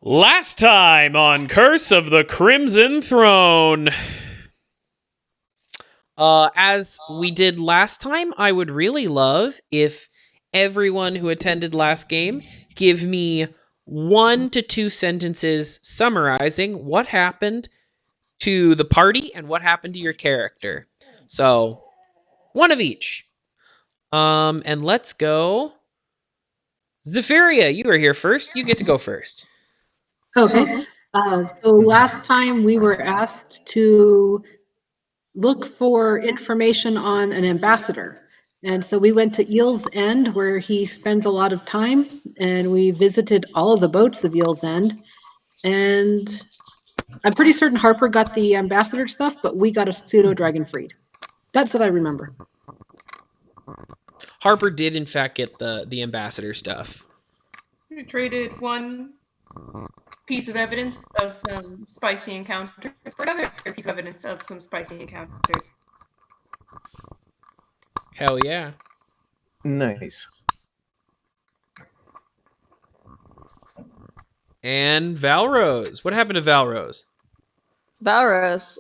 Last time on Curse of the Crimson Throne. As we did last time, I would really love if everyone who attended last game give me 1 to 2 sentences summarizing what happened to the party and what happened to your character. So, one of each. And let's go. Zyph'eria, you are here first. You get to go first. Okay. So last time we were asked to look for information on an ambassador. And so we went to Eel's End, where he spends a lot of time, and we visited all of the boats of Eel's End. And I'm pretty certain Harper got the ambassador stuff, but we got a pseudo-dragon freed. That's what I remember. Harper did, in fact, get the ambassador stuff. We traded one piece of evidence of some spicy encounters for another piece of evidence of some spicy encounters. Hell yeah. Nice. And Valros. What happened to Valros? Valros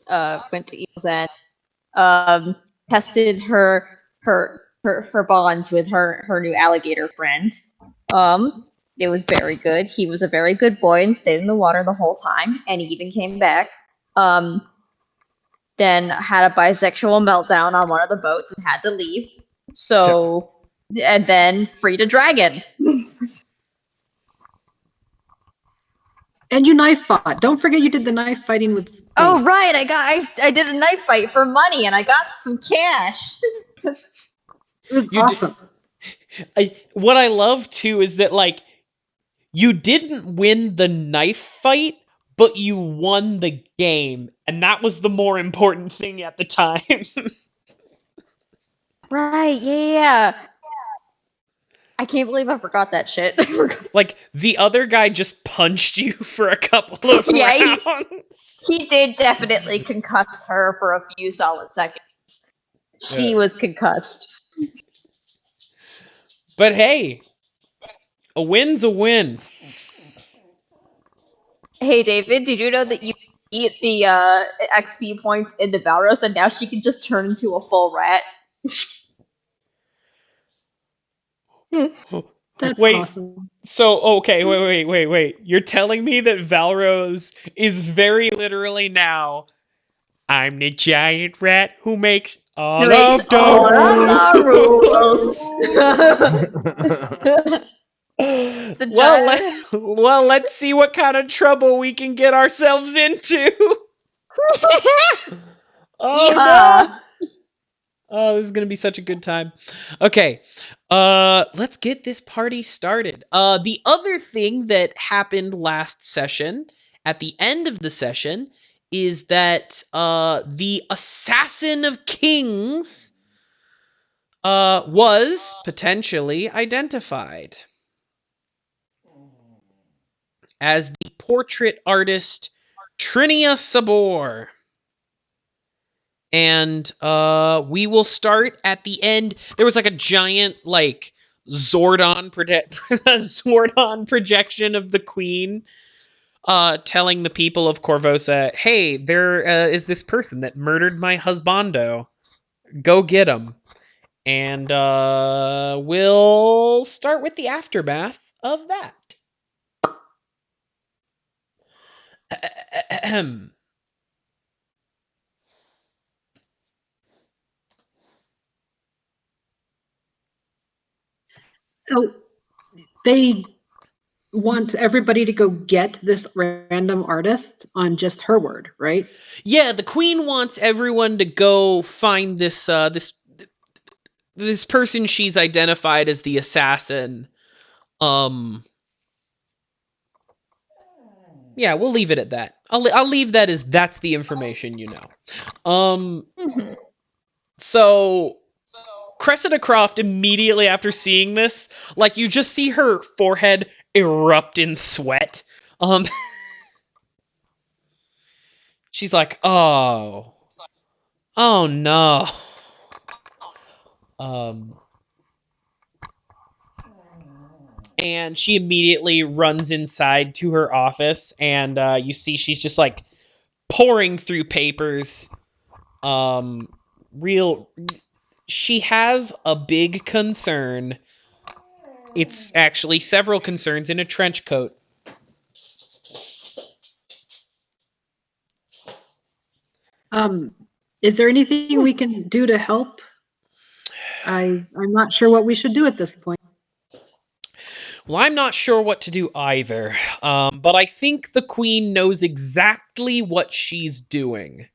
went to Eel's End, tested her bonds with her new alligator friend. It was very good. He was a very good boy and stayed in the water the whole time, and he even came back. Then had a bisexual meltdown on one of the boats and had to leave. So, and then freed a dragon. And you knife fought. Don't forget you did the knife fighting with... Oh, right. I did a knife fight for money, and I got some cash. It was awesome. What I love, too, is that, like, you didn't win the knife fight, but you won the game. And that was the more important thing at the time. Right, yeah. I can't believe I forgot that shit. Like, the other guy just punched you for a couple of rounds. He did definitely concuss her for a few solid seconds. She was concussed. But hey, a win's a win. Hey, David, did you know that you eat the XP points into Valros and now she can just turn into a full rat? That's wait, awesome. So, okay, wait. You're telling me that Valros is very literally now, I'm the giant rat who makes all of the rules. Well, let's see what kind of trouble we can get ourselves into. No. Oh, this is going to be such a good time. Okay, let's get this party started. The other thing that happened last session, at the end of the session, is that the Assassin of Kings was potentially identified as the portrait artist Trinia Sabor. And we will start at the end. There was like a giant Zordon projection of the queen telling the people of Korvosa, hey, there is this person that murdered my husbando. Go get him. And we'll start with the aftermath of that. So they want everybody to go get this random artist on just her word, right? Yeah, the queen wants everyone to go find this this person she's identified as the assassin. Yeah, we'll leave it at that. I'll leave that as that's the information you know. So Cressida Croft, immediately after seeing this, you just see her forehead erupt in sweat. She's like, oh no. And she immediately runs inside to her office, and you see she's just like pouring through papers. She has a big concern. It's actually several concerns in a trench coat. Is there anything we can do to help? I'm not sure what we should do at this point. Well, I'm not sure what to do either, but I think the Queen knows exactly what she's doing.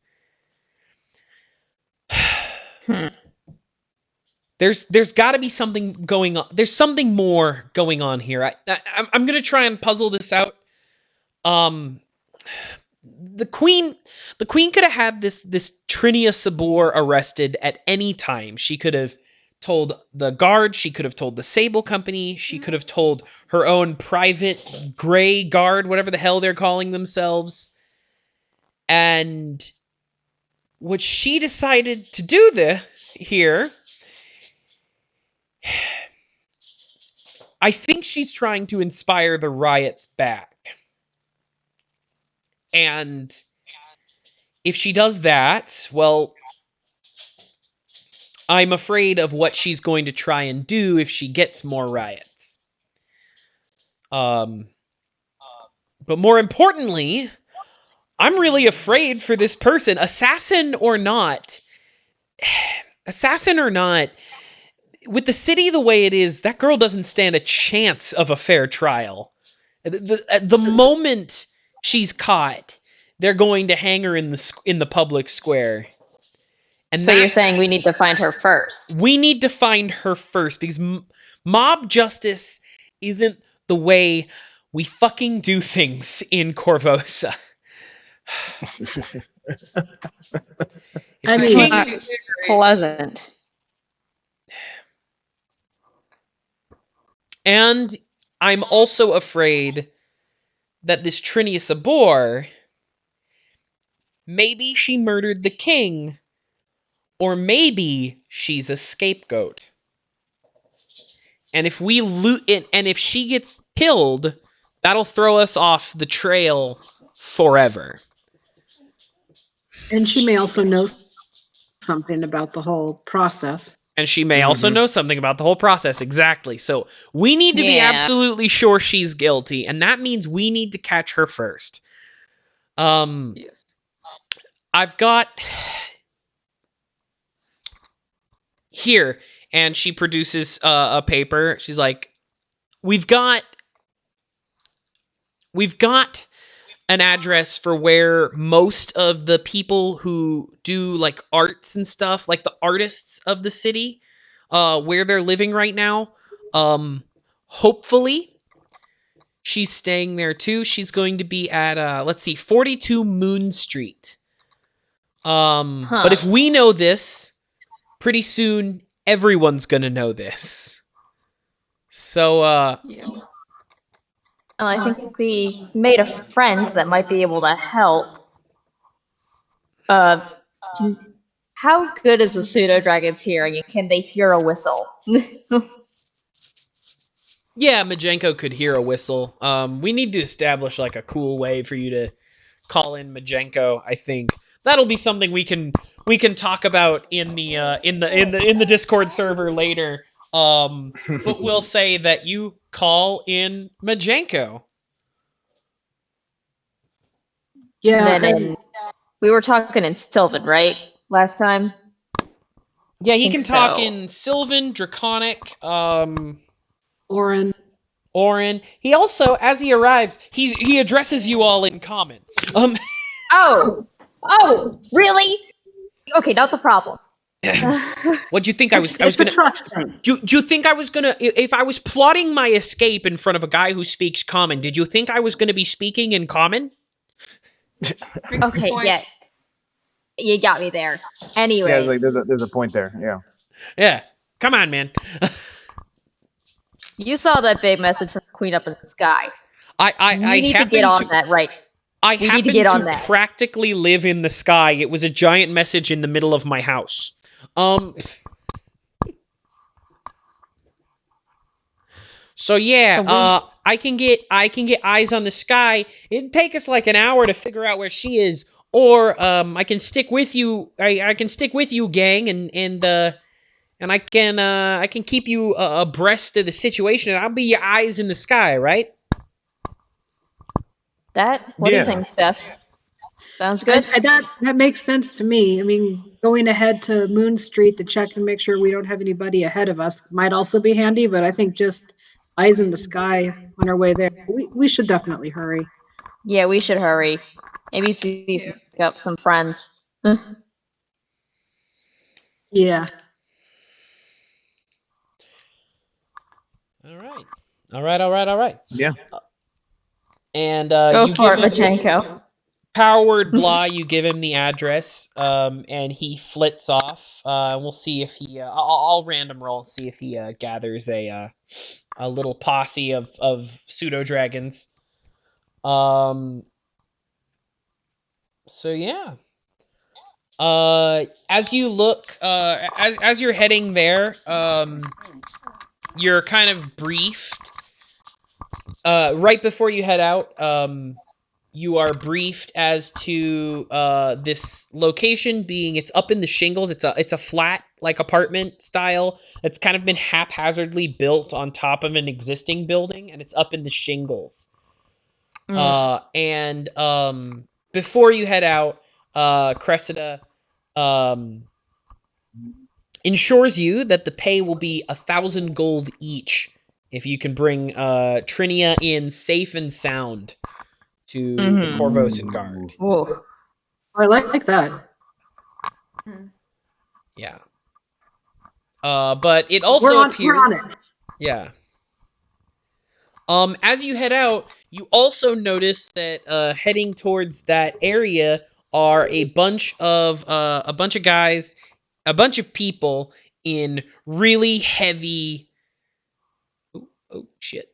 There's got to be something going on. There's something more going on here. I'm gonna try and puzzle this out. The Queen could have had this Trinia Sabor arrested at any time. She could have told the guard. She could have told the Sable Company. She could have told her own private gray guard, whatever the hell they're calling themselves. And what she decided to do here, I think she's trying to inspire the riots back. And if she does that, well, I'm afraid of what she's going to try and do if she gets more riots. But more importantly, I'm really afraid for this person, assassin or not, with the city the way it is, that girl doesn't stand a chance of a fair trial. The moment she's caught, they're going to hang her in the public square. And so you're saying we need to find her first? We need to find her first, because mob justice isn't the way we fucking do things in Korvosa. I mean, pleasant. And I'm also afraid that this Trinia Sabor, maybe she murdered the king, or maybe she's a scapegoat. And if we loot it, and if she gets killed, that'll throw us off the trail forever. And she may also know something about the whole process. And she may also know something about the whole process, exactly. So we need to be absolutely sure she's guilty, and that means we need to catch her first. Yes. I've got here, and she produces a paper. She's like, we've got an address for where most of the people who do like arts and stuff, like the artists of the city, where they're living right now. Hopefully she's staying there too. She's going to be at 42 Moon Street. But if we know this, pretty soon everyone's gonna know this. So Yeah. Well, I think we made a friend that might be able to help. How good is the pseudo dragon's hearing, and can they hear a whistle? yeah, Majenko could hear a whistle. We need to establish like a cool way for you to call in Majenko. I think that'll be something we can talk about in the Discord server later. But we'll say that you call in Majenko. Yeah, we were talking in Sylvan, right? Last time? Yeah, he can talk in Sylvan, Draconic, Orin. He also, as he arrives, he addresses you all in common. Oh, really? Okay, not the problem. What do you think I was gonna? Do you think I was gonna? If I was plotting my escape in front of a guy who speaks common, did you think I was gonna be speaking in common? Okay, yeah, you got me there. Anyway, Yeah, it's like there's a point there. Yeah. Yeah, come on, man. You saw that big message from Queen up in the sky. I need to get on that, right? I happen to practically live in the sky. It was a giant message in the middle of my house. So yeah, So I can get eyes on the sky. It'd take us like an hour to figure out where she is, or I can stick with you. I can stick with you, gang, and I can keep you abreast of the situation, and I'll be your eyes in the sky, right? what do you Yeah. think, Steph? Sounds good. That makes sense to me. I mean, going ahead to Moon Street to check and make sure we don't have anybody ahead of us might also be handy, but I think just eyes in the sky on our way there. We should definitely hurry. Yeah, we should hurry. Maybe see if we can pick up some friends. Yeah. All right. Yeah. And Go you for give it, him Machenko. Power Word Blah. You give him the address, and he flits off. We'll see if he. I'll random roll, see if he gathers a little posse of pseudo dragons. So yeah. As you look, as you're heading there, you're kind of briefed. Right before you head out, you are briefed as to this location being it's up in the Shingles. It's a flat like apartment style. It's kind of been haphazardly built on top of an existing building, and it's up in the Shingles. And before you head out, Cressida ensures you that the pay will be 1,000 gold each if you can bring Trinia in safe and sound to the Korvosan guard. Ooh. I like that. Yeah. But it We're also on appears. it. Yeah. As you head out, you also notice that heading towards that area are a bunch of guys, a bunch of people in really heavy. Oh shit.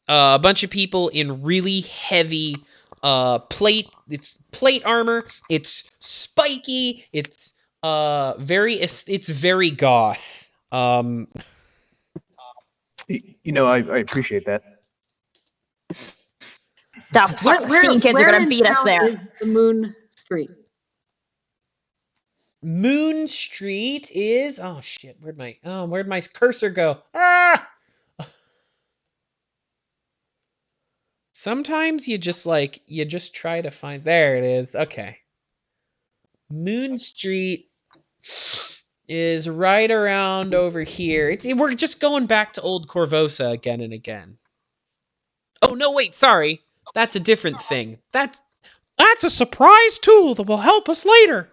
A bunch of people in really heavy plate. It's plate armor. It's spiky. It's very goth. I appreciate that. The fucking scene kids are where gonna in beat us town there. is the Moon Street? Moon Street is oh shit. Where'd my cursor go? Ah! Sometimes you just try to find there it is. Okay. Moon Street is right around over here. We're just going back to old Korvosa again and again. Oh no, wait, sorry. That's a different thing. That's a surprise tool that will help us later.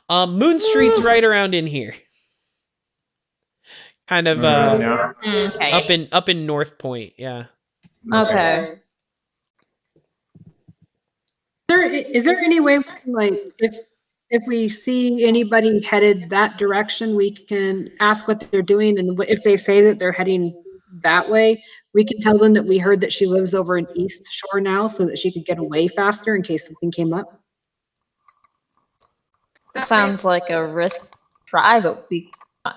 Moon Street's right around in here. Kind of Yeah. Okay. up in North Point, yeah. Okay. Is there any way we can, like, if we see anybody headed that direction, we can ask what they're doing, and if they say that they're heading that way, we can tell them that we heard that she lives over in East Shore now, so that she could get away faster in case something came up. Sounds like a risk try, but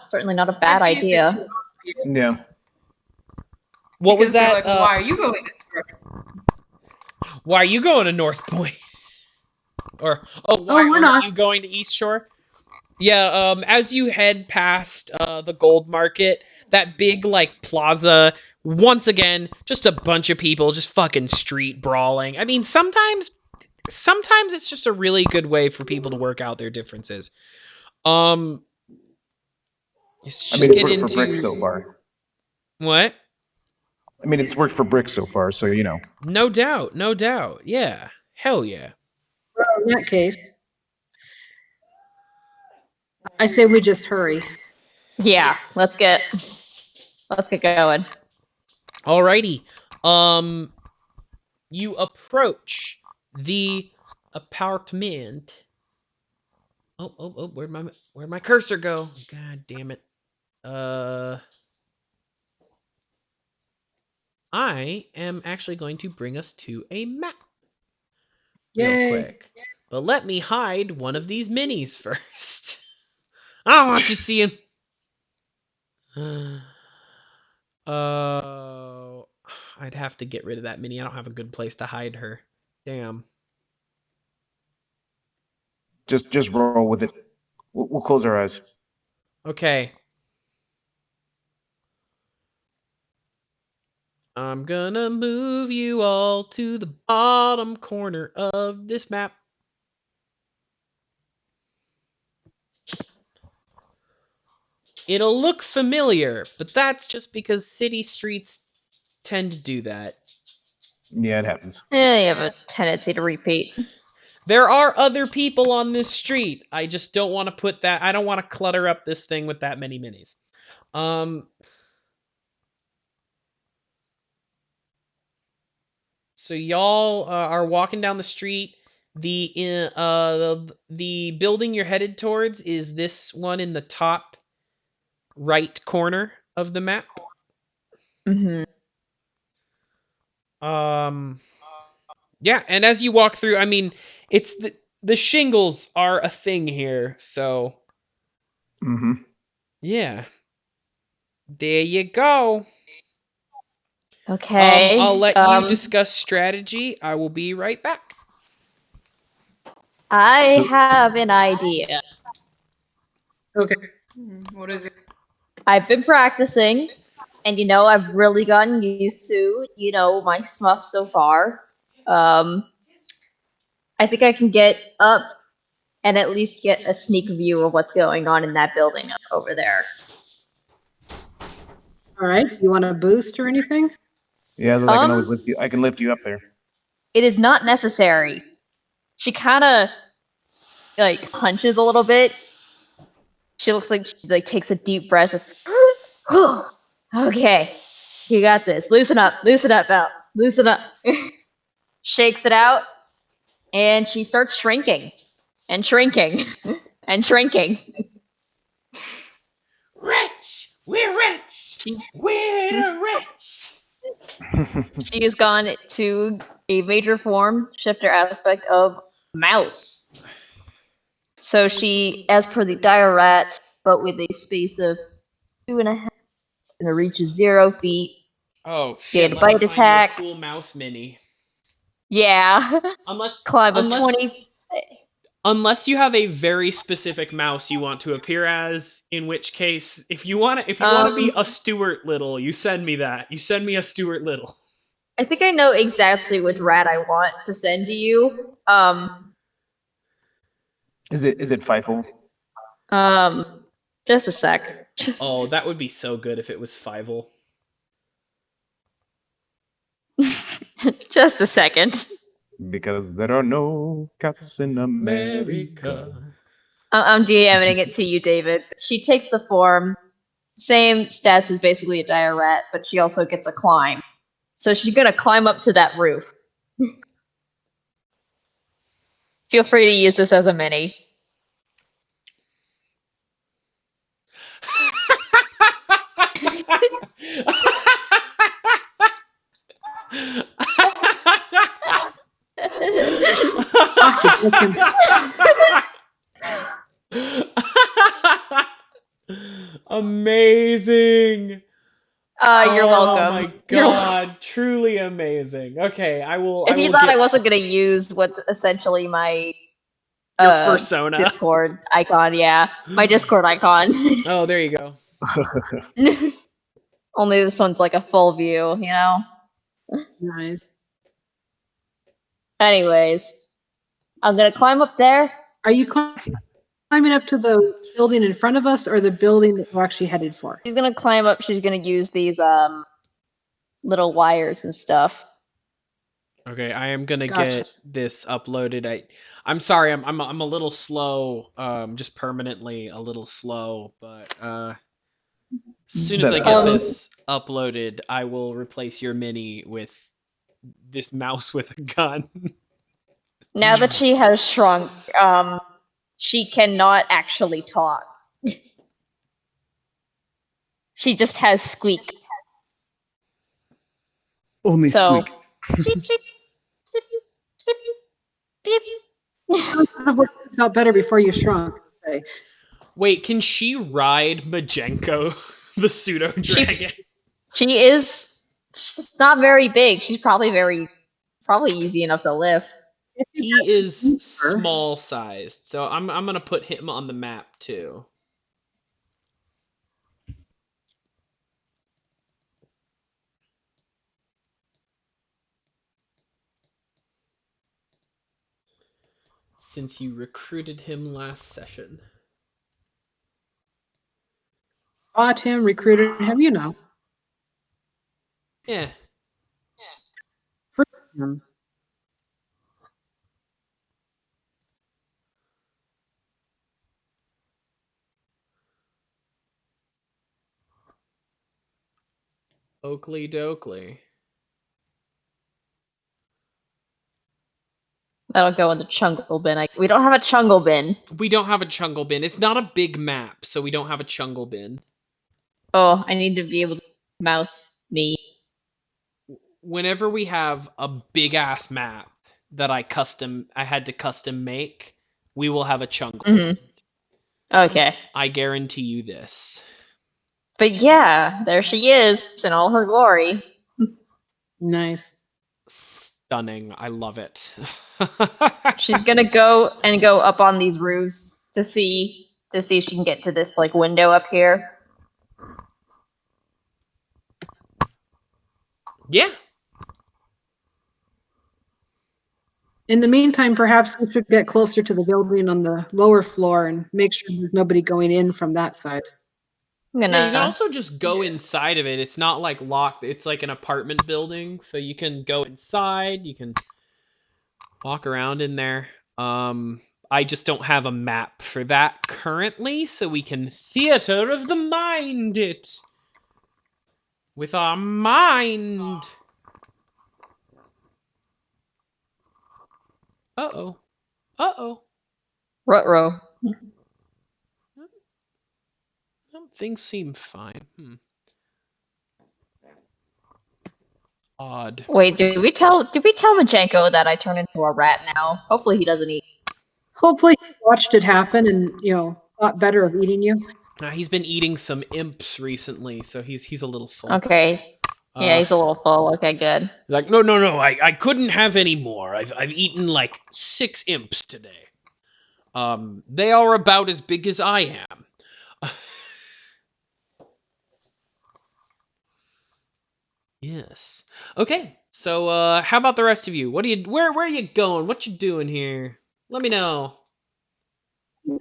certainly not a bad Might be a bit idea. too obvious. Yeah. What was Because they're that? like, why are you going this direction? Why are you going to North Point? Or why we're aren't not. you going to East Shore? Yeah, as you head past the gold market, that big like plaza, once again, just a bunch of people just fucking street brawling. I mean, sometimes it's just a really good way for people to work out their differences. Just I mean, it's get worked for Brik into so far. what? I mean, it's worked for Brik so far, so you know. No doubt. Yeah, hell yeah. Well, in that case, I say we just hurry. Yeah, let's get going. Alrighty. You approach the apartment. Oh, where'd my cursor go? God damn it. I am actually going to bring us to a map real Yay. quick. But let me hide one of these minis first. I don't want you seeing. I'd have to get rid of that mini. I don't have a good place to hide her. Damn. Just roll with it. We'll close our eyes. Okay. I'm gonna move you all to the bottom corner of this map. It'll look familiar, but that's just because city streets tend to do that. Yeah, it happens. Yeah, you have a tendency to repeat. There are other people on this street. I just don't want to put that. I don't want to clutter up this thing with that many minis. So y'all are walking down the street. The building you're headed towards is this one in the top right corner of the map. Mm-hmm. Yeah, and as you walk through, I mean, it's the shingles are a thing here, so Mm-hmm. yeah. There you go. Okay. I'll let you discuss strategy. I will be right back. I So- have an idea. Okay. What is it? I've been practicing, and I've really gotten used to, my smuff so far. I think I can get up and at least get a sneak view of what's going on in that building up over there. All right. You want a boost or anything? Yeah, I can always lift you. I can lift you up there. It is not necessary. She kind of hunches a little bit. She looks like she takes a deep breath. Just, okay, you got this. Loosen up, Val. Loosen up. Shakes it out, and she starts shrinking, and shrinking, and shrinking. Rich! We're rich! We're the rich! She has gone to a major form shifter aspect of mouse. So she, as per the dire rat, but with a space of 2.5, and a reach of 0 feet. Oh Get shit! a Let me bite find attack. you a cool mouse mini. Yeah. Climb of 20. Unless you have a very specific mouse you want to appear as, in which case, if you want to be a Stuart Little, you send me that. You send me a Stuart Little. I think I know exactly which rat I want to send to you. Is it Feifel? Just a sec. Oh, that would be so good if it was Fievel. Just a second. Because there are no cats in America. I'm DMing it to you, David. She takes the form, same stats as basically a dire rat, but she also gets a climb. So she's gonna climb up to that roof. Feel free to use this as a mini. Amazing. You're welcome. Oh my god, truly amazing. Okay, I will. If you thought I wasn't gonna use what's essentially my your persona Discord icon, yeah, my Discord icon. Oh, there you go. Only this one's like a full view, Nice. Anyways, I'm gonna climb up there. Are you climbing up to the building in front of us or the building that we're actually headed for? She's gonna climb up. She's gonna use these little wires and stuff. Okay, I am gonna get this uploaded. I'm sorry, I'm a little slow. Just permanently a little slow, but as soon as I get this uploaded, I will replace your mini with this mouse with a gun. Now that she has shrunk, she cannot actually talk. She just has squeak. Only so, squeak. It felt better before you shrunk. Wait, can she ride Majenko, the pseudo dragon? She's not very big. She's probably easy enough to lift. He is small sized, so I'm gonna put him on the map too. Since you recruited him last session. Bought him, recruited him, you know. Yeah. For him. Oakley dokley. That'll go in the chungle bin. We don't have a chungle bin. We don't have a chungle bin. It's not a big map, so we don't have a chungle bin. Oh, I need to be able to mouse me. Whenever we have a big ass map that I had to custom make, we will have a chungle. Mm-hmm. Okay. I guarantee you this. But yeah, there she is in all her glory. Nice. Stunning. I love it. She's gonna go up on these roofs to see if she can get to this like window up here. Yeah. In the meantime, perhaps we should get closer to the building on the lower floor and make sure there's nobody going in from that side. I'm gonna. Yeah, you can also just go inside of it. It's not like locked. It's like an apartment building, so you can go inside. You can walk around in there. I just don't have a map for that currently, so we can theater of the mind it with our mind. Uh-oh. Uh-oh. Ruh-roh. Things seem fine. Odd. Wait, did we tell Majenko that I turned into a rat now? Hopefully he doesn't eat. Hopefully he watched it happen and, thought better of eating you. He's been eating some imps recently, so he's a little full. Okay. Yeah, he's a little full. Okay, good. Like, no, I couldn't have any more. I've eaten like 6 imps today. They are about as big as I am. Yes. Okay. So, how about the rest of you? Where are you going? What you doing here? Let me know.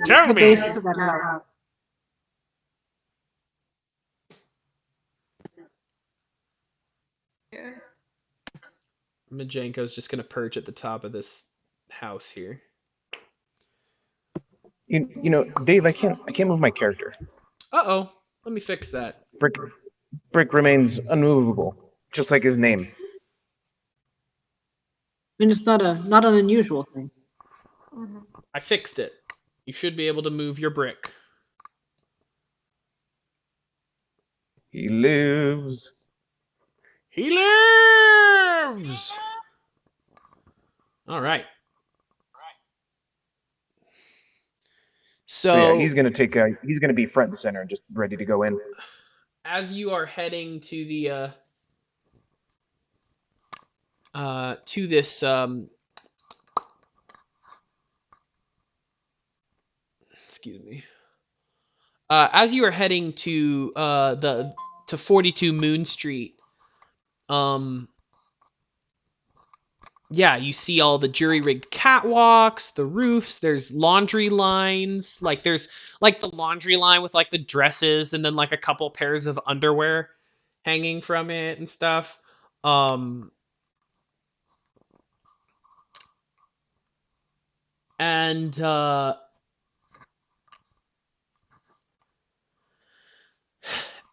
Tell The me. base of that house. Yeah. Majenko's just gonna perch at the top of this house here. You know, Dave, I can't move my character. Uh-oh. Let me fix that. Brik remains unmovable, just like his name. I mean, it's not an unusual thing. Mm-hmm. I fixed it. You should be able to move your brick. He lives. He lives! All right. So yeah, he's gonna be front and center and just ready to go in. As you are heading to the to this excuse me. As you are heading to 42 Moon Street, yeah, you see all the jury-rigged catwalks, the roofs, there's laundry lines, like there's like the laundry line with like the dresses and then like a couple pairs of underwear hanging from it and stuff. And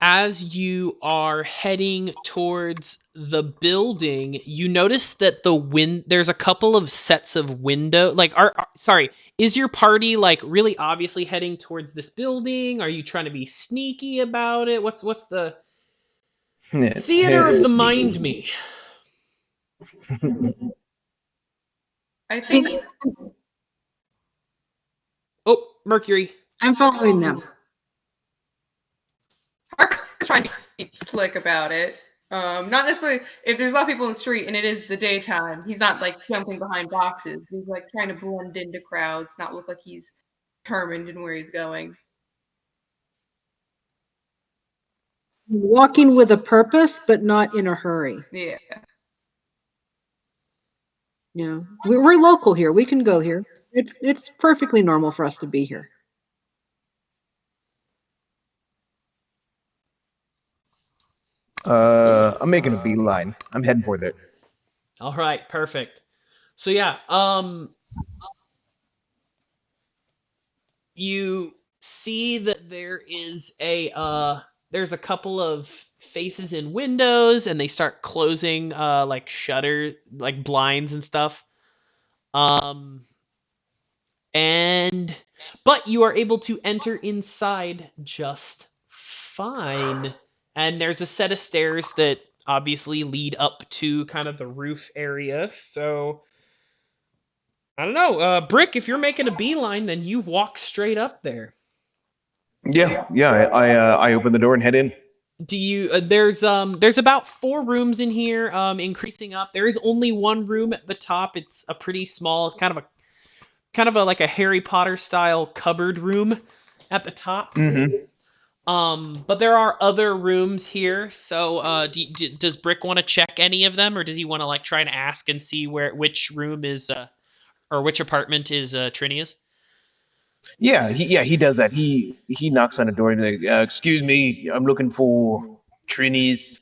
as you are heading towards the building, you notice that there's a couple of sets of window. Like, sorry, is your party like really obviously heading towards this building? Are you trying to be sneaky about it? What's the theater of the mind me? I think Oh, Mercury. I'm following them. Harper's trying to slick about it. Not necessarily if there's a lot of people in the street and it is the daytime, he's not like jumping behind boxes. He's like trying to blend into crowds, not look like he's determined in where he's going. Walking with a purpose, but not in a hurry. Yeah. Yeah, we're local here. We can go here. It's perfectly normal for us to be here. I'm making a beeline. I'm heading for it. All right, perfect. So yeah, you see that there is there's a couple of faces in windows, and they start closing like shutter, like blinds and stuff. And but you are able to enter inside just fine. And there's a set of stairs that obviously lead up to kind of the roof area. So I don't know, Brik, if you're making a beeline, then you walk straight up there. Yeah. I open the door and head in. Do you? There's about 4 rooms in here. Increasing up, there is only one room at the top. It's a pretty small, kind of a like a Harry Potter style cupboard room at the top. Mm-hmm. But there are other rooms here. So, does Brik want to check any of them, or does he want to like try and ask and see which room is or which apartment is Trinia's? Yeah, he does that. He knocks on the door and like, excuse me, I'm looking for Trini's.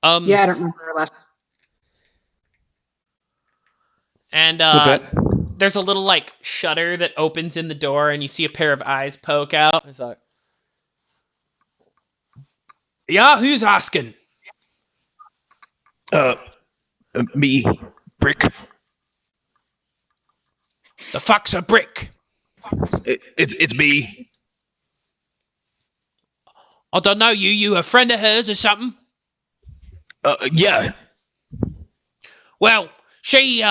Yeah, I don't remember her last. And What's that? there's a little like shutter that opens in the door, and you see a pair of eyes poke out. It's like, yeah, who's asking? Me, Brik. The fuck's a Brik? It's me. I don't know you. You a friend of hers or something? Yeah. Well, she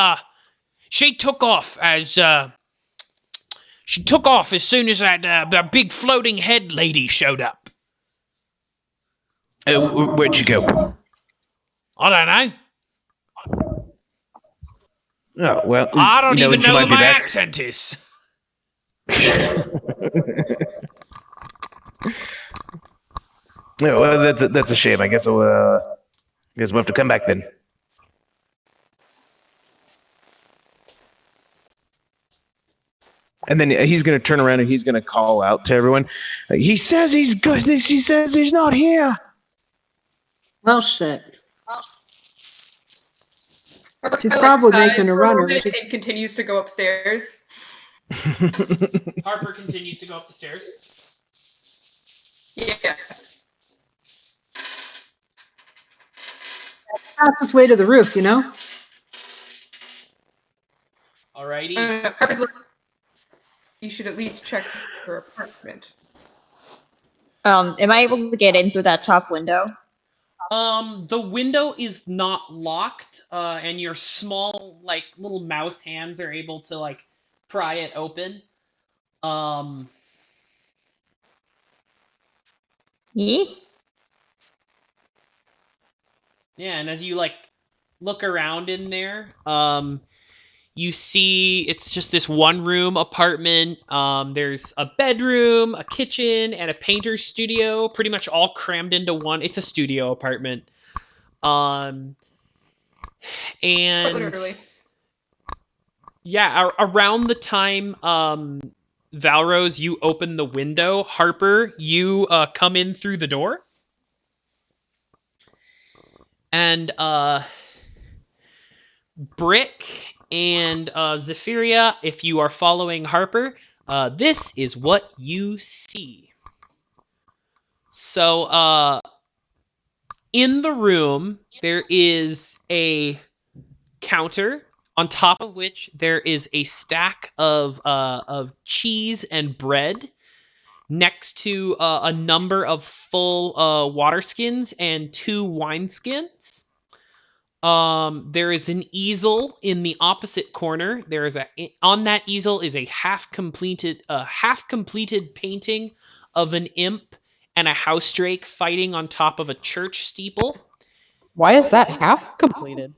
took off as soon as that big floating head lady showed up. Where'd you go? I don't know. Oh well. I don't even she know might what be my back. accent is. Yeah, well, that's a shame. I guess we'll have to come back then. And then he's going to turn around and he's going to call out to everyone. He says he's good. He says he's not here. Well, shit. Harper She's like, probably sighs making a for runner. moment and continues to go upstairs. Harper continues to go up the stairs. Yeah. Fastest way to the roof, you know? Alrighty. Harper's like, you should at least check her apartment. Am I able to get in through that top window? The window is not locked, and your small, like, little mouse hands are able to, like, pry it open. Yeah. Yeah, and as you, like, look around in there, you see it's just this one-room apartment. There's a bedroom, a kitchen, and a painter's studio, pretty much all crammed into one. It's a studio apartment. And Literally. yeah, around the time Valros, you open the window. Harper, you come in through the door. And Brik and Zyph'eria, if you are following Harper, this is what you see. So, in the room, there is a counter, on top of which there is a stack of cheese and bread, next to a number of full water skins and 2 wine skins. There is an easel in the opposite corner. There is on that easel is a half completed painting of an imp and a house drake fighting on top of a church steeple. Why is that half completed?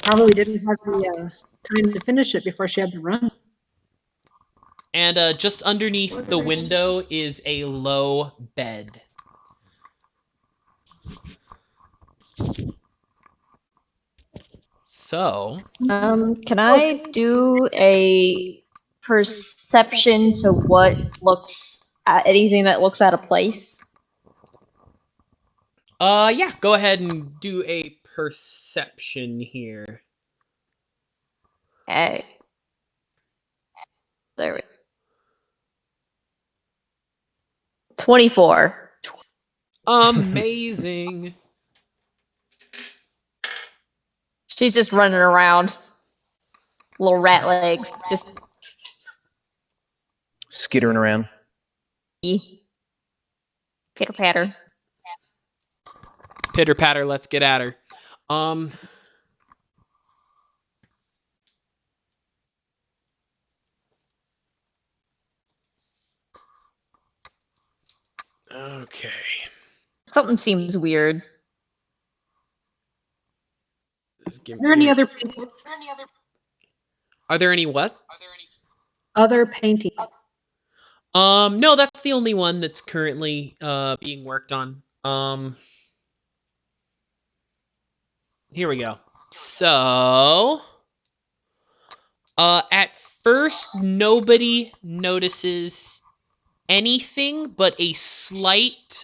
Probably didn't have the time to finish it before she had to run. And just underneath the window is a low bed. So, can I do a perception to what looks at anything that looks out of place? yeah, go ahead and do a perception here. Okay. There we 24. Amazing. She's just running around. Little rat legs. Just Skittering around. pitter patter. Pitter patter, let's get at her. Okay. Something seems weird. Are there any other paintings? Are there any what? Other paintings? No, that's the only one that's currently being worked on. Here we go. So, at first, nobody notices anything but a slight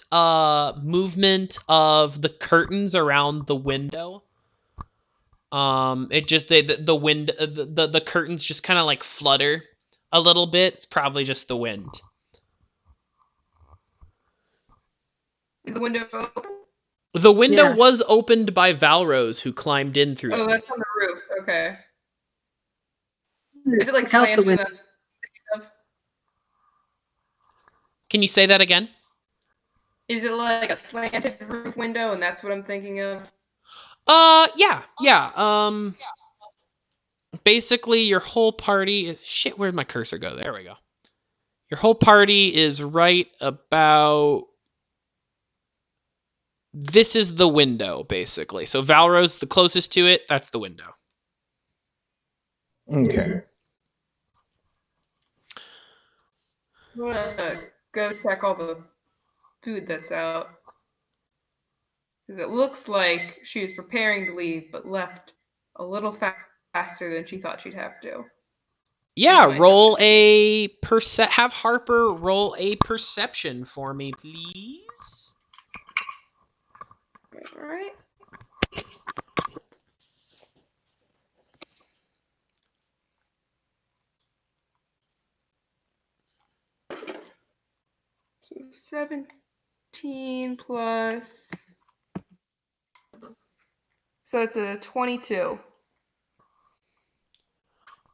movement of the curtains around the window. It just the wind the curtains just kind of like flutter a little bit. It's probably just the wind. Is the window open? The window Yeah. was opened by Valros, who climbed in through Oh, it. that's on the roof. Okay. Is it like Look out the slanted? window. Can you say that again? Is it like a slanted roof window, and that's what I'm thinking of? Yeah. Basically, your whole party is... Shit, where'd my cursor go? There we go. Your whole party is right about... This is the window, basically. So Valros, the closest to it, that's the window. Okay. I'm gonna go check all the food that's out. Because it looks like she was preparing to leave, but left a little faster than she thought she'd have to. Yeah, roll a have Harper roll a perception for me, please. All right. So 17 plus. So it's a 22.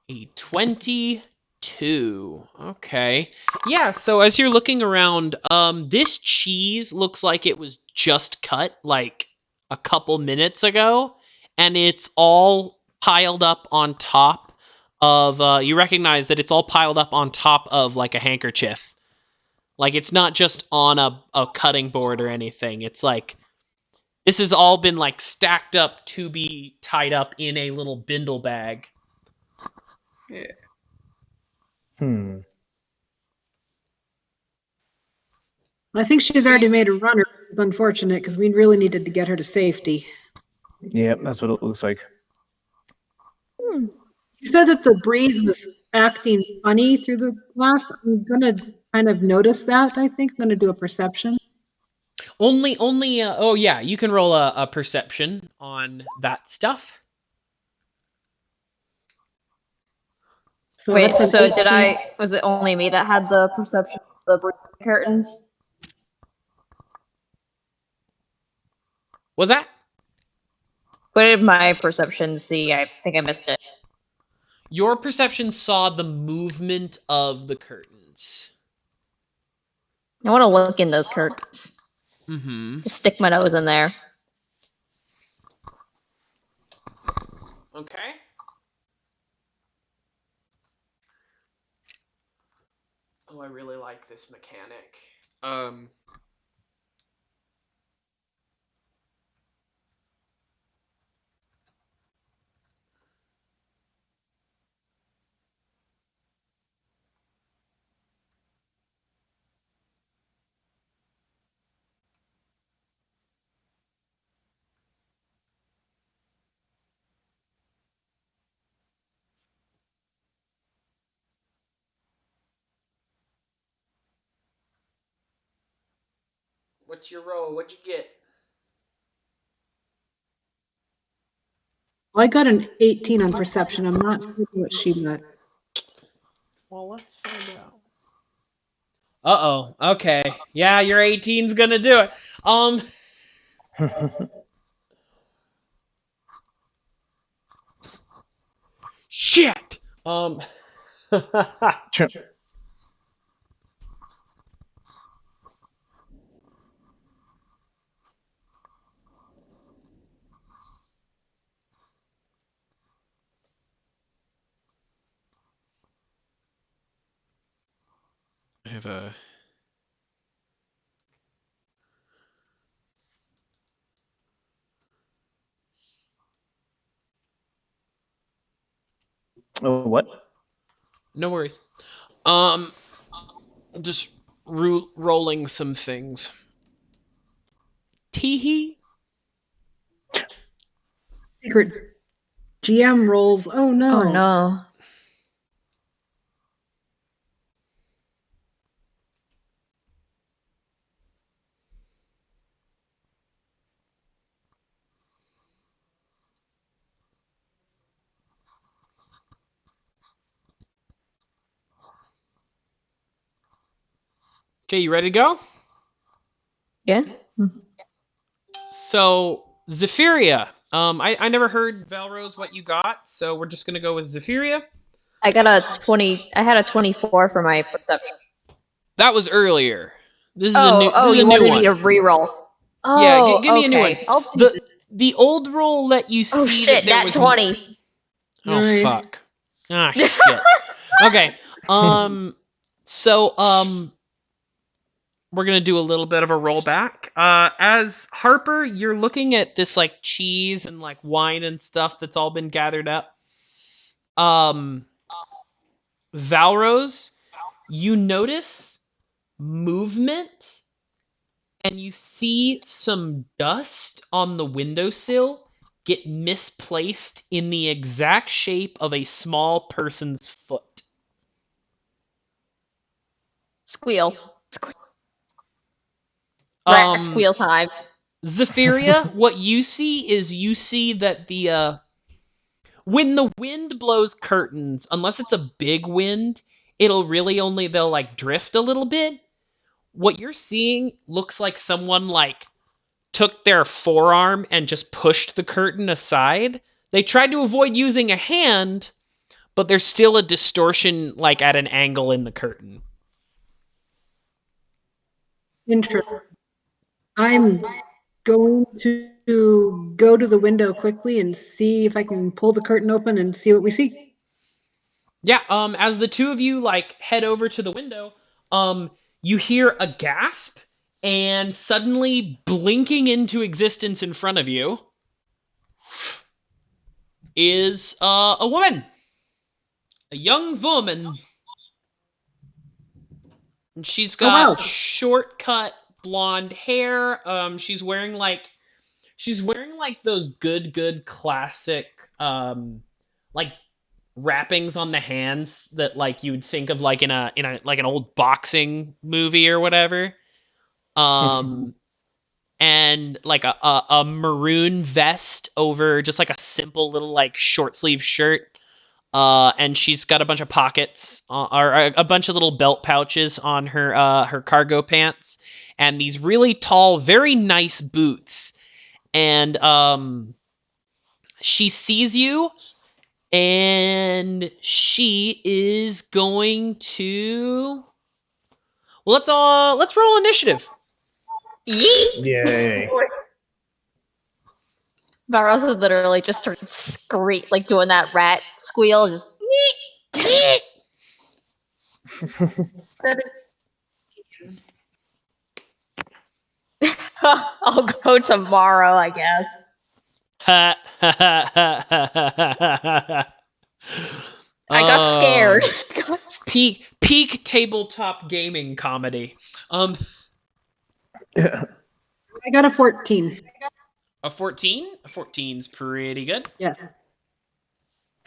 A 22. Okay. Yeah, so as you're looking around, this cheese looks like it was just cut like a couple minutes ago, and it's all piled up on top of you recognize that it's all piled up on top of like a handkerchief. Like it's not just on a cutting board or anything. It's like this has all been like stacked up to be tied up in a little bindle bag. Yeah. I think she's already made a runner. It's unfortunate because we really needed to get her to safety. Yeah, that's what it looks like. You said that the breeze was acting funny through the glass. I'm gonna kind of notice that. I think I'm gonna do a perception. Only. Oh yeah, you can roll a perception on that stuff. So Wait, that's an so 18. was it only me that had the perception of the curtains? Was that? What did my perception see? I think I missed it. Your perception saw the movement of the curtains. I want to look in those curtains. Mm-hmm. Just stick my nose in there. Okay. Oh, I really like this mechanic. What's your roll? What'd you get? Well, I got an 18 on perception. I'm not sure what she got. Well, let's find out. Uh-oh. Okay. Yeah, your 18's gonna do it. Shit. Sure. I have a. Oh, what? No worries. Just rolling some things. Teehee. Secret GM rolls. Oh no. Oh no. Okay, you ready to go? Yeah. So Zyph'eria. I never heard Valros what you got, so we're just gonna go with Zyph'eria. I got a 20. I had a 24 for my perception. That was earlier. This is Oh, a you new wanted one. me to re-roll. Yeah, Oh, give me a new one. okay. I'll do The old roll let you see Oh that shit, there that was 20. Oh Nice. fuck. Ah shit. Okay. So we're gonna do a little bit of a rollback. As Harper, you're looking at this like cheese and like wine and stuff that's all been gathered up. Valros, you notice movement and you see some dust on the windowsill get misplaced in the exact shape of a small person's foot. Squeal. Rat Um, squeal time. Zyph'eria, what you see that the when the wind blows curtains, unless it's a big wind, they'll like drift a little bit. What you're seeing looks like someone like took their forearm and just pushed the curtain aside. They tried to avoid using a hand, but there's still a distortion like at an angle in the curtain. Interesting. I'm going to go to the window quickly and see if I can pull the curtain open and see what we see. Yeah, as the two of you like head over to the window, you hear a gasp and suddenly blinking into existence in front of you is a woman. A young woman. And she's Oh wow. got short cut blonde hair. She's wearing like those good classic like wrappings on the hands that like you would think of like in a like an old boxing movie or whatever. And like a maroon vest over just like a simple little like short sleeve shirt. And she's got a bunch of pockets or a bunch of little belt pouches on her cargo pants and these really tall, very nice boots. And she sees you and she is going to let's roll initiative. Yeet! Yay. Valros is literally just started screech, like doing that rat squeal, just yeet! 7. I'll go tomorrow, I guess. I I got scared. Peak tabletop gaming comedy. I got a 14. A 14? A 14's pretty good. Yes.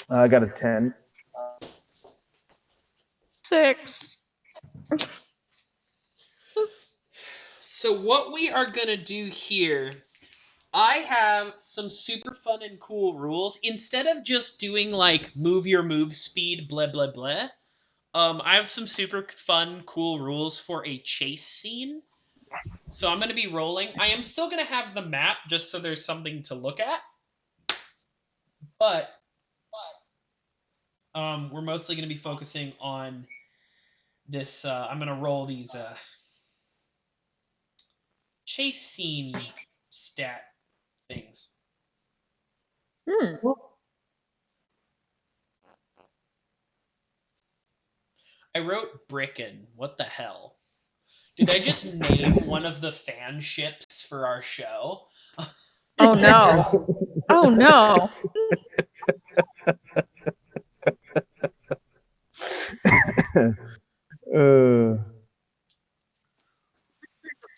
I got a 10. 6. So what we are gonna do here, I have some super fun and cool rules. Instead of just doing like move your move speed, blah blah blah. I have some super fun, cool rules for a chase scene. So I'm gonna be rolling. I am still gonna have the map just so there's something to look at. But we're mostly gonna be focusing on this. I'm gonna roll these chase scene stat things. I wrote Bricken. What the hell? Did I just name one of the fan ships for our show? Oh no. Oh no.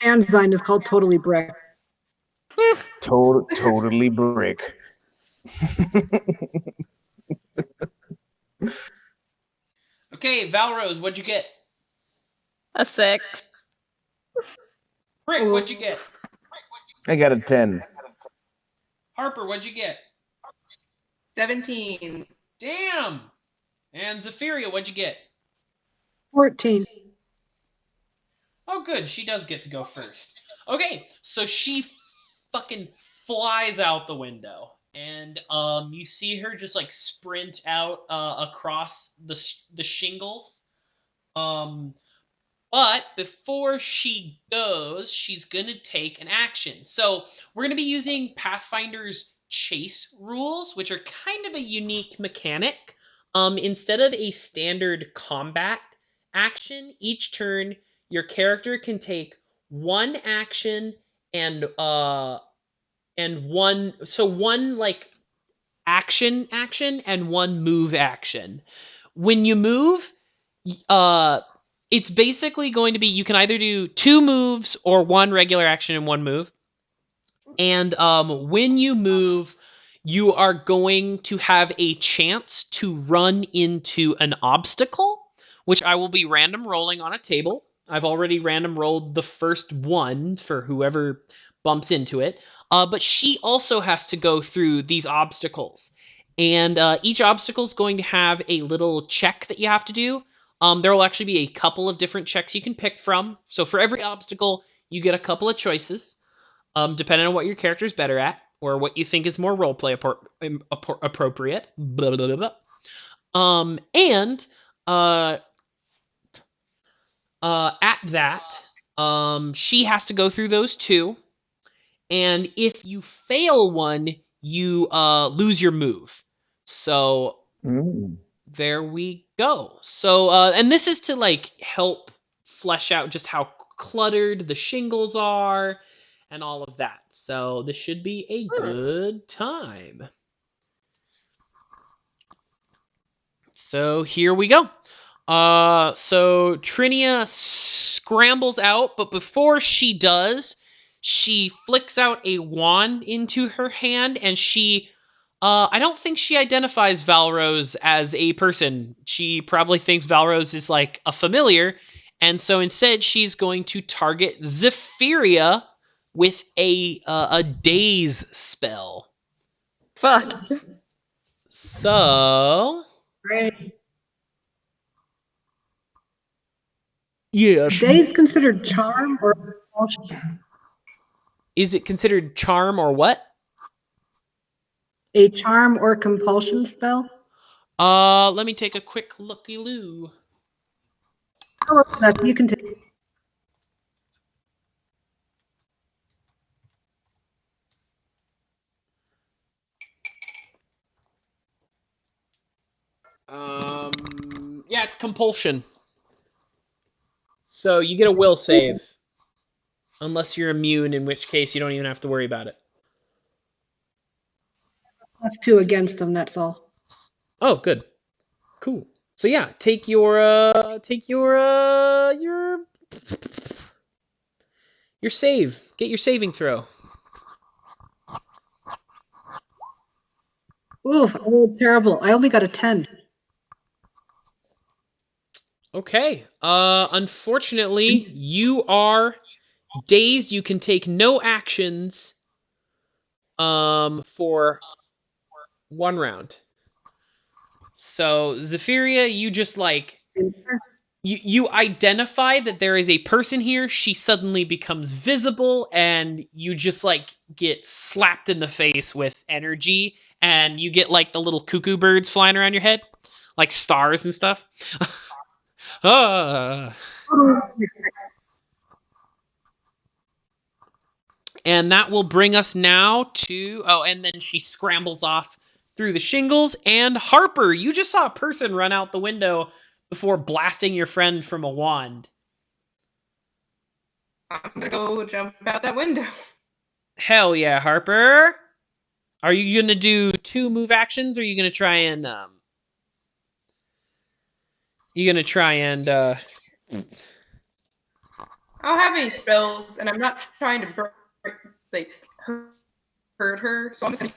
Fan design is called Totally Brick. Totally Brik. Okay, Valros, what'd you get? A 6. Brik, what'd you get? I got a 10. Harper, what'd you get? 17. Damn! And Zyph'eria, what'd you get? 14. Oh, good. She does get to go first. Okay, so she fucking flies out the window, and you see her just like sprint out across the shingles. But before she goes, she's gonna take an action. So we're gonna be using Pathfinder's chase rules, which are kind of a unique mechanic. Instead of a standard combat action, each turn your character can take one action and one like action and one move action. When you move, it's basically going to be you can either do 2 moves or 1 regular action and 1 move. And when you move, you are going to have a chance to run into an obstacle, which I will be random rolling on a table. I've already random rolled the first one for whoever bumps into it. But she also has to go through these obstacles. And each obstacle is going to have a little check that you have to do. There will actually be a couple of different checks you can pick from. So for every obstacle, you get a couple of choices, depending on what your character's better at or what you think is more roleplay appropriate. Blah, blah, blah, blah. And at that, she has to go through those too. And if you fail one, you lose your move. So there we go. So and this is to like help flesh out just how cluttered the shingles are and all of that. So this should be a good time. So here we go. So Trinia scrambles out, but before she does, she flicks out a wand into her hand, and she I don't think she identifies Valros as a person. She probably thinks Valros is like a familiar, and so instead she's going to target Zyph'eria with a daze spell. Fuck. So Right. yes, Days considered charm or compulsion? is it considered charm or what? A charm or compulsion spell? Let me take a quick looky-loo. Oh, that you can take. Yeah, it's compulsion. So you get a will save. Unless you're immune, in which case you don't even have to worry about it. That's 2 against them, that's all. Oh, good. Cool. So yeah, take your save. Get your saving throw. Ooh, I rolled terrible. I only got a 10. Okay. Unfortunately, you are dazed. You can take no actions for 1 round. So, Zyph'eria, you just like you identify that there is a person here. She suddenly becomes visible, and you just like get slapped in the face with energy, and you get like the little cuckoo birds flying around your head, like stars and stuff. Ah. And that will bring us now to... Oh, and then she scrambles off through the shingles. And Harper, you just saw a person run out the window before blasting your friend from a wand. I'm gonna go jump out that window. Hell yeah, Harper. Are you going to do 2 move actions, or are you going to try and... you're going to try and... I don't have any spells, and I'm not trying to like hurt her, so I'm just gonna...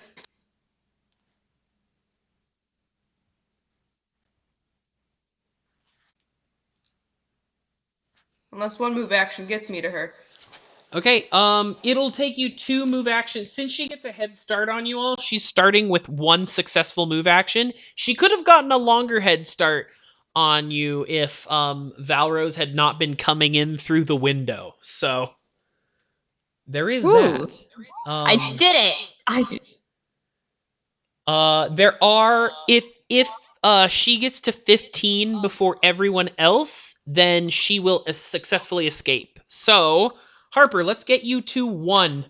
Unless 1 move action gets me to her. Okay, it'll take you 2 move actions. Since she gets a head start on you all, she's starting with 1 successful move action. She could have gotten a longer head start on you if Valros had not been coming in through the window. So there is Ooh. that. I did it! There are if she gets to 15 before everyone else, then she will successfully escape. So, Harper, let's get you to 1.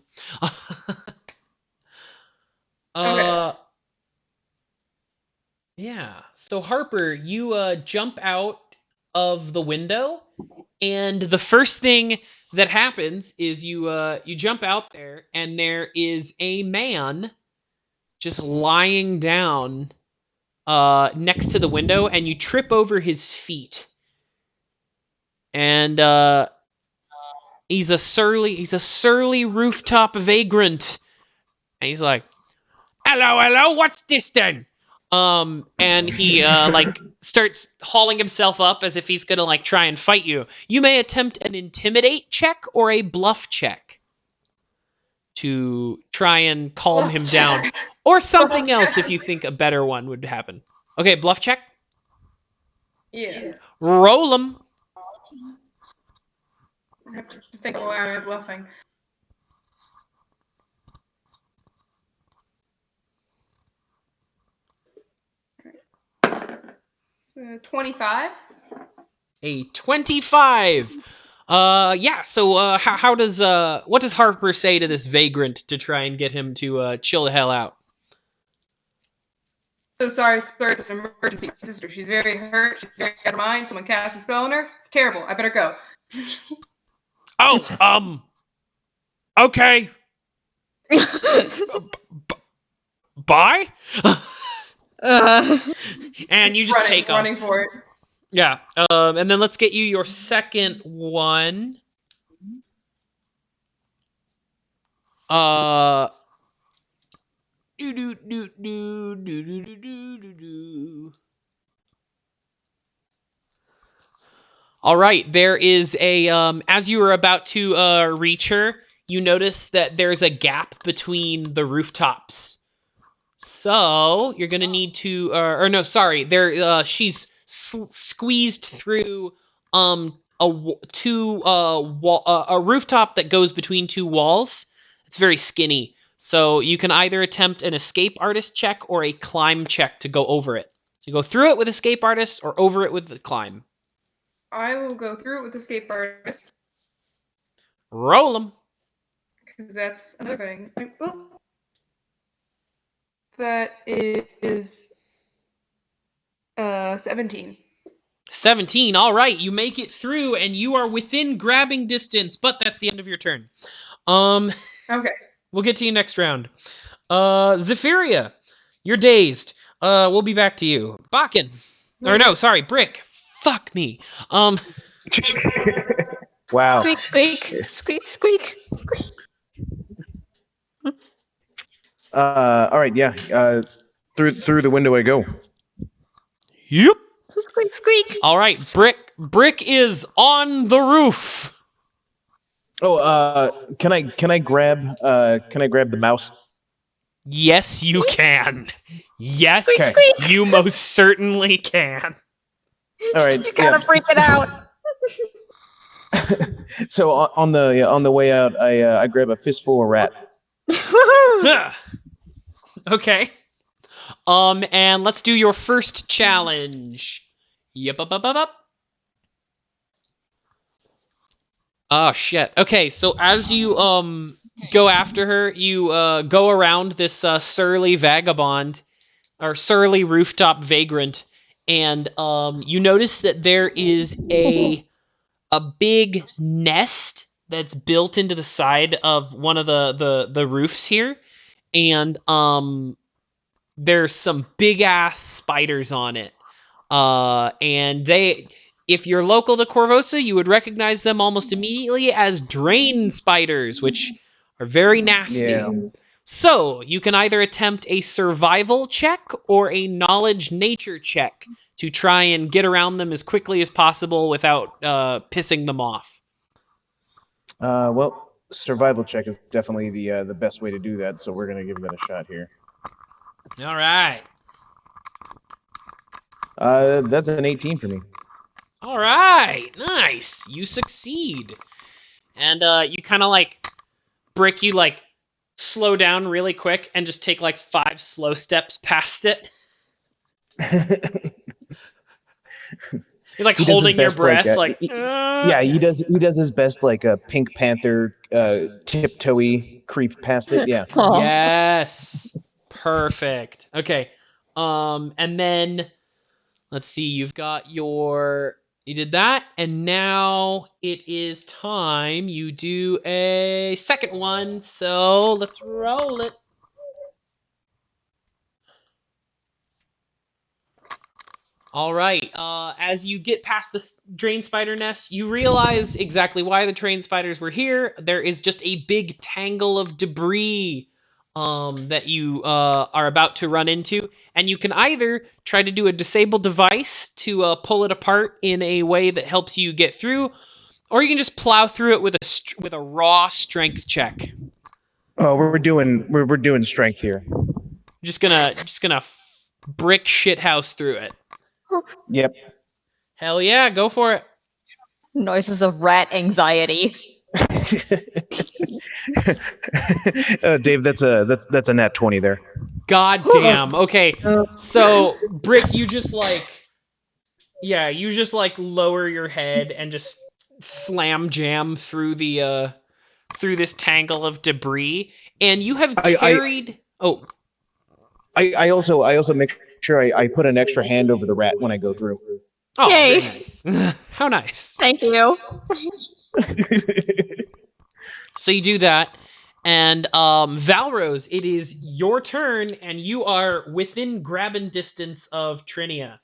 Okay. Yeah. So Harper, you jump out of the window, and the first thing that happens is you jump out there, and there is a man just lying down next to the window, and you trip over his feet. And he's a surly rooftop vagrant. And he's like, hello, what's this then? And he like starts hauling himself up as if he's gonna like try and fight you. You may attempt an intimidate check or a bluff check to try and calm him down, or something else if you think a better one would happen. Okay, bluff check. Yeah. Roll them. I have to think why I'm bluffing. 25. A 25. Yeah. So, how does what does Harper say to this vagrant to try and get him to chill the hell out? So sorry, sir, it's an emergency. My sister, she's very hurt. She's very out of mind. Someone cast a spell on her. It's terrible. I better go. Oh, okay. Bye. And you just take off. Running for it. Yeah. And then let's get you your second one. All right, there is a as you were about to reach her, you notice that there's a gap between the rooftops. So you're gonna need to, or no, sorry, there she's squeezed through a rooftop that goes between 2 walls. It's very skinny, so you can either attempt an escape artist check or a climb check to go over it. So you go through it with escape artist or over it with the climb. I will go through it with escape artist. Roll them. Because that's another thing. That is 17. 17. All right, you make it through, and you are within grabbing distance, but that's the end of your turn. Okay. We'll get to you next round. Zyph'eria, you're dazed. We'll be back to you. Bakken. Or no, sorry, Brik. Fuck me. Wow. Squeak, squeak, squeak, squeak, squeak. All right, yeah. Through the window I go. Yep. Squeak, squeak. All right, Brik is on the roof. Oh, can I grab the mouse? Yes, you can. Yes, Squeak, squeak. you most certainly can. All right. You gotta freak it out. So on the way out, I grab a fistful of rat. Huh. Okay. And let's do your first challenge. Yep, up. Oh shit. Okay, so as you go after her, you go around this surly vagabond or surly rooftop vagrant, and you notice that there is a big nest that's built into the side of one of the roofs here, and there's some big ass spiders on it. And if you're local to Korvosa, you would recognize them almost immediately as drain spiders, which are very nasty. Yeah. So you can either attempt a survival check or a knowledge nature check to try and get around them as quickly as possible without pissing them off. Well, survival check is definitely the best way to do that. So we're gonna give that a shot here. All right. That's an 18 for me. All right. Nice. You succeed. And you kind of Brik, you slow down really quick and just take 5 slow steps past it. You're holding your breath, yeah, he does his best like a Pink Panther tiptoey creep past it. Yeah. Aw. Yes. Perfect. Okay. And then let's see, you did that, and now it is time you do a second one, so let's roll it. All right. As you get past the drain spider nest, you realize exactly why the drain spiders were here. There is just a big tangle of debris that you are about to run into, and you can either try to do a disable device to pull it apart in a way that helps you get through, or you can just plow through it with a raw strength check. Oh, we're doing strength here. Just gonna brick shithouse through it. Yep. Hell yeah, go for it. Noises of rat anxiety. Dave, that's a nat 20 there. God damn. Okay. So, Brik, you just lower your head and just slam jam through through this tangle of debris, and you have carried. I also make sure I put an extra hand over the rat when I go through. Oh, Yay. very nice. How nice. Thank you. So you do that, and Valros, it is your turn, and you are within grabbing distance of Trinia.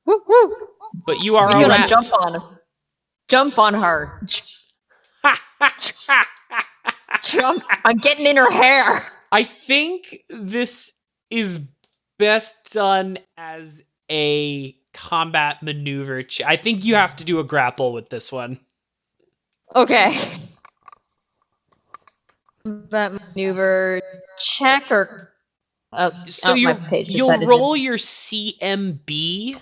Woo, woo. But you are I'm a gonna rat. jump on her. Jump. I'm getting in her hair. I think this is best done as a combat maneuver. I think you have to do a grapple with this one. Okay. That maneuver check or So my page you'll decided roll your CMB,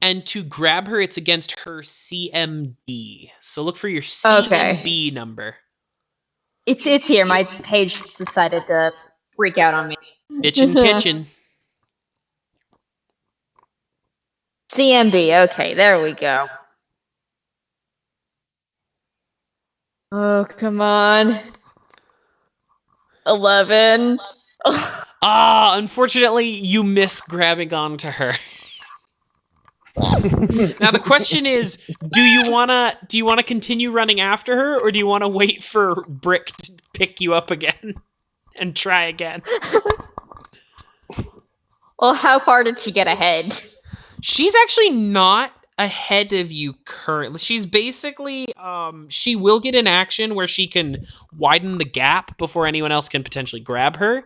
and to grab her, it's against her CMD. So look for your CMB number. It's here. My page decided to freak out on me. Bitchin' kitchen. CMB. Okay, there we go. Oh, come on. 11. Unfortunately, you miss grabbing onto her. Now the question is, do you wanna continue running after her, or do you wanna wait for Brik to pick you up again and try again? Well, how far did she get ahead? She's actually not ahead of you currently. She's basically she will get an action where she can widen the gap before anyone else can potentially grab her.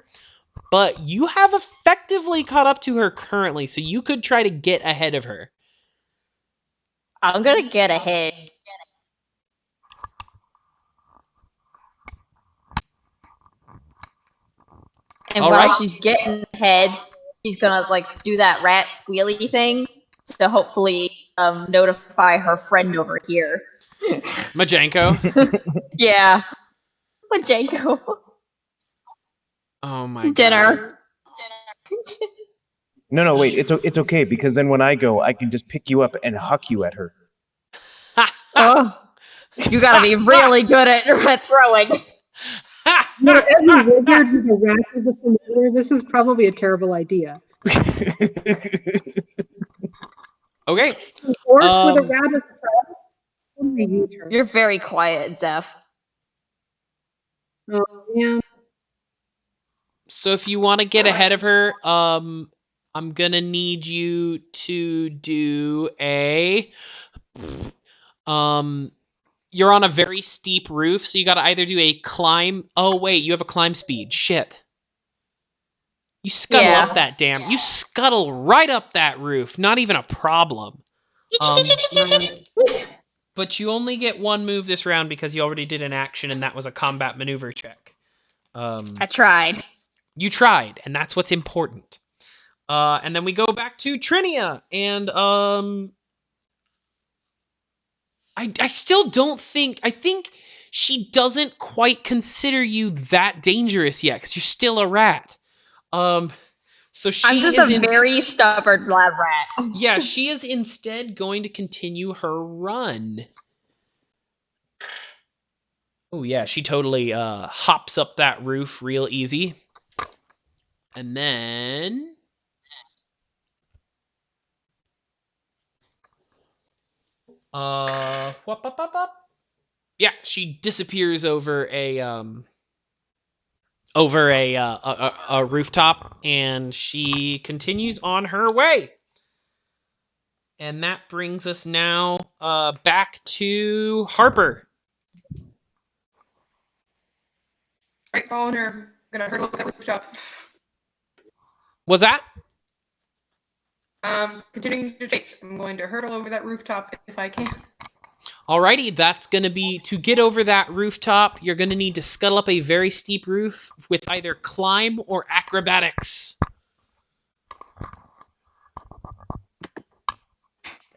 But you have effectively caught up to her currently, so you could try to get ahead of her. I'm gonna get ahead. And All while right. she's getting ahead, she's gonna do that rat squealy thing to hopefully notify her friend over here. Majenko. Yeah. Majenko. Oh my god. Dinner. No, wait. It's okay because then when I go, I can just pick you up and huck you at her. Oh, you gotta be really good at throwing. Every wizard with a rat is a familiar. This is probably a terrible idea. Okay. Orc with a rat is a friend. You're very quiet, Zeph. Oh man. So if you want to get ahead of her, I'm gonna need you to do a you're on a very steep roof, so you gotta either do a climb. Oh wait, you have a climb speed. Shit. You scuttle up that damn. You scuttle right up that roof. Not even a problem. But you only get one move this round because you already did an action, and that was a combat maneuver check. I tried. You tried, and that's what's important. And then we go back to Trinia, and I still don't think. I think she doesn't quite consider you that dangerous yet, because you're still a rat. So she I'm just a very stubborn lab rat. Yeah, she is instead going to continue her run. Oh yeah, she totally hops up that roof real easy. And then yeah, she disappears over a rooftop, and she continues on her way. And that brings us now back to Harper. Right, following her. I'm gonna hurdle over that rooftop. Was that? Continuing to chase. I'm going to hurdle over that rooftop if I can. Alrighty, that's going to be, to get over that rooftop, you're going to need to scuttle up a very steep roof with either climb or acrobatics.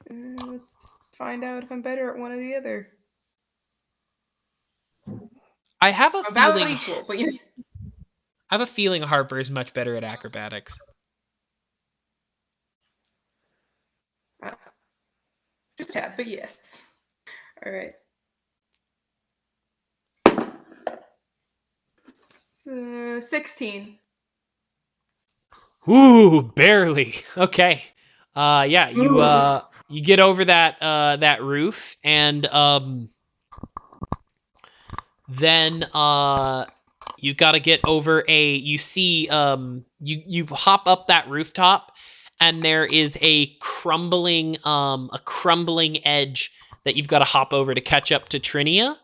Let's find out if I'm better at one or the other. I have a feeling equal, but you know. I have a feeling Harper is much better at acrobatics. Just a tad, but yes. All right. 16. Ooh, barely. Okay. Yeah, you get over that roof, and then you've got to get over you hop up that rooftop, and there is a crumbling edge that you've got to hop over to catch up to Trinia,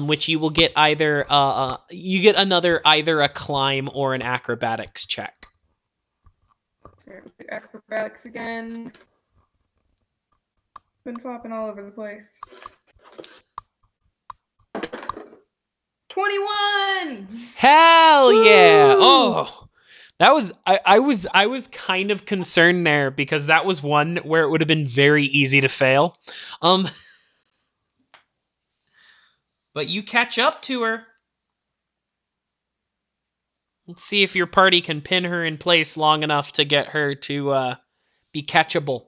which you will get either either a climb or an acrobatics check. Acrobatics again. Been flopping all over the place. 21! Hell yeah! Woo! Oh, that was I was kind of concerned there, because that was one where it would have been very easy to fail. But you catch up to her. Let's see if your party can pin her in place long enough to get her to be catchable.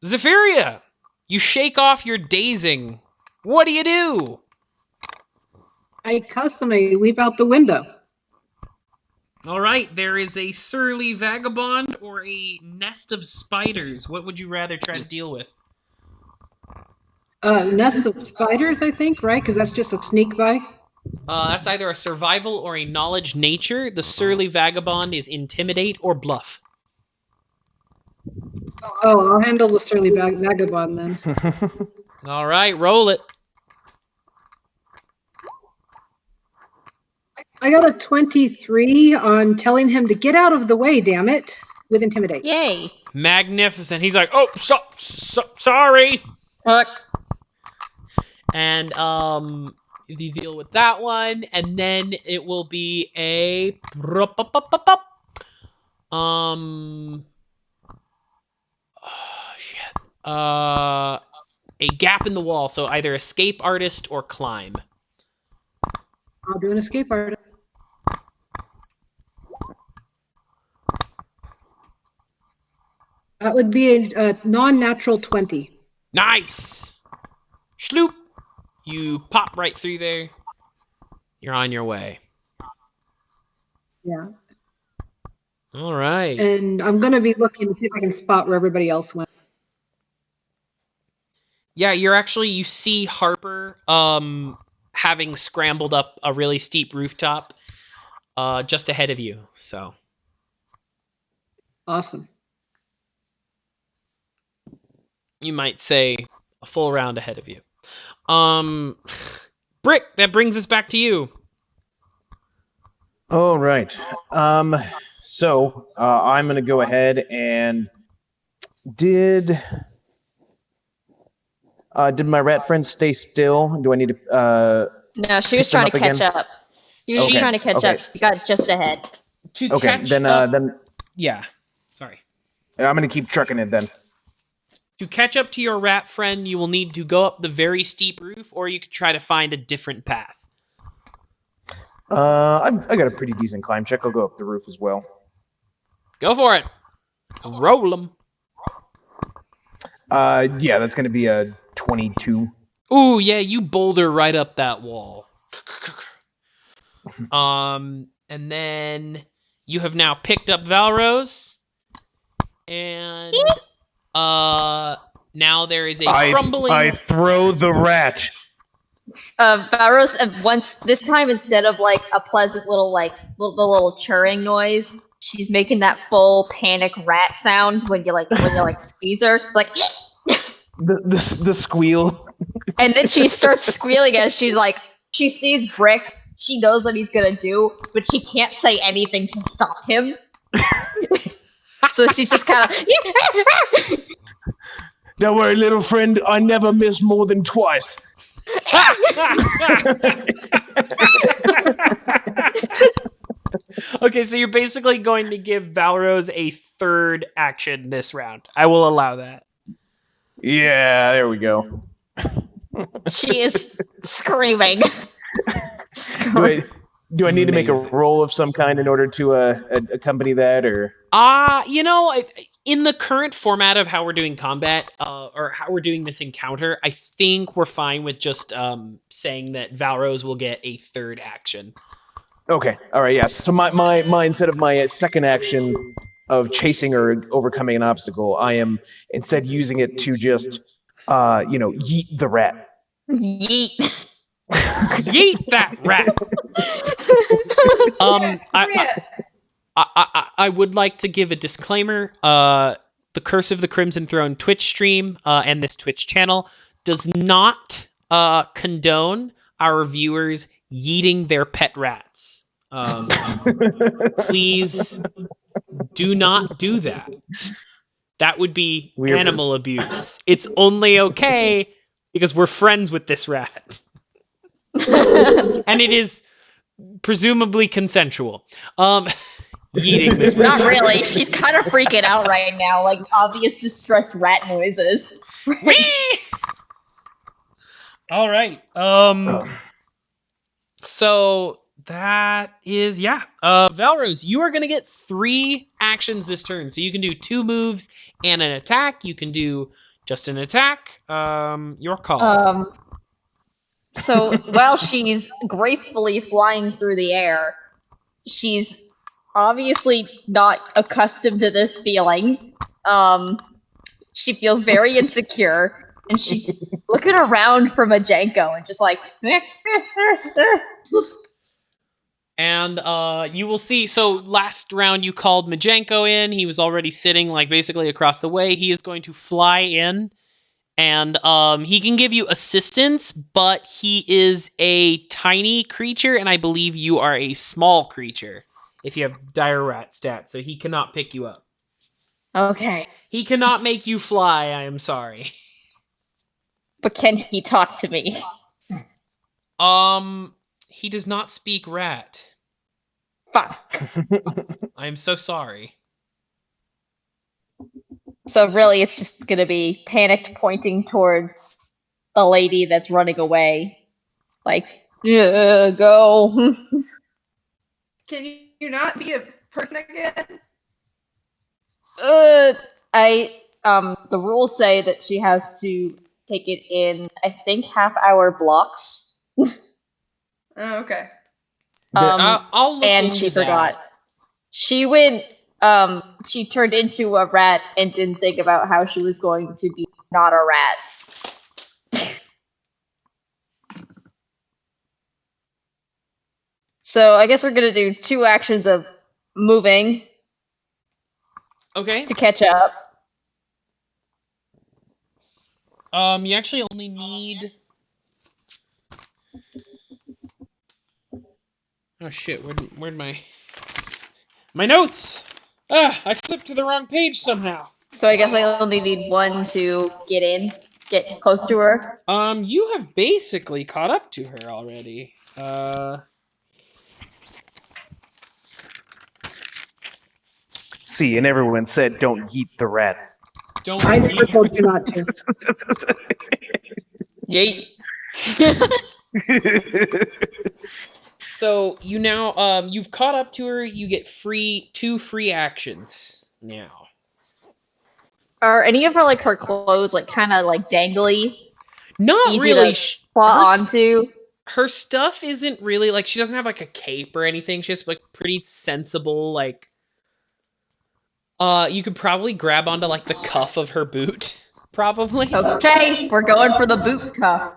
Zyph'eria, you shake off your dazing. What do you do? I cuss and I leap out the window. All right, there is a surly vagabond or a nest of spiders. What would you rather try to deal with? Nest of spiders, I think, right? Because that's just a sneak by. That's either a survival or a knowledge nature. The surly vagabond is intimidate or bluff. Oh, I'll handle the surly vagabond then. All right, roll it. I got a 23 on telling him to get out of the way, damn it, with intimidate. Yay. Magnificent. He's like, oh, sorry. Fuck. And you deal with that one, and then it will be a shit. A gap in the wall. So either escape artist or climb. I'll do an escape artist. That would be a non-natural 20. Nice. Schloop. You pop right through there. You're on your way. Yeah. All right. And I'm going to be looking to see if I can spot where everybody else went. Yeah, you see Harper having scrambled up a really steep rooftop just ahead of you. So Awesome. you might say a full round ahead of you. Brik, that brings us back to you. All right. So I'm going to go ahead and did my rat friend stay still? Do I need to? No, she was trying to catch up. She was trying to catch up. She got just ahead. To Okay, catch then up, then yeah. Sorry. I'm going to keep trucking it then. To catch up to your rat friend, you will need to go up the very steep roof, or you could try to find a different path. I got a pretty decent climb check. I'll go up the roof as well. Go for it. Roll them. Yeah, that's going to be a 22. Ooh, yeah, you boulder right up that wall. And then you have now picked up Valros, and now there is a crumbling. I throw the rat. Valros, once this time instead of like a pleasant little the little churring noise, she's making that full panic rat sound when you squeeze her, like the squeal. And then she starts squealing as she sees Brik. She knows what he's gonna do, but she can't say anything to stop him. So she's just kind of. Don't worry, little friend. I never miss more than twice. Okay, so you're basically going to give Valros a third action this round. I will allow that. Yeah, there we go. She is screaming. Do I need to make a roll of some kind in order to accompany that, or? In the current format of how we're doing combat, or how we're doing this encounter, I think we're fine with just saying that Valros will get a third action. Okay, all right, yeah. So my instead of my second action of chasing or overcoming an obstacle, I am instead using it to just, yeet the rat. Yeet. Yeet that rat. I would like to give a disclaimer. The Curse of the Crimson Throne Twitch stream and this Twitch channel does not condone our viewers yeeting their pet rats. Please do not do that. That would be animal abuse. It's only okay because we're friends with this rat. And it is presumably consensual. Yeeting this rat. Not really. She's kind of freaking out right now, like obvious distressed rat noises. All right. So that is Valros, you are going to get 3 actions this turn. So you can do 2 moves and an attack. You can do just an attack. Your call. So while she's gracefully flying through the air, she's obviously not accustomed to this feeling. She feels very insecure, and she's looking around for Majenko and just like. And you will see, so last round you called Majenko in. He was already sitting like basically across the way. He is going to fly in, and he can give you assistance, but he is a tiny creature, and I believe you are a small creature if you have dire rat stats, so he cannot pick you up. Okay. He cannot make you fly, I am sorry. But can he talk to me? He does not speak rat. Fuck. I'm so sorry. So really, it's just gonna be panicked pointing towards the lady that's running away. Like, yeah, go. Can you not be a person again? The rules say that she has to take it in, I think, half-hour blocks. Oh, okay. I'll look and into she that. forgot. She went, she turned into a rat and didn't think about how she was going to be not a rat. So I guess we're gonna do 2 actions of moving Okay. to catch up. You actually only need... Oh shit, where'd my notes? I flipped to the wrong page somehow. So I guess I only need 1 to get close to her. You have basically caught up to her already. See, and everyone said, "Don't yeet the rat." Don't I never told you not to. Yeet. So you now you've caught up to her. You get 2 free actions now. Are any of her like her clothes like kind of like dangly? Not Easy really. to claw onto. Her stuff isn't really like, she doesn't have like a cape or anything. She has like pretty sensible like. You could probably grab onto like the cuff of her boot, probably. Okay, we're going for the boot cuff.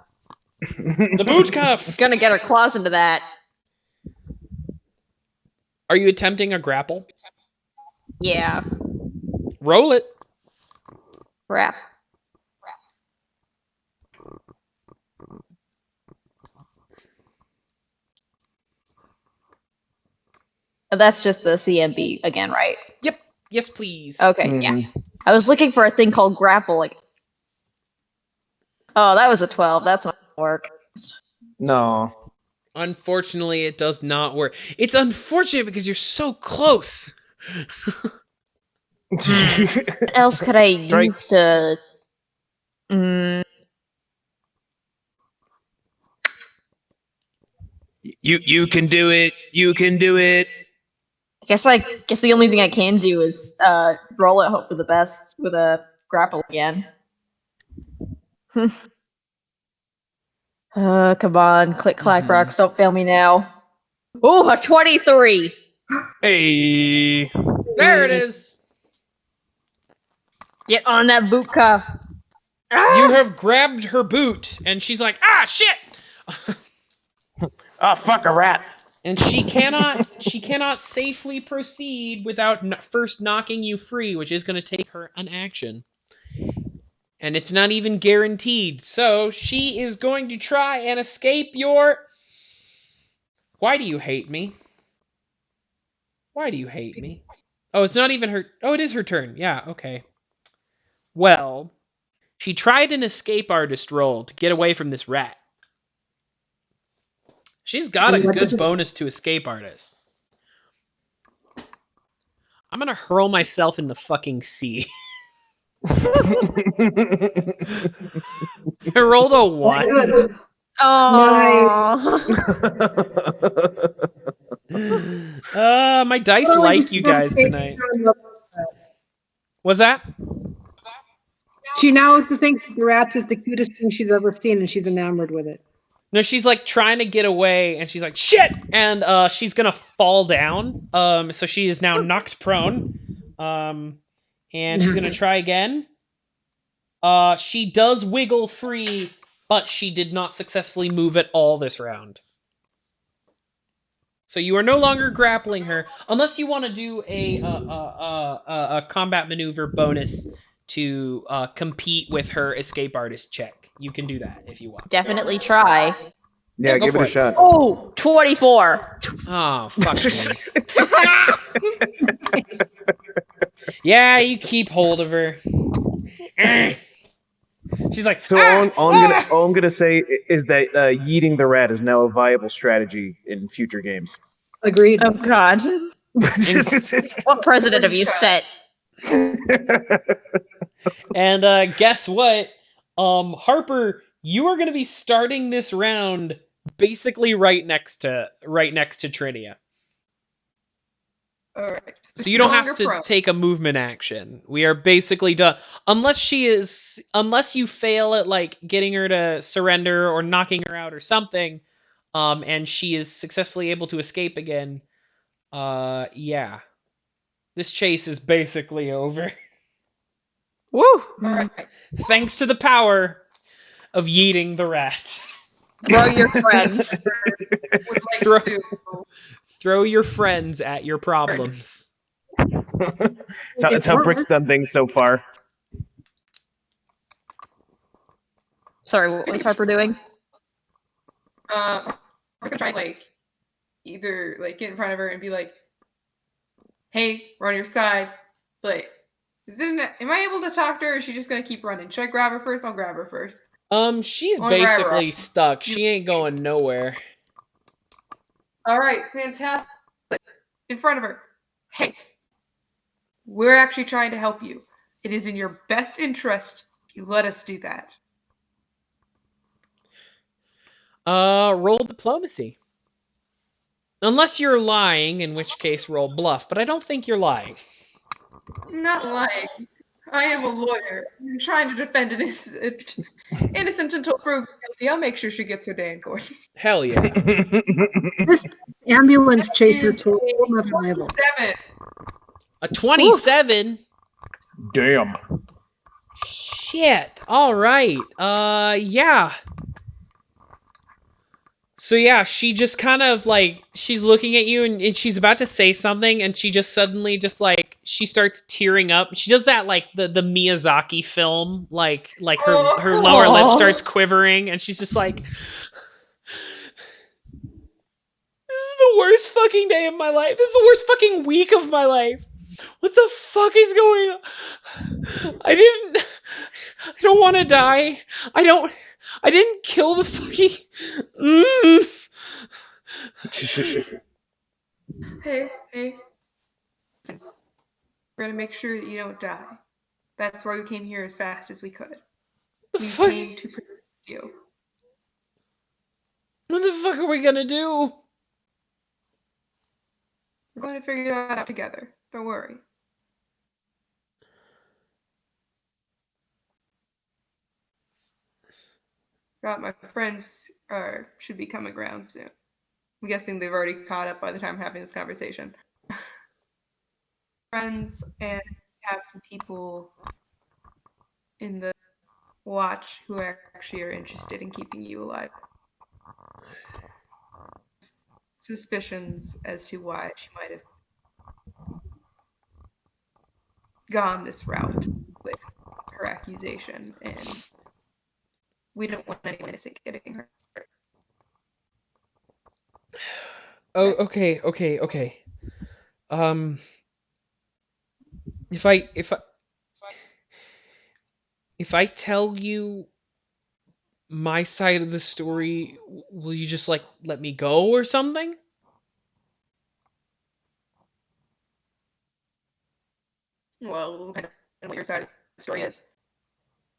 The boot cuff. Gonna get her claws into that. Are you attempting a grapple? Yeah. Roll it. Crap. That's just the CMB again, right? Yep. Yes, please. Okay, yeah. I was looking for a thing called grapple. Like, oh, that was a 12. That's not gonna work. No. Unfortunately, it does not work. It's unfortunate because you're so close. What else could I use to? You can do it. You can do it. I guess the only thing I can do is roll it, hope for the best with a grapple again. Come on, click clack rocks, don't fail me now. Ooh, a 23. Hey. There it is. Get on that boot cuff. You have grabbed her boot, and she's like, "Ah, shit!" Oh, fuck a rat. And she cannot safely proceed without first knocking you free, which is going to take her an action. And it's not even guaranteed. So she is going to try and escape your... Why do you hate me? Why do you hate me? Oh, it's not even her... Oh, it is her turn. Yeah, okay. Well, she tried an escape artist roll to get away from this rat. She's got a good bonus to escape artist. I'm gonna hurl myself in the fucking sea. I rolled a 1. Oh. My dice like you guys tonight. What's that? She now thinks the rat is the cutest thing she's ever seen, and she's enamored with it. No, she's like trying to get away, and she's like, shit! And she's gonna fall down. So she is now knocked prone. And she's gonna try again. She does wiggle free, but she did not successfully move at all this round. So you are no longer grappling her, unless you want to do a combat maneuver bonus to compete with her escape artist check. You can do that if you want. Definitely try. Yeah, go give it for a it. shot. Oh, 24. Oh, fuck me. Yeah, you keep hold of her. She's like, So all I'm gonna say is that yeeting the rat is now a viable strategy in future games. Agreed. Oh god. What precedent have you set? And guess what? Harper, you are going to be starting this round basically right next to Trinia. All right. So you don't have to take a movement action. We are basically done. Unless you fail at like getting her to surrender or knocking her out or something, and she is successfully able to escape again. Yeah. This chase is basically over. Woo! Right. Thanks to the power of yeeting the rat. Throw your friends. Would like Throw- to Throw your friends at your problems. That's how Brik's done things so far. Sorry, what was Harper doing? I'm gonna try like either like get in front of her and be like, "Hey, we're on your side." But am I able to talk to her? Or is she just gonna keep running? Should I grab her first? I'll grab her first. She's I'll grab her. basically stuck. She ain't going nowhere. All right, fantastic. In front of her. Hey, we're actually trying to help you. It is in your best interest if you let us do that. Roll diplomacy. Unless you're lying, in which case roll bluff, but I don't think you're lying. I'm not lying. I am a lawyer. I'm trying to defend an innocent until proven guilty. I'll make sure she gets her day in court. Hell yeah. This ambulance chaser Is to a whole nother a level. 7. A 27? Damn. Shit. All right. Yeah. So yeah, she just kind of like, she's looking at you and she's about to say something and she just suddenly just like, she starts tearing up. She does that like the Miyazaki film, like her lower lip starts quivering and she's just like, this is the worst fucking day of my life. This is the worst fucking week of my life. What the fuck is going on? I don't want to die. I didn't kill the fucking... Hey. Listen, we're going to make sure that you don't die. That's why we came here as fast as we could. We came to protect you. What the fuck are we gonna do? We're going to figure that out together. Don't worry. Got my friends should be coming around soon. I'm guessing they've already caught up by the time I'm having this conversation. Friends and have some people in the watch who actually are interested in keeping you alive. Suspicions as to why she might have gone this route with her accusation, and we don't want anyone innocent getting hurt. Oh, okay. If I tell you my side of the story, will you just like let me go or something? Well, I don't know what your side of the story is.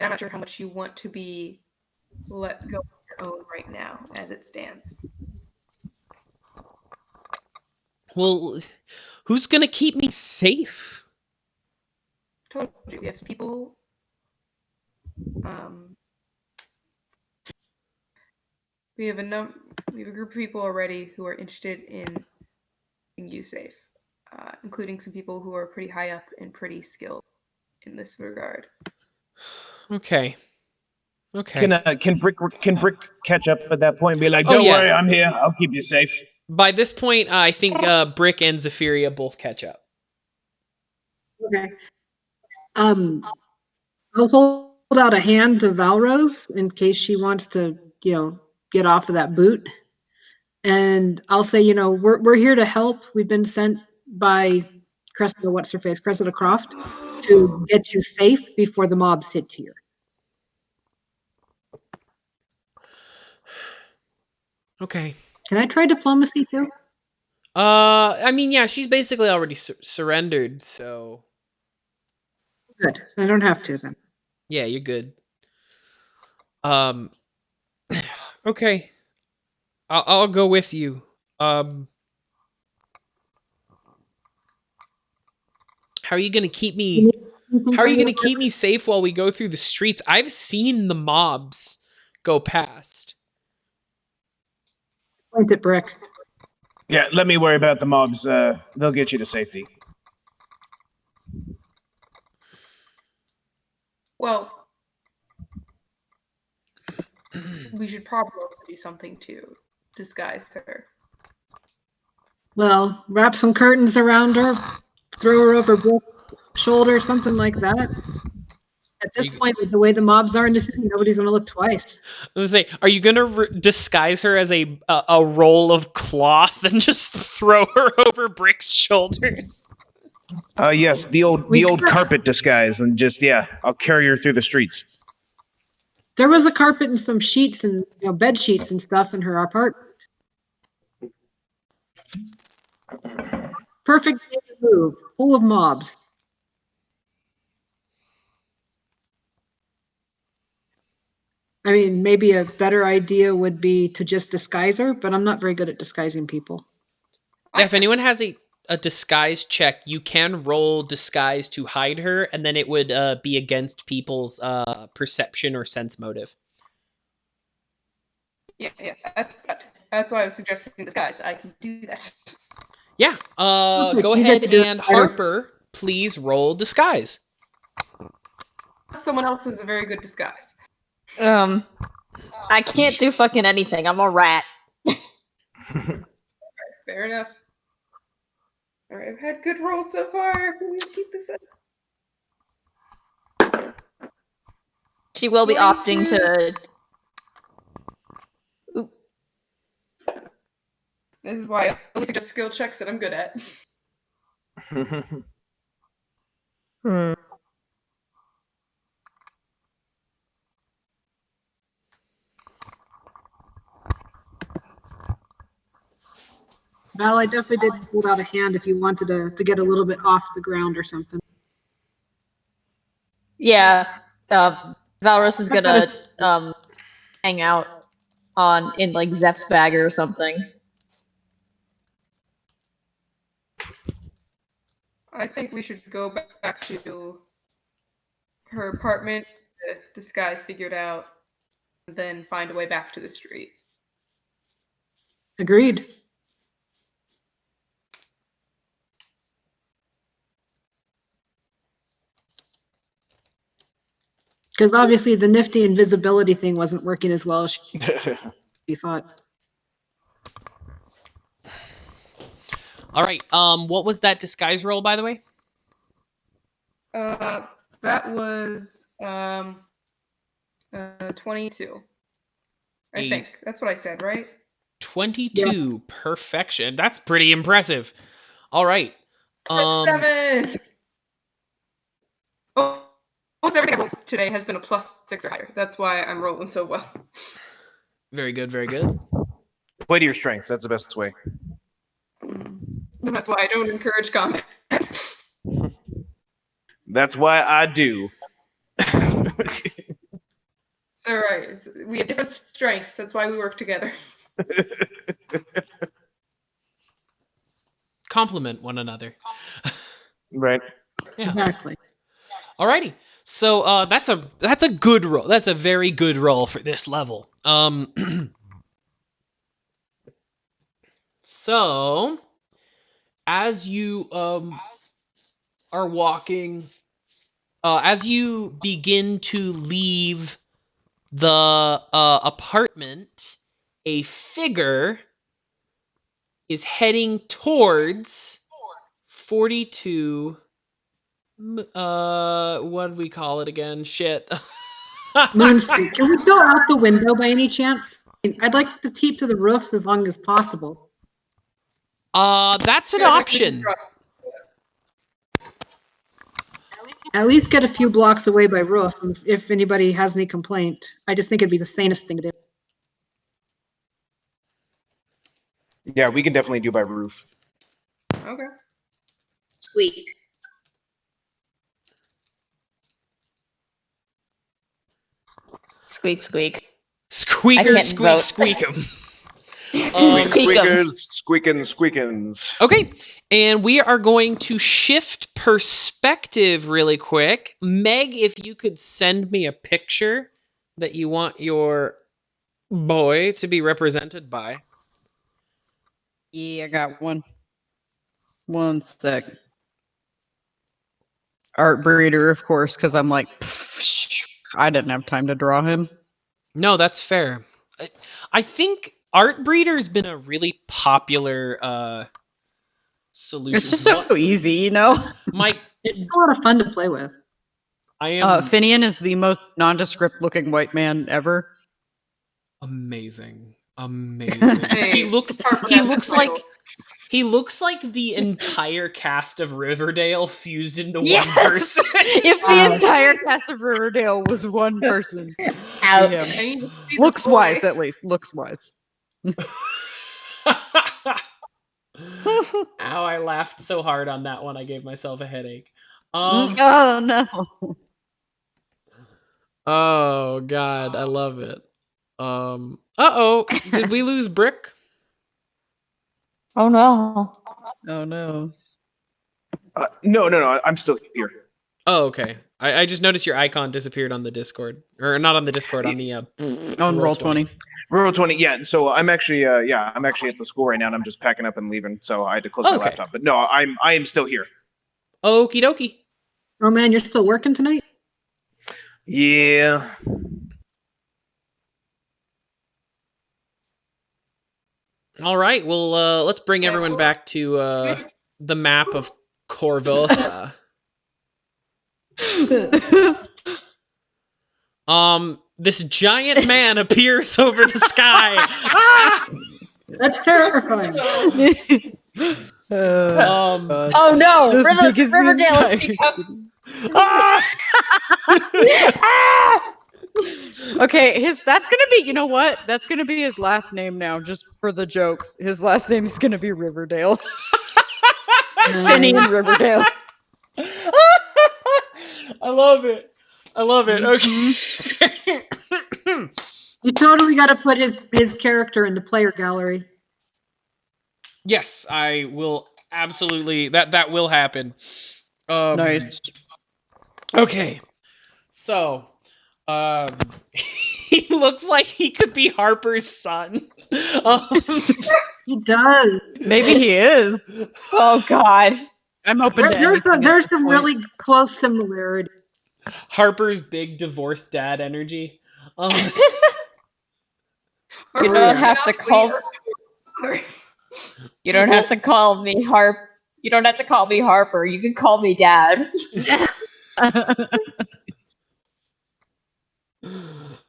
I'm not sure how much you want to be let go of your own right now, as it stands. Well, who's gonna keep me safe? Told you, yes, people. We have a group of people already who are interested in keeping you safe, including some people who are pretty high up and pretty skilled in this regard. Okay. Can Brik catch up at that point and be like, Oh, "Don't yeah. worry, I'm here. I'll keep you safe." By this point, I think Brik and Zyph'eria both catch up. Okay. I'll hold out a hand to Valros in case she wants to, get off of that boot. And I'll say, we're here to help. We've been sent by Cressida Croft, to get you safe before the mobs hit you. Okay. Can I try diplomacy too? I mean, yeah, she's basically already surrendered, so Good. I don't have to then. yeah, you're good. Okay. I'll go with you. How are you gonna keep me? How are you gonna keep me safe while we go through the streets? I've seen the mobs go past. Point at Brik. Yeah, let me worry about the mobs. They'll get you to safety. Well, we should probably do something to disguise her. Well, wrap some curtains around her, throw her over Brik's shoulder, something like that. At this point, with the way the mobs are in the city, nobody's going to look twice. I was gonna say, are you gonna disguise her as a roll of cloth and just throw her over Brik's shoulders? Yes, the old carpet disguise, and just I'll carry her through the streets. There was a carpet and some sheets and bed sheets and stuff in her apartment. Perfect day to move, full of mobs. I mean, maybe a better idea would be to just disguise her, but I'm not very good at disguising people. Yeah, if anyone has a disguise check, you can roll disguise to hide her, and then it would be against people's perception or sense motive. Yeah, that's why I was suggesting disguise. I can do that. Yeah, go ahead and Harper, please roll disguise. Someone else is a very good disguise. I can't do fucking anything. I'm a rat. Fair enough. All right, I've had good rolls so far. Please keep this up. She will be opting to. Ooh. This is why I only suggest skill checks that I'm good at. Val, I definitely did hold out a hand if you wanted to get a little bit off the ground or something. Yeah, Valros is gonna hang out in like Zeph's bag or something. I think we should go back to her apartment, the disguise figured out, and then find a way back to the street. Agreed. Because obviously the nifty invisibility thing wasn't working as well as she thought. All right. What was that disguise roll, by the way? That was 22. I think that's what I said, right? 22. Yeah. Perfection. That's pretty impressive. All right. 7. Almost everything I rolled today has been a +6 or higher. That's why I'm rolling so well. Very good. Very good. Play to your strengths. That's the best way. That's why I don't encourage combat. That's why I do. It's all right. We have different strengths. That's why we work together. Complement one another. Right. Yeah. Exactly. Alrighty. So that's a good roll. That's a very good roll for this level. So, as you are walking, as you begin to leave the apartment, a figure is heading towards 42. What do we call it again? Shit. Moon Street. Can we go out the window by any chance? I'd like to keep to the roofs as long as possible. That's an option. At least get a few blocks away by roof if anybody has any complaint. I just think it'd be the sanest thing to do. Yeah, we can definitely do by roof. Okay. Sweet. Squeak, squeak. Squeakers, can't squeak, vote. squeak 'em. Squeakers, squeakins. Okay, and we are going to shift perspective really quick. Meg, if you could send me a picture that you want your boy to be represented by. Yeah, I got one. One sec. Art breeder, of course, because I'm like, I didn't have time to draw him. No, that's fair. I think Art Breeder's been a really popular solution. It's just so easy, you know? It's a lot of fun to play with. I am Finnian is the most nondescript looking white man ever. amazing. He looks like the entire cast of Riverdale fused into Yes! one person. If the entire cast of Riverdale was one person. Ouch. Looks wise, at least. Looks wise. Ow, I laughed so hard on that one I gave myself a headache. Oh no. Oh god, I love it. Uh-oh, did we lose Brik? Oh no. Oh no. No, I'm still here. Oh, okay. I just noticed your icon disappeared on the Discord. Or not on the Discord, on the On Roll20. Roll20, yeah. So I'm actually I'm actually at the school right now and I'm just packing up and leaving. So I had to close my laptop. But no, I am still here. Okie dokie. Oh man, you're still working tonight? Yeah. All right, well, let's bring everyone back to the map of Korvosa. This giant man appears over the sky. Ah! That's terrifying. Oh no! Riverdale has become. Ah! Okay, that's gonna be, you know what? That's gonna be his last name now, just for the jokes. His last name is gonna be Riverdale. Finnian Riverdale. I love it. Okay. You totally got to put his character in the player gallery. Yes, I will absolutely. That will happen. Nice. Okay. So, he looks like he could be Harper's son. He does. Maybe he is. Oh god. I'm open to anything. There's some really close similarity. Harper's big divorced dad energy. You don't have to call. You don't have to call me Harp. You don't have to call me Harper. You can call me Dad.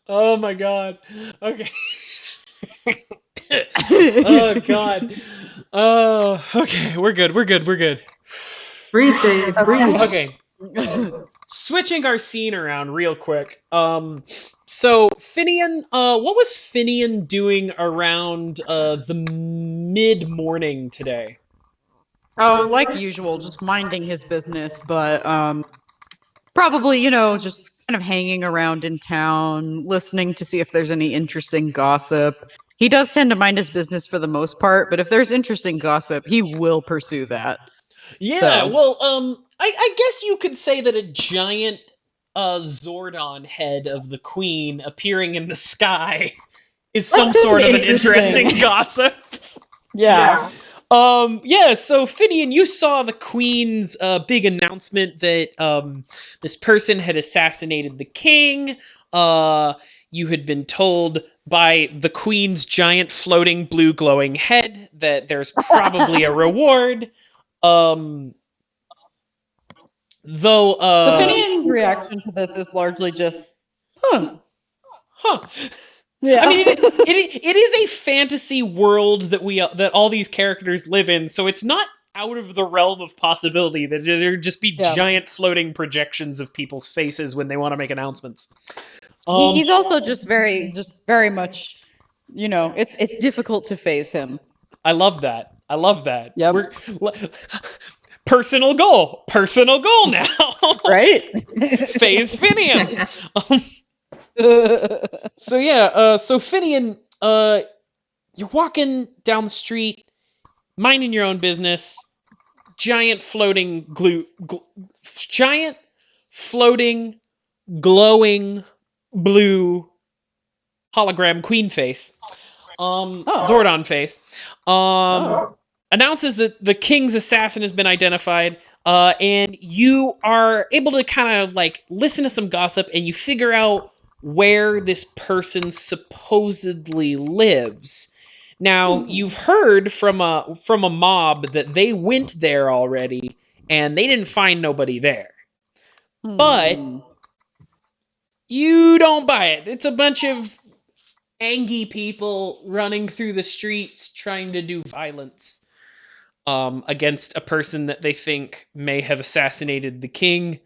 Oh my god. Okay. Oh god. Oh, okay. We're good. Breathe, Dave. Breathe. Okay. Switching our scene around real quick. So Finnian, what was Finnian doing around the mid-morning today? Oh, like usual, just minding his business, but probably, just kind of hanging around in town, listening to see if there's any interesting gossip. He does tend to mind his business for the most part, but if there's interesting gossip, he will pursue that. Yeah, So- well, I guess you could say that a giant Zordon head of the Queen appearing in the sky is some That's sort of an interesting. interesting gossip. Yeah. So Finnian, you saw the Queen's big announcement that this person had assassinated the king. You had been told by the Queen's giant floating blue glowing head that there's probably a reward. Though So Finnian's reaction to this is largely just, huh. Yeah. I mean, it is a fantasy world that all these characters live in, so it's not out of the realm of possibility that there just be giant floating projections of people's faces when they want to make announcements. He's also just very much, it's difficult to face him. I love that. Yep. Personal goal now. Right? Phase Finnian. So Finnian, you're walking down the street, minding your own business. Giant floating glowing blue hologram queen face. Zordon face. Announces that the king's assassin has been identified, and you are able to kind of like listen to some gossip, and you figure out where this person supposedly lives. Now, you've heard from a mob that they went there already, and they didn't find nobody there. But you don't buy it. It's a bunch of angry people running through the streets trying to do violence against a person that they think may have assassinated the king.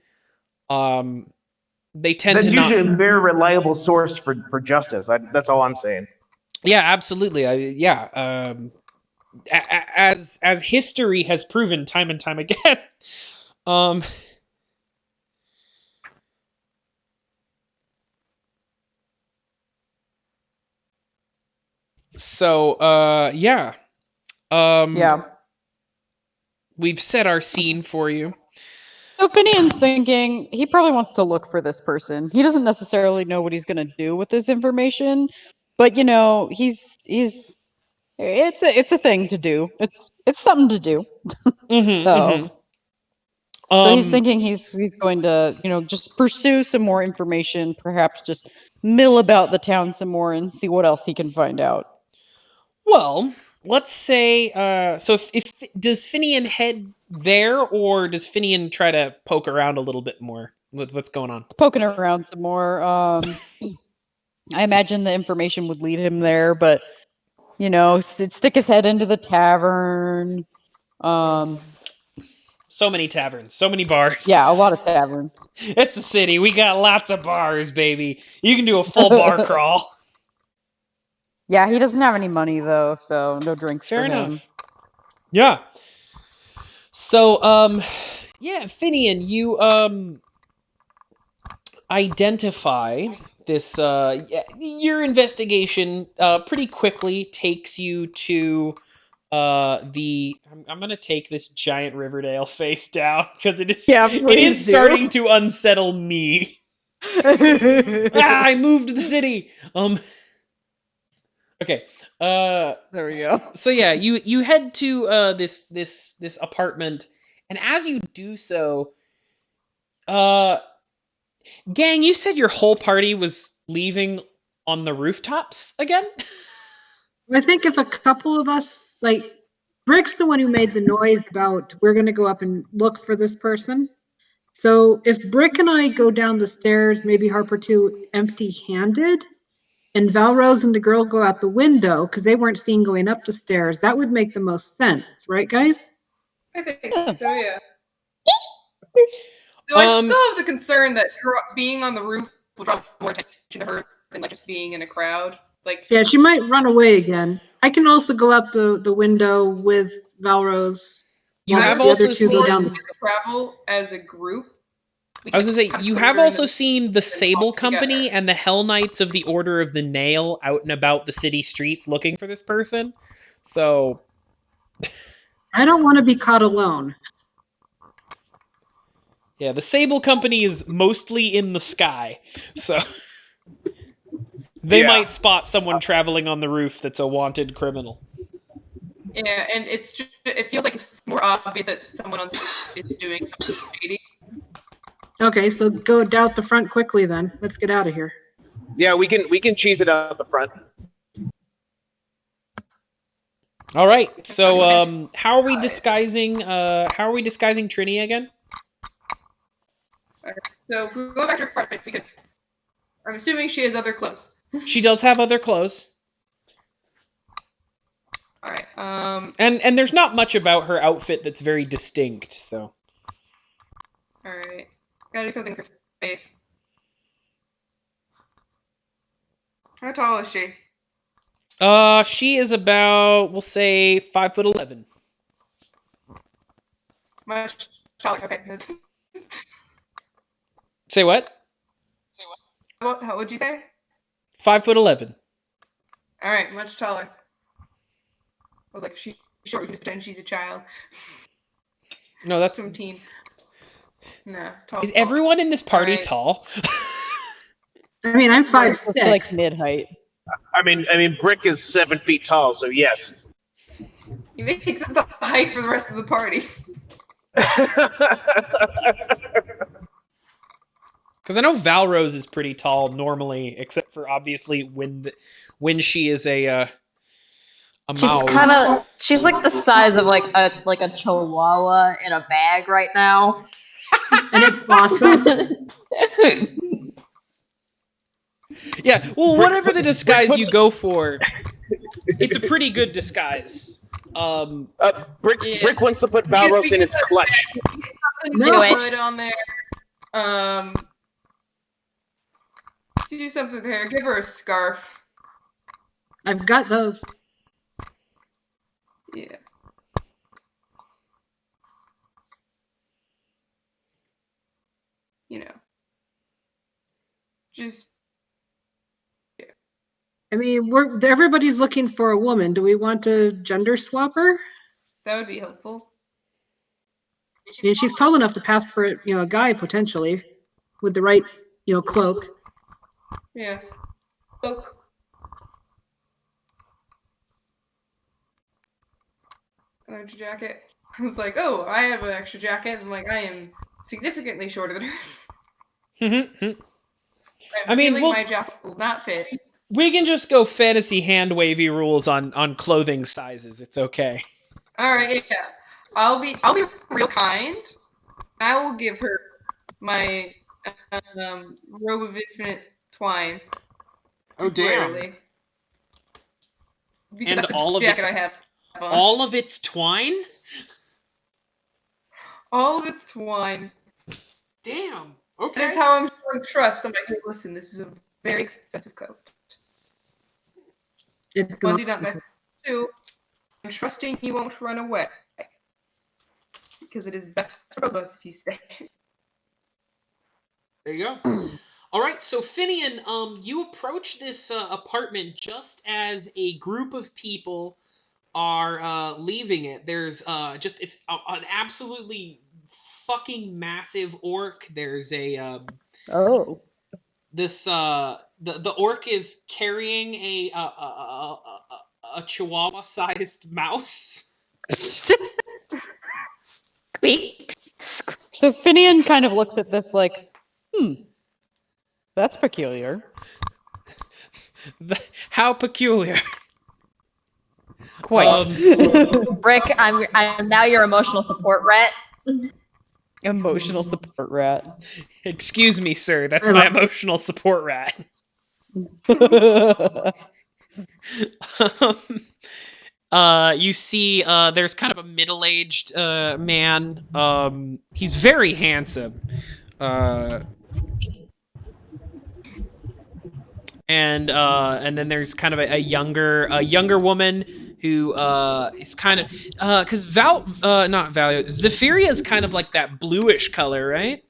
They tend That's to not... usually a very reliable source for justice. That's all I'm saying. Yeah, absolutely. As history has proven time and time again. We've set our scene for you. So Finian's thinking he probably wants to look for this person. He doesn't necessarily know what he's going to do with this information, but he's it's a thing to do. It's something to do. So he's thinking he's going to just pursue some more information, perhaps just mill about the town some more and see what else he can find out. Well, let's say so if does Finnian head there, or does Finnian try to poke around a little bit more? What's going on? Poking around some more. I imagine the information would lead him there, but stick his head into the tavern. So many taverns, so many bars. Yeah, a lot of taverns. It's a city. We got lots of bars, baby. You can do a full bar crawl. Yeah, he doesn't have any money though, so no drinks Fair for enough. him. Yeah. So, Finnian, you identify this. Your investigation pretty quickly takes you to the. I'm gonna take this giant Riverdale face down because it is starting to unsettle me. I moved to the city. Okay. There we go. So yeah, you head to this apartment, and as you do so, gang, you said your whole party was leaving on the rooftops again? I think if a couple of us, like, Brik's the one who made the noise about we're going to go up and look for this person. So if Brik and I go down the stairs, maybe Harper too, empty-handed, and Valros and the girl go out the window because they weren't seen going up the stairs, that would make the most sense, right, guys? I think so, yeah. So I still have the concern that her being on the roof will draw more attention to her than like just being in a crowd. Like, yeah, she might run away again. I can also go out the window with Valros. You have also seen travel as a group. I was gonna say, you have also seen the Sable Company and the Hell Knights of the Order of the Nail out and about the city streets looking for this person. So I don't want to be caught alone. Yeah, the Sable Company is mostly in the sky, so they might spot someone traveling on the roof that's a wanted criminal. Yeah, and it feels like it's more obvious that someone on is doing something shady. Okay, so go down the front quickly then. Let's get out of here. Yeah, we can cheese it out the front. All right. So, how are we disguising? How are we disguising Trinia again? Alright, so if we go back to her apartment, we could. I'm assuming she has other clothes. She does have other clothes, All right. and there's not much about her outfit that's very distinct. So, All right. Gotta do something for face. How tall is she? she is about, we'll say, 5'11". Much taller. Okay. That's... Say what? How would you say? 5'11". All right, much taller. I was like, she's short. You just pretend she's a child. No, that's. Some teen. No, tall. Is everyone in this party Right. tall? I mean, I'm Looks 5'6". like mid height. I mean, Brik is 7 feet tall, so yes. He makes up the height for the rest of the party. Because I know Valros is pretty tall normally, except for obviously when she is a mouse. She's like the size of like a chihuahua in a bag right now. And it's awesome. Yeah, well, Brik whatever the put- disguise Brik you puts- go for, it's a pretty good disguise. Brik Yeah. Brik wants to put Valros in his clutch. Do No. it. on there. Do something there. Give her a scarf. I've got those. Yeah. You know. Just I mean, everybody's looking for a woman. Do we want to gender swap her? that would be helpful. I mean, she's tall enough to pass for a guy potentially, with the right cloak. Yeah. Look. Extra jacket. I was like, oh, I have an extra jacket. I'm like, I am significantly shorter than her. I mean, my jacket will not fit. we can just go fantasy hand wavy rules on clothing sizes. It's okay. All right, yeah. I'll be real kind. I will give her my robe of infinite twine. Oh damn! Rarely. Because And that's the all of jacket its I have on. all of its twine. All of its twine. Damn. That Okay. is how I'm showing trust. I'm like, hey, listen, this is a very expensive coat. It's One, do not mess with. Two, I'm trusting he won't run away. Because it is best for both of us if you stay. There you go. All right, so Finnian, you approach this apartment just as a group of people are leaving it. There's it's an absolutely fucking massive orc. There's a Oh. this the orc is carrying a chihuahua-sized mouse. Squeak. So Finnian kind of looks at this like, that's peculiar. How peculiar. Quite. Brik, I'm now your emotional support rat. Emotional support rat. Excuse me, sir. That's my emotional support rat. You see, there's kind of a middle-aged man. He's very handsome. And then there's kind of a younger woman who is kind of because Zyph'eria is kind of like that bluish color, right?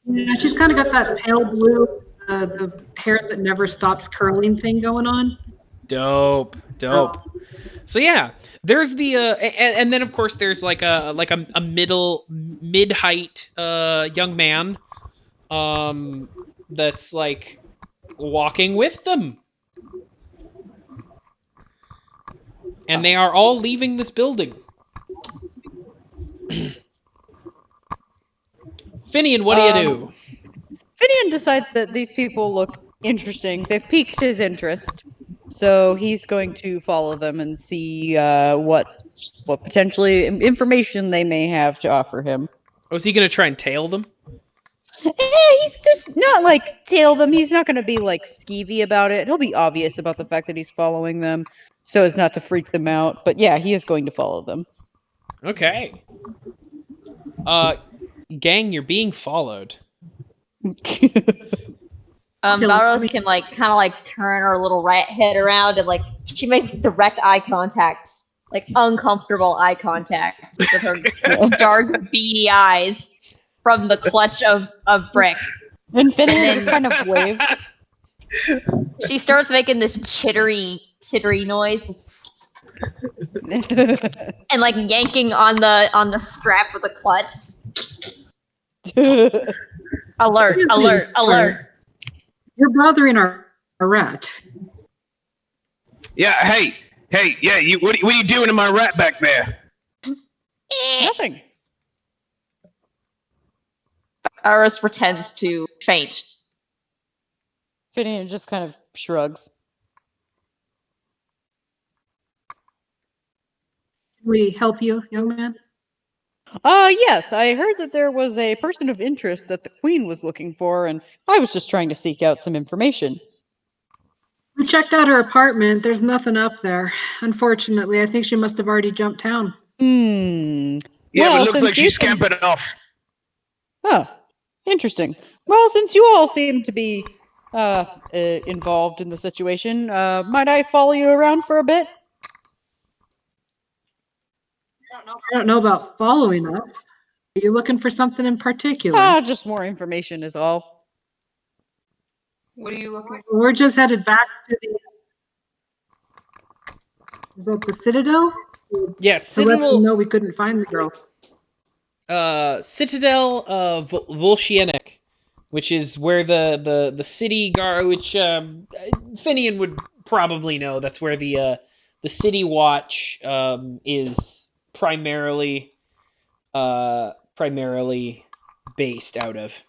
Yeah, she's kind of got that pale blue, the hair that never stops curling thing going on. Dope. So yeah, there's the and then of course there's like a mid-height young man that's like walking with them. and they are all leaving this building. Finnian, what do you do? Finnian decides that these people look interesting. They've piqued his interest, so he's going to follow them and see what potentially information they may have to offer him. Oh, is he going to try and tail them? He's just not like tail them. He's not going to be like skeevy about it. He'll be obvious about the fact that he's following them so as not to freak them out. But yeah, he is going to follow them. Okay. Gang, you're being followed. Valros can like kind of like turn her little rat head around and like she makes direct eye contact, like uncomfortable eye contact with her dark beady eyes from the clutch of Brik. And Finnian just kind of waves. She starts making this chittery noise, just and like yanking on the strap of the clutch. Alert! Excuse me, Alert! sir. Alert! You're bothering our rat. Yeah, hey, yeah, what are you doing to my rat back there? Nothing. Aris pretends to faint. Finnian just kind of shrugs. Can we help you, young man? Yes, I heard that there was a person of interest that the Queen was looking for, and I was just trying to seek out some information. We checked out her apartment. There's nothing up there. Unfortunately, I think she must have already jumped town. Yeah, Well, but it looks since like she's you scampered off. Oh, interesting. Well, since you all seem to be involved in the situation, might I follow you around for a bit? I don't know about following us. Are you looking for something in particular? Just more information is all. What are you looking for? We're just headed back to the. Is that the Citadel? Yes, To let them Citadel. know we couldn't find the girl. Citadel of Volshienic, which is where the city guard, which Finnian would probably know. That's where the city watch is primarily based out of.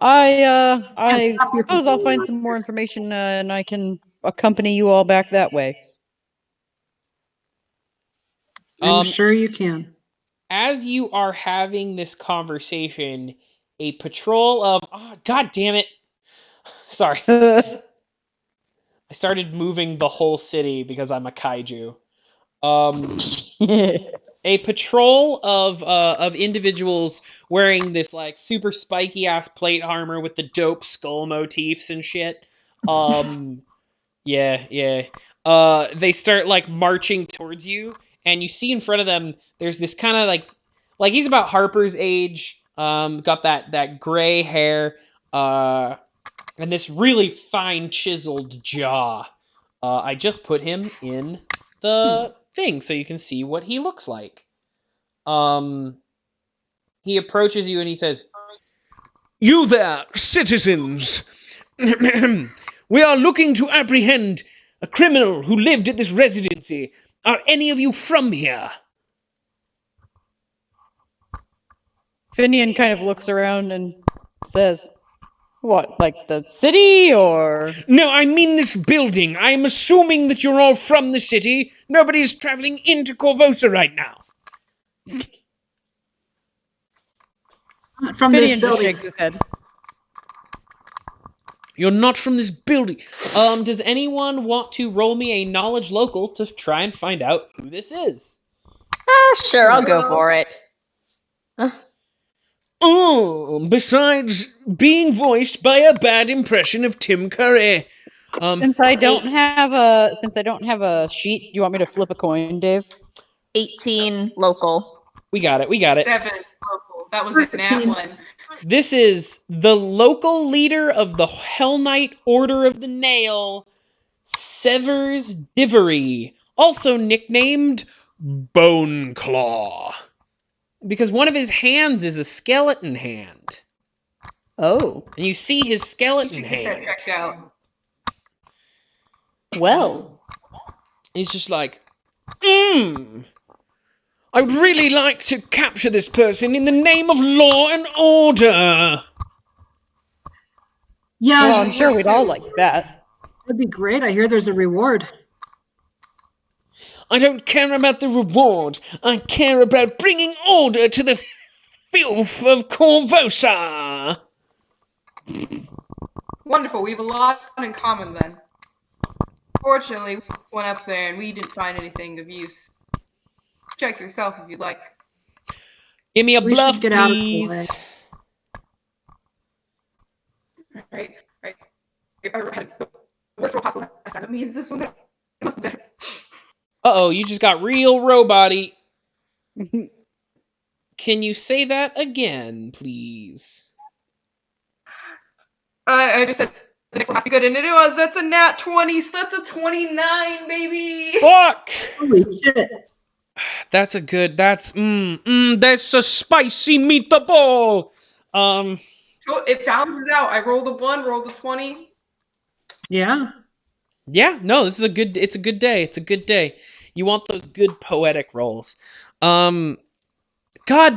I suppose I'll find some more information and I can accompany you all back that way. I'm sure you can. As you are having this conversation, a patrol of God damn it. Sorry. I started moving the whole city because I'm a kaiju. A patrol of individuals wearing this like super spiky ass plate armor with the dope skull motifs and shit. Yeah. They start like marching towards you, and you see in front of them there's this kind of like he's about Harper's age. Got that gray hair, and this really fine chiseled jaw. I just put him in the thing so you can see what he looks like. He approaches you and he says, "You there, citizens! We are looking to apprehend a criminal who lived at this residency. Are any of you from here?" Finnian kind of looks around and says, "What, like the city, or?" "No, I mean this building. I am assuming that you're all from the city. Nobody's traveling into Korvosa right now." Not from Finnian this just building. shakes his head. "You're not from this building. Does anyone want to roll me a knowledge local to try and find out who this is?" Sure, I'll go for it. Oh, besides being voiced by a bad impression of Tim Curry. Since I don't have a sheet, do you want me to flip a coin, Dave? 18 local. We got it. 7 local. That was a nat 1. This is the local leader of the Hell Knight Order of the Nail, Severs Divery, also nicknamed Bone Claw, because one of his hands is a skeleton hand. Oh. And you see his skeleton You should get that hand. checked out. Well. He's just like, I'd really like to capture this person in the name of law and order. Yeah, Well, I'm sure we'd all like that. that'd be great. I hear there's a reward. I don't care about the reward. I care about bringing order to the filth of Korvosa. Wonderful. We have a lot in common then. Fortunately, we just went up there and we didn't find anything of use. Check yourself if you'd like. Give me a We bluff, should get out of the please. Right. I had the worst roll possible last time. It means this one must be better. Uh-oh, you just got real robot-y. Can you say that again, please? I just said the next one has to be good, and it was. That's a nat 20, so that's a 29, baby! Fuck! Holy shit. That's a a spicy meatball. It balances out. I rolled a 1, rolled a 20. Yeah. Yeah, no, it's a good day. It's a good day. You want those good poetic rolls. God,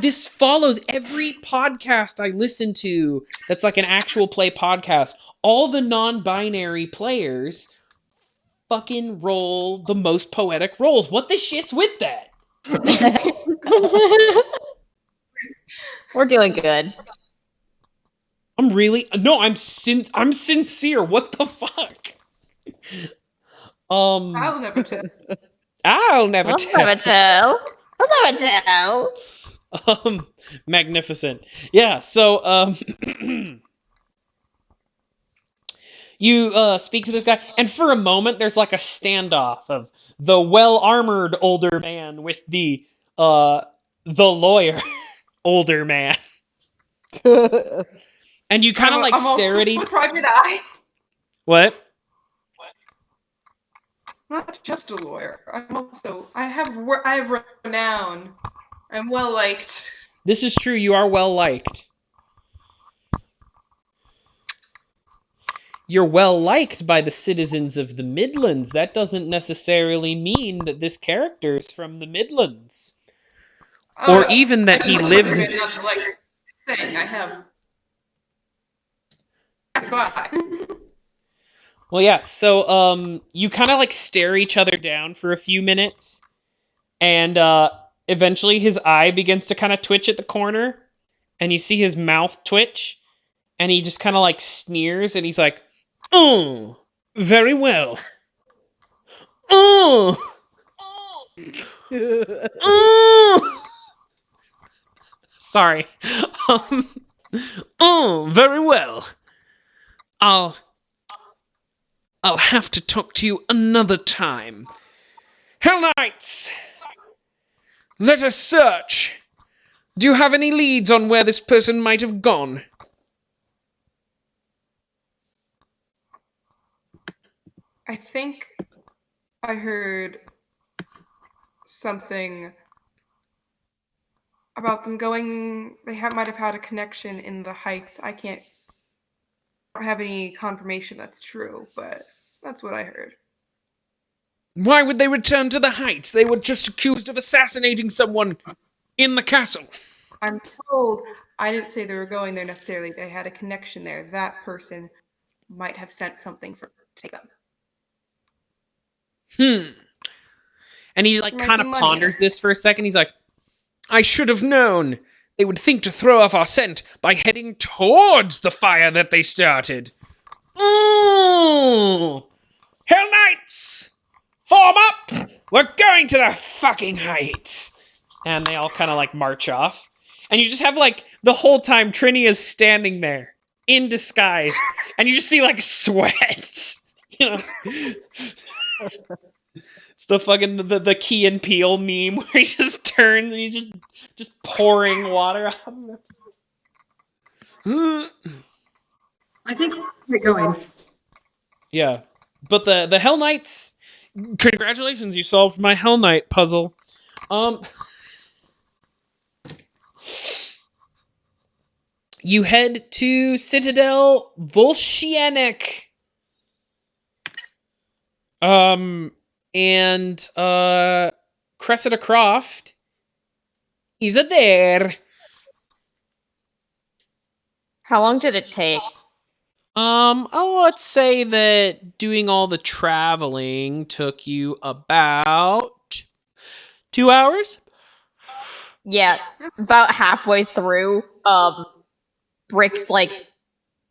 this follows every podcast I listen to that's like an actual play podcast. All the non-binary players fucking roll the most poetic rolls. What the shit's with that? We're doing good. I'm sincere. What the fuck? I'll never tell. I'll never I'll tell. never tell. I'll never tell. Magnificent. Yeah, so you speak to this guy, and for a moment there's like a standoff of the well-armored older man with the lawyer older man. And you kind of like I'm stare also at each. a private eye. What? Not just a lawyer. I have renown. I'm well liked. This is true. You are well liked. You're well liked by the citizens of the Midlands. That doesn't necessarily mean that this character is from the Midlands, or even that he lives in. Not to like saying I have. Goodbye. Well, yeah. So, you kind of like stare each other down for a few minutes, and eventually his eye begins to kind of twitch at the corner, and you see his mouth twitch, and he just kind of like sneers, and he's like, "Oh, very well. Oh, oh." Sorry. Very well. I'll have to talk to you another time. Hell Knights! Let us search. Do you have any leads on where this person might have gone? I think I heard something about them going. Might have had a connection in the Heights. I don't have any confirmation that's true, but that's what I heard. Why would they return to the Heights? They were just accused of assassinating someone in the castle. I'm told I didn't say they were going there necessarily. They had a connection there. That person might have sent something to take them. And he like kind of ponders this for a second. He's like, I should have known. They would think to throw off our scent by heading towards the fire that they started. Ooh! Hell Knights! Form up! We're going to the fucking Heights! And they all kind of like march off. And you just have like, the whole time Trinia's standing there in disguise. And you just see like sweat. You know? It's the fucking, the Key and Peele meme where he just turns and he's just pouring water on them. I think we're going. Yeah. But the Hell Knights, congratulations, you solved my Hell Knight puzzle. You head to Citadel Volscienic. And Cressida Croft is a there. How long did it take? Let's say that doing all the traveling took you about 2 hours. Yeah, about halfway through, Brik's like,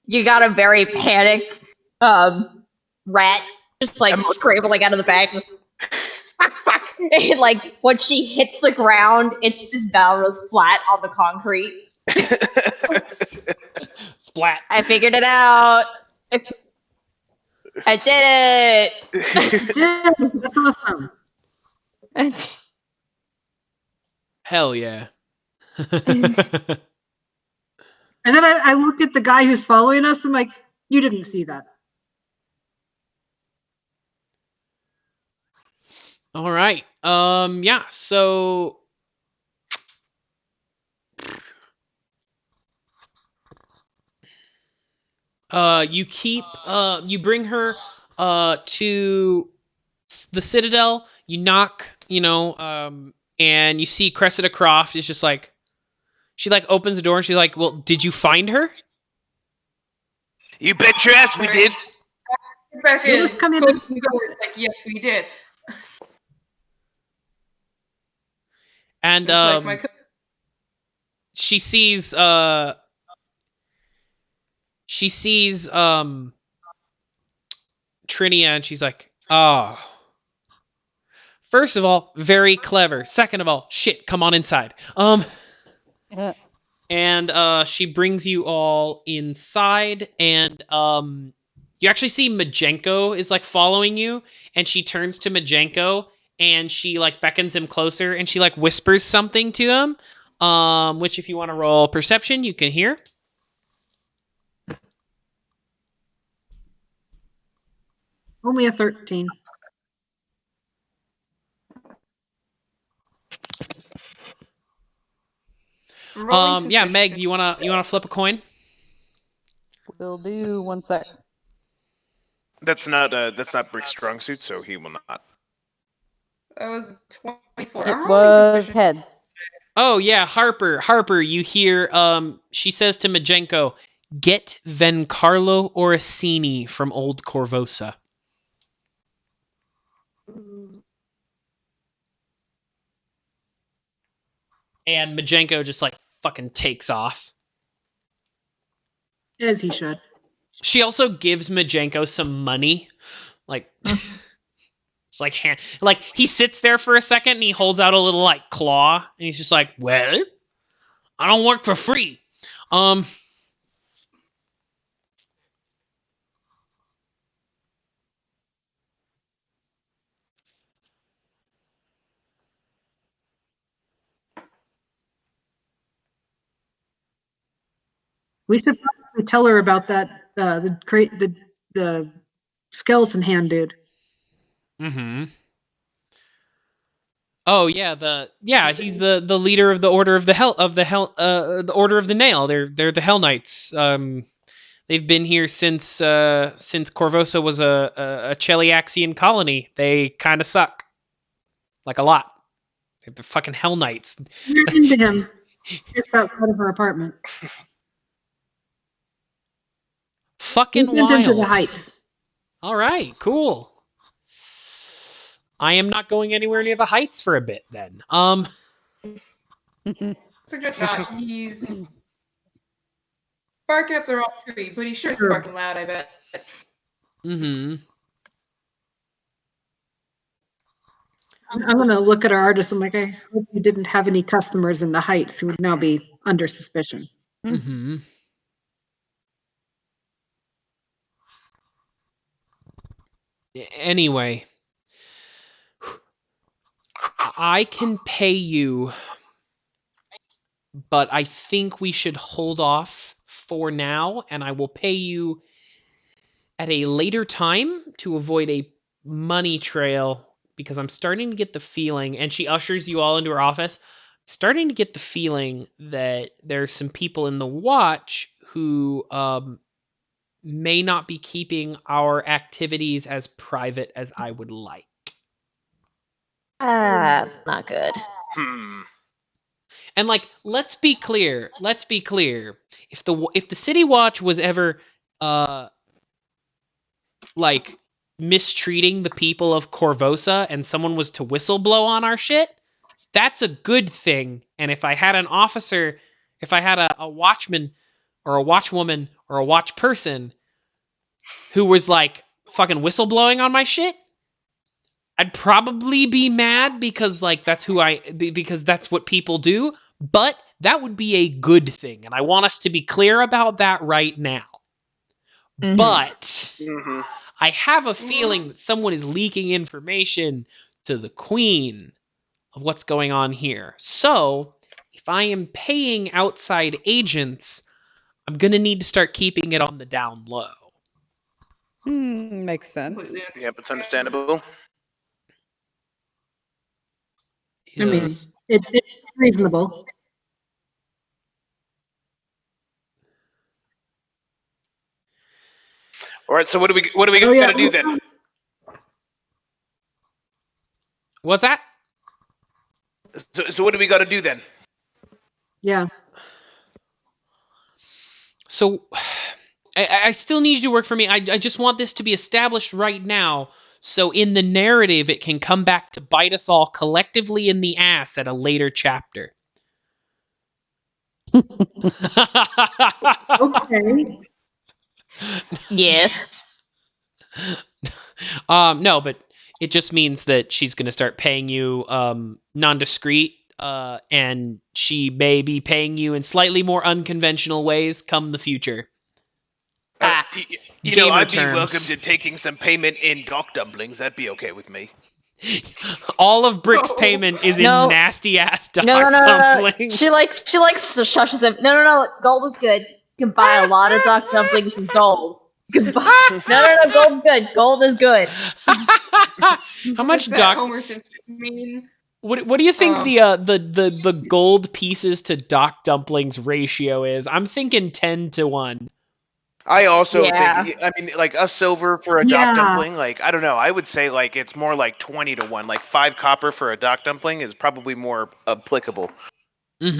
you got a very panicked, rat just like scrambling out of the bag. And, like, when she hits the ground, it's just Valros flat on the concrete. Splat. I figured it out. I did Yeah, that's awesome. it. Hell yeah. And then I look at the guy who's following us. I'm like, you didn't see that. All right. Yeah, so you bring her to the Citadel. You knock, and you see Cressida Croft is just like, she like opens the door and she's like, "Well, did you find her?" You bet your ass we did. Back Let in. us come in. Close the door. It's like, yes, we did. And It's like my she sees Trinia and she's like, "Oh. First of all, very clever. Second of all, shit, come on inside." And she brings you all inside, and you actually see Majenko is like following you, and she turns to Majenko and she like beckons him closer and she like whispers something to him. Which if you want to roll perception, you can hear. Only a 13. Yeah, Meg, you wanna flip a coin? Will do. 1 sec. That's not Brick's strong suit, so he will not. That was 24. It I'm rolling was suspicious. heads. Oh yeah, Harper, you hear she says to Majenko, "Get Vencarlo Orsini from old Korvosa." And Majenko just like fucking takes off. As he should. She also gives Majenko some money. Like it's like he sits there for a second and he holds out a little like claw and he's just like, "Well, I don't work for free." We should probably tell her about that. The skeleton hand dude. Mm-hmm. Oh yeah, he's the leader of the Order of the Order of the Nail. They're the Hell Knights. They've been here since Korvosa was a Cheliaxian colony. They kind of suck, like a lot. They're fucking Hell Knights. We're into him just outside of her apartment. Fucking We went into the wild. heights. All right, cool. I am not going anywhere near the heights for a bit then. Suggest not. He's barking up the wrong tree, but he's sure fucking loud, I bet. Mm-hmm. I'm gonna look at our artist. I'm like, I hope you didn't have any customers in the heights who would now be under suspicion. Mm-hmm. Anyway, I can pay you, but I think we should hold off for now, and I will pay you at a later time to avoid a money trail because I'm starting to get the feeling, and she ushers you all into her office, starting to get the feeling that there's some people in the watch who may not be keeping our activities as private as I would like. That's not good. And like, let's be clear. If the City Watch was ever like mistreating the people of Korvosa and someone was to whistleblow on our shit, that's a good thing. And if I had an officer, if I had a watchman or a watchwoman or a watch person who was like fucking whistleblowing on my shit, I'd probably be mad because like because that's what people do, but that would be a good thing. And I want us to be clear about that right now. Mhm. But I have a feeling that someone is leaking information to the queen of what's going on here. So, if I am paying outside agents, I'm going to need to start keeping it on the down low. Makes Completely sense. Yep, it's understandable. I mean, Yes. it's reasonable. All right, so what do we Oh, yeah. got to do then? What's that? So what do we got to do then? Yeah. So, I still need you to work for me. I just want this to be established right now, so in the narrative it can come back to bite us all collectively in the ass at a later chapter. Okay. Yes. No, but it just means that she's going to start paying you nondiscreet, and she may be paying you in slightly more unconventional ways come the future. You know, Gamer I'd be terms. welcome to taking some payment in dock dumplings. That'd be okay with me. All of Brik's No. payment is No. in nasty ass dock No. dumplings. She likes shushes him. No. Gold is good. You can buy a lot of duck dumplings with gold. You can buy. No. Gold's good. Gold is good. How much What's that dock? Homer Simpson mean? What do you think the gold pieces to dock dumplings ratio is? I'm thinking 10-1. I also Yeah. think, I mean, like a silver for a dock dumpling, like, I don't know. I would say, like, it's more like 20-1. Like, 5 copper for a dock dumpling is probably more applicable. I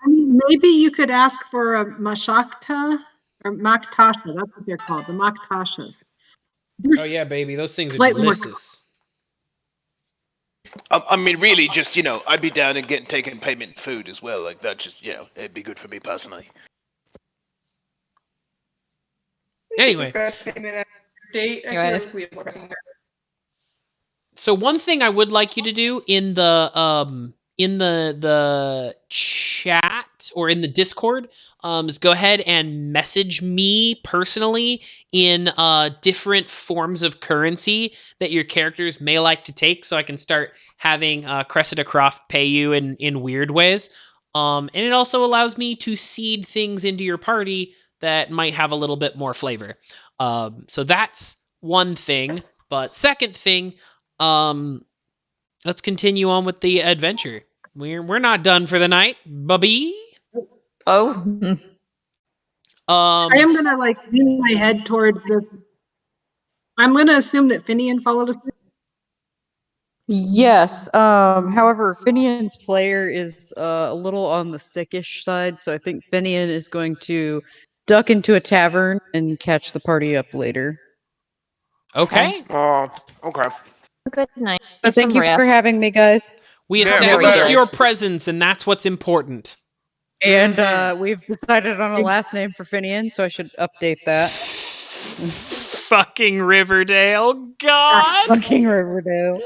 mean, maybe you could ask for a mashakta or maktasha. That's what they're called, the maktashas. Oh yeah, baby, those things are Slightly more- delicious. I mean, really, just, you know, I'd be down and taking payment in food as well. Like, that just, you know, it'd be good for me personally. Anyway, Discuss payment at a date. I Anyways. feel like we have more pressing matters. so one thing I would like you to do in the chat or in the Discord is go ahead and message me personally in different forms of currency that your characters may like to take, so I can start having Cressida Croft pay you in weird ways. And it also allows me to seed things into your party that might have a little bit more flavor. So that's one thing. But second thing, let's continue on with the adventure. We're not done for the night, bubby. Oh. I am gonna like lean my head towards this. I'm gonna assume that Finnian followed us. Yes. However, Finnian's player is a little on the sickish side, so I think Finnian is going to duck into a tavern and catch the party up later. Okay. Oh, okay. Good night. So Get thank some you rest. for having me, guys. We Yeah, established better. your presence, and that's what's important. And we've decided on a last name for Finnian, so I should update that. Fucking Riverdale, God. Fucking Riverdale.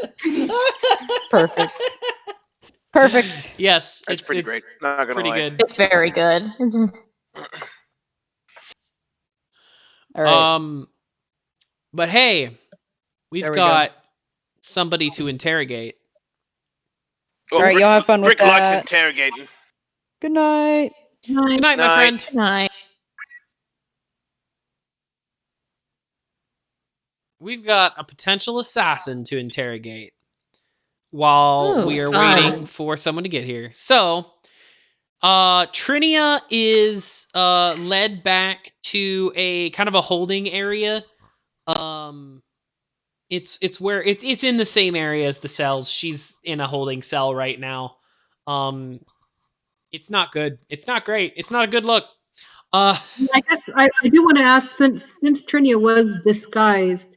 Perfect. Perfect. Yes, That's pretty great. Not It's gonna pretty lie. good. It's very good. All right. But hey, we've There we got somebody to interrogate. Oh, All right, y'all have fun with Brik likes that. interrogating. Good night. Good night, my Night. friend. Good night. We've got a potential assassin to interrogate while Ooh, we are fun. waiting for someone to get here. So, Trinia is led back to a kind of a holding area. It's where it's in the same area as the cells. She's in a holding cell right now. It's not good. It's not great. It's not a good look. I guess I do want to ask, since Trinia was disguised,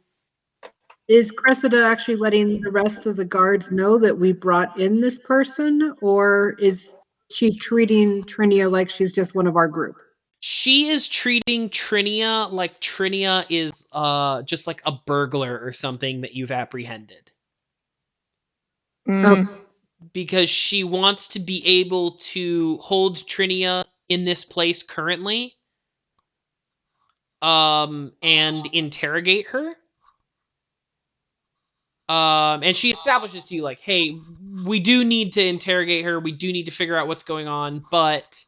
is Cressida actually letting the rest of the guards know that we brought in this person, or is she treating Trinia like she's just one of our group? She is treating Trinia like Trinia is just like a burglar or something that you've apprehended. Mm. Because she wants to be able to hold Trinia in this place currently and interrogate her. And she establishes to you like, hey, we do need to interrogate her. We do need to figure out what's going on, but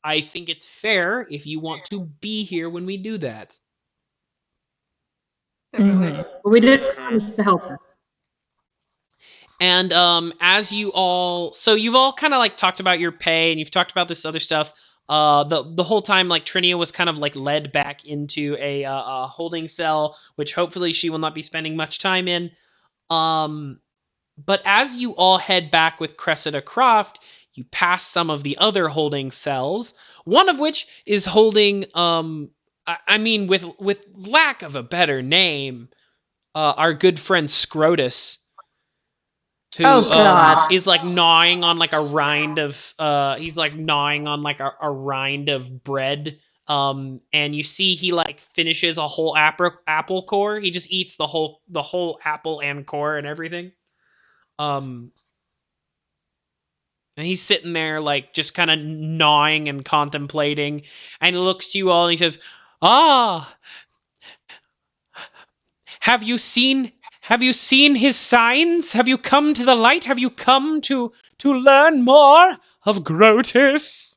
I think it's fair if you want to be here when we do that. Definitely. But we did promise to help her. And as you all, so you've all kind of like talked about your pay, and you've talked about this other stuff. The whole time, like Trinia was kind of like led back into a holding cell, which hopefully she will not be spending much time in. But as you all head back with Cressida Croft, you pass some of the other holding cells. One of which is holding, I mean, with lack of a better name, our good friend Scrotus. Who Oh, God. is like gnawing on like a rind of he's like gnawing on like a rind of bread, and you see he like finishes a whole apple core. He just eats the whole apple and core and everything, and he's sitting there like just kind of gnawing and contemplating, and he looks to you all and he says, ah, have you seen his signs? Have you come to the light? Have you come to learn more of Grotus?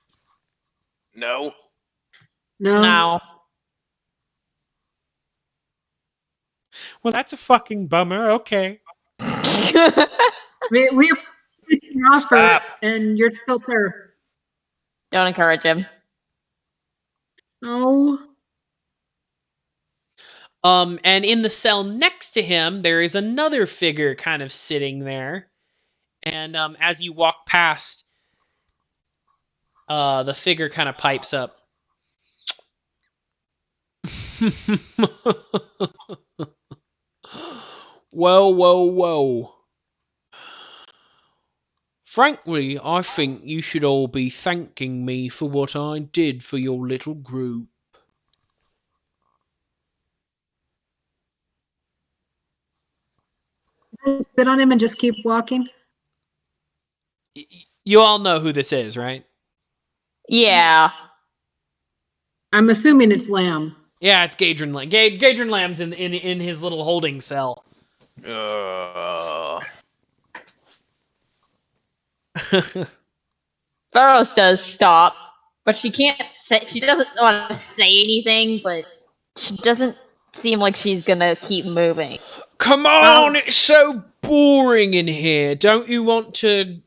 No. No. Well, that's a fucking bummer. Okay. We appreciate the offer, Stop. and you're still there. Don't encourage him. Oh, And in the cell next to him, there is another figure kind of sitting there. And as you walk past, the figure kind of pipes up. Whoa. Frankly, I think you should all be thanking me for what I did for your little group. spit on him and just keep walking. You all know who this is, right? Yeah. I'm assuming it's Lamb. Yeah, it's Gadrin Lamb. Gadrin Lamb's in his little holding cell. Valros does stop, but she can't say. She doesn't want to say anything, but she doesn't seem like she's gonna keep moving. Come on, it's so boring in here. Don't you want to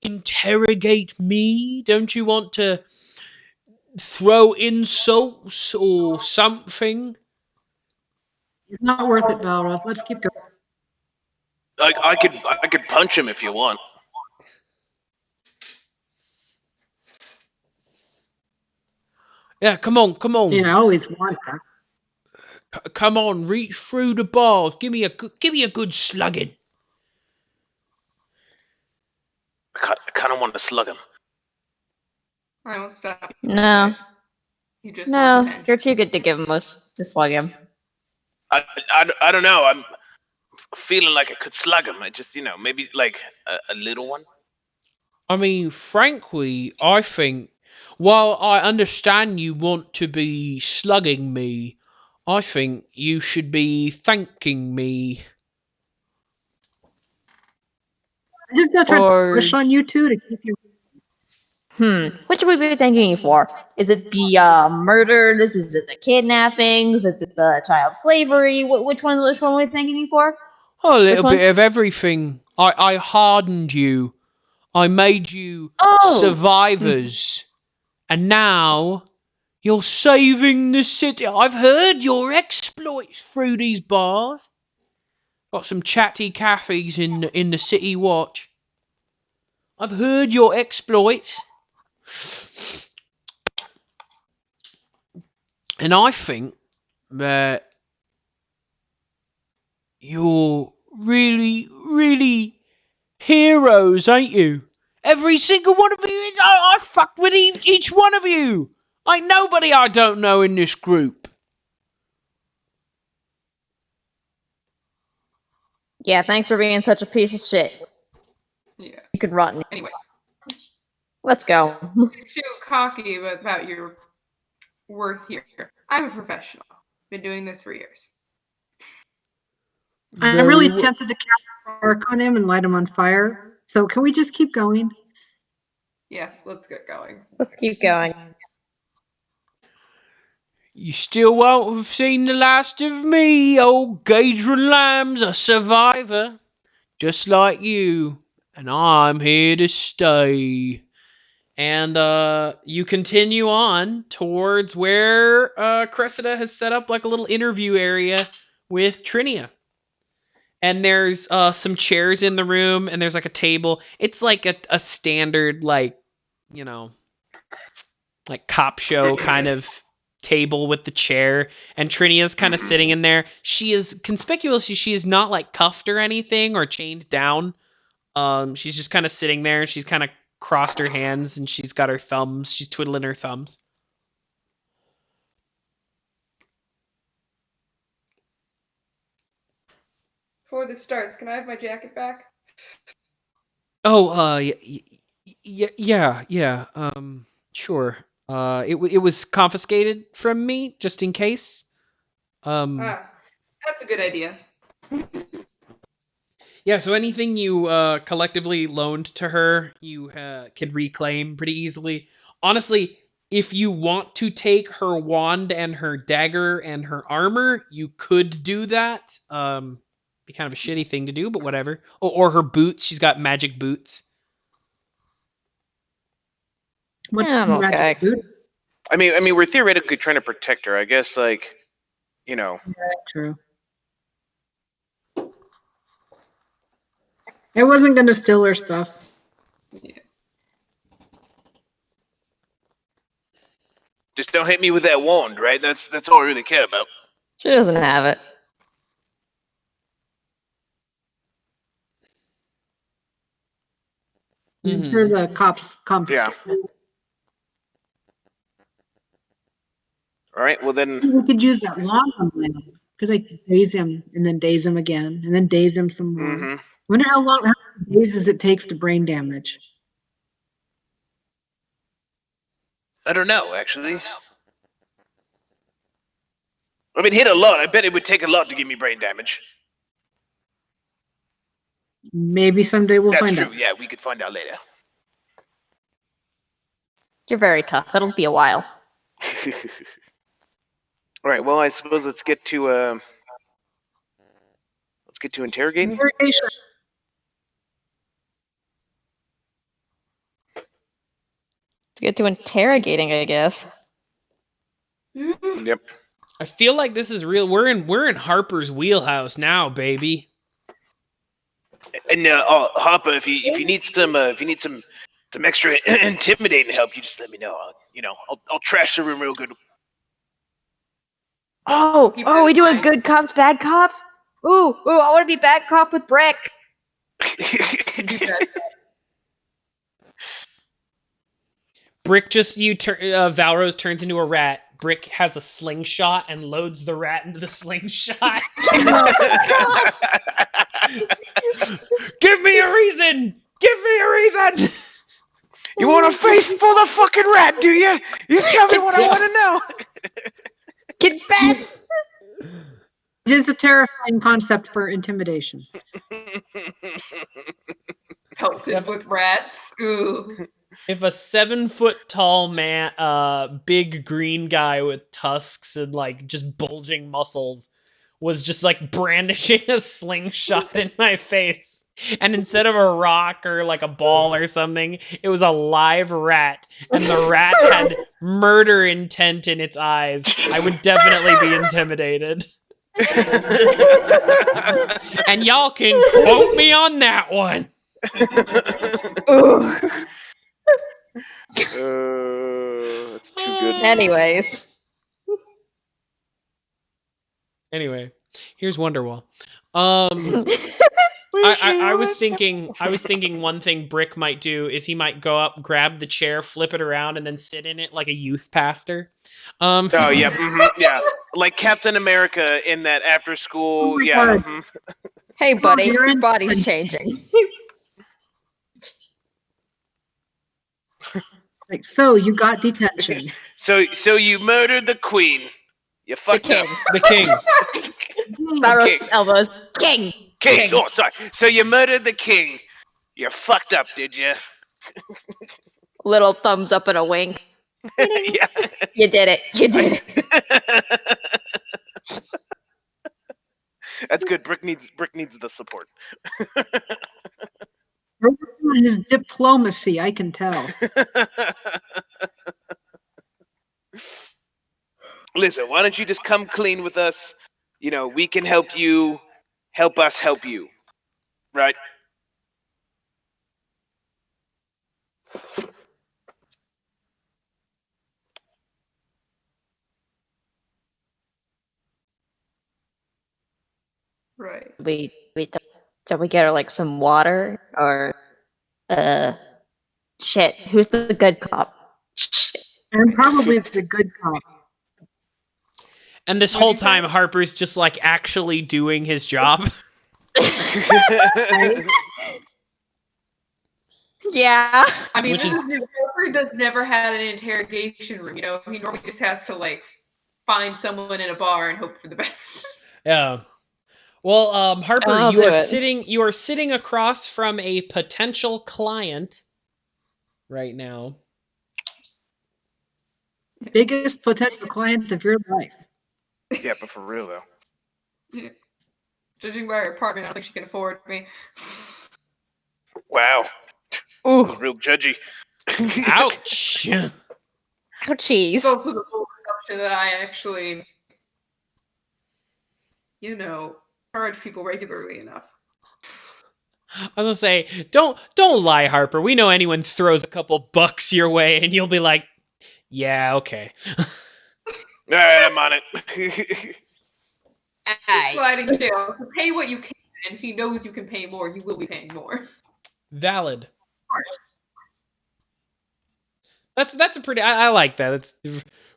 interrogate me? Don't you want to throw insults or something? It's not worth it, Valros. Let's keep going. I could punch him if you want. Yeah, come on. I always want that. Come on, reach through the bars. Give me a good slugging. I kind of want to slug him. I won't stop. No. He just No, wants attention. you're too good to give him to slug him. I don't know. I'm feeling like I could slug him. I just, maybe like a little one. I mean, frankly, I think, while I understand you want to be slugging me, I think you should be thanking me. I just got to Or- push on you two to keep you. What should we be thanking you for? Is it the murders? Is it the kidnappings? Is it the child slavery? Which one are we thanking you for? A Which little one? bit of everything. I hardened you. I made you Oh. survivors. And now You're saving the city. I've heard your exploits through these bars. Got some chatty cafes in the city watch. I've heard your exploits. And I think that you're really, really heroes, ain't you? Every single one of you, I fucked with each one of you. Ain't nobody I don't know in this group. Yeah, thanks for being such a piece of shit. Yeah. You could rot in. Anyway, Let's go. you're too cocky about your worth here. I'm a professional. Been doing this for years. I'm really tempted to cast arc on him and light him on fire. So can we just keep going? Yes, let's get going. Let's keep going. You still won't have seen the last of me, old Gadron Lamb's a survivor, just like you, and I'm here to stay. And you continue on towards where Cressida has set up like a little interview area with Trinia. And there's some chairs in the room, and there's like a table. It's like a standard, like, you know, like cop show kind of table with the chair, and Trinia's kind of sitting in there. She is conspicuously, she is not like cuffed or anything or chained down. She's just kind of sitting there. She's kind of crossed her hands, and she's got her thumbs. She's twiddling her thumbs. Before this starts, can I have my jacket back? Oh, yeah. Sure. It was confiscated from me just in case. That's a good idea. Yeah, so anything you collectively loaned to her, you could reclaim pretty easily. Honestly, if you want to take her wand and her dagger and her armor, you could do that. Be kind of a shitty thing to do, but whatever. Or her boots. She's got magic boots. What's Yeah, I'm the magic okay. boot? I mean, we're theoretically trying to protect her. I guess, like, you know. True. I wasn't going to steal her stuff. Yeah. Just don't hit me with that wand, right? That's all I really care about. She doesn't have it. I'm sure the cops confiscated. Yeah. All right. Well then. We could use that wand on him. Because I could daze him and then daze him again and then daze him some more. Mm-hmm. Wonder how many dazes it takes to brain damage. I don't know, actually. I mean, hit a lot. I bet it would take a lot to give me brain damage. Maybe someday we'll find That's out. true. Yeah, we could find out later. You're very tough. It'll be a while. All right. Well, I suppose let's get to interrogating. Interrogation. Let's get to interrogating, I guess. Yep. I feel like this is real. We're in Harper's wheelhouse now, baby. And Harper, if you need some extra intimidating help, you just let me know. I'll trash the room real good. Oh, we doing good cops, bad cops? Ooh, I want to be bad cop with Brik. Brik Valros turns into a rat. Brik has a slingshot and loads the rat into the slingshot. Give me a reason! Give me a reason! You want a face for the fucking rat, do you? You tell me what I want to know. Confess! It is a terrifying concept for intimidation. Pelted with rats. Ooh. If a 7-foot-tall man, big green guy with tusks and like just bulging muscles was just like brandishing a slingshot in my face, And instead of a rock or like a ball or something, it was a live rat. And the rat had murder intent in its eyes. I would definitely be intimidated. And y'all can quote me on that one. That's too good. Anyways. Anyway, here's Wonderwall. I was thinking one thing Brik might do is he might go up, grab the chair, flip it around, and then sit in it like a youth pastor. Oh yeah, yeah, like Captain America in that after school. Oh my yeah. God. Hey, buddy, you're your in- body's changing. Like, so you got detention. So you murdered the queen. You The fucked king. up. The king. Valros elbows. King. King. Oh, sorry. So you murdered the king. You fucked up, did you? Little thumbs up and a wink. Yeah. You did it. You did it. That's good. Brik needs the support. His diplomacy, I can tell. Listen, why don't you just come clean with us? You know, we can help you. Help us help you. Right? Right. Did we get her like some water or shit? Who's the good cop? Shit. And probably the good cop. And this What'd whole you say? time, Harper's just like actually doing his job. Yeah. I mean, Which this is- is new. Harper does never had an interrogation room. You know, he normally just has to like find someone in a bar and hope for the best. Yeah. Well, Harper, I'll you do are it. sitting across from a potential client right now. Biggest potential client of your life. Yeah, but for real though. Judging by her apartment, I don't think she can afford me. Wow. Ooh. That was real judgy. Ouch. Ouchies. It's also the full assumption that I actually, you know, charge people regularly enough. I was gonna say, don't lie, Harper. We know anyone throws a couple bucks your way, and you'll be like, yeah, okay. All right, I'm on it. Sliding scale. To pay what you can, and if he knows you can pay more, you will be paying more. Valid. That's a pretty. I like that. It's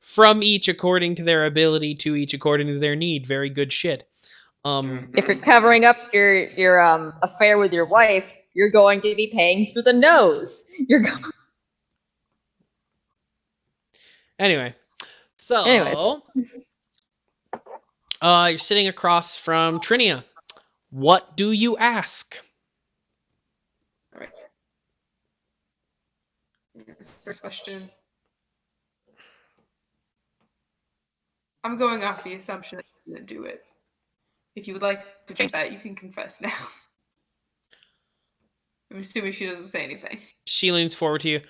from each according to their ability, to each according to their need. Very good shit. If you're covering up your affair with your wife, you're going to be paying through the nose. You're going. Anyway, so you're sitting across from Trinia. What do you ask? All right. First question. I'm going off the assumption that she's going to do it. If you would like to change that, you can confess now. I'm assuming she doesn't say anything. She leans forward to you.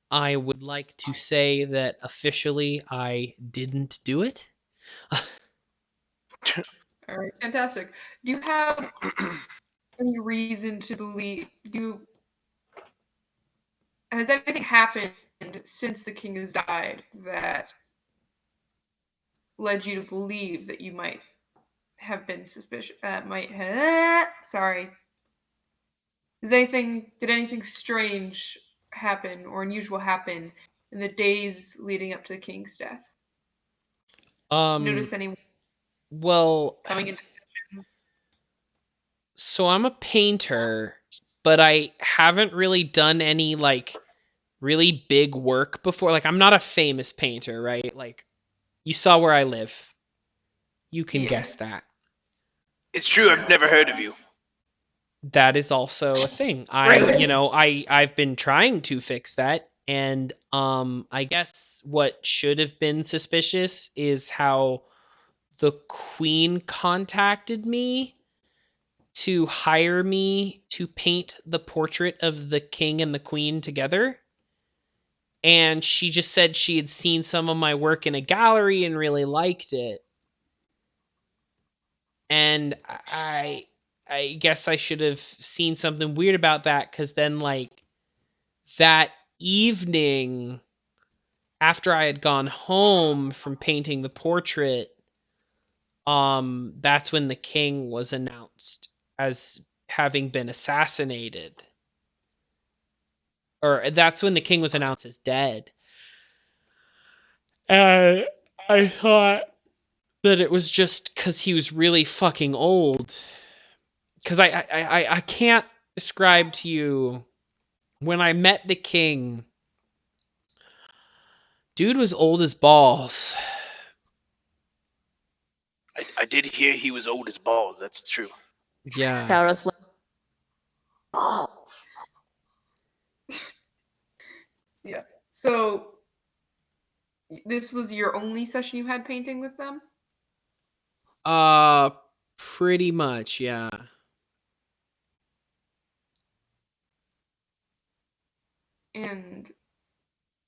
I would like to say that officially I didn't do it. All right, fantastic. Do you have any reason to believe has anything happened since the king has died that led you to believe that you might have been suspicious? Sorry. Did anything strange happen or unusual happen in the days leading up to the king's death? Notice anyone Well, coming into so I'm a painter, but I haven't really done any like really big work before. Like I'm not a famous painter, right? Like you saw where I live. You can Yeah. guess that. It's true. I've never heard of you. That is also a thing. I've been trying to fix that, and I guess what should have been suspicious is how the queen contacted me to hire me to paint the portrait of the king and the queen together. And she just said she had seen some of my work in a gallery and really liked it. And I guess I should have seen something weird about that, because then, like, that evening after I had gone home from painting the portrait, that's when the king was announced as having been assassinated. Or that's when the king was announced as dead. And I thought that it was just because he was really fucking old. Because I can't describe to you, when I met the king, dude was old as balls. I did hear he was old as balls. That's true. Yeah. Valros balls. Yeah. So this was your only session you had painting with them? Pretty much, yeah. And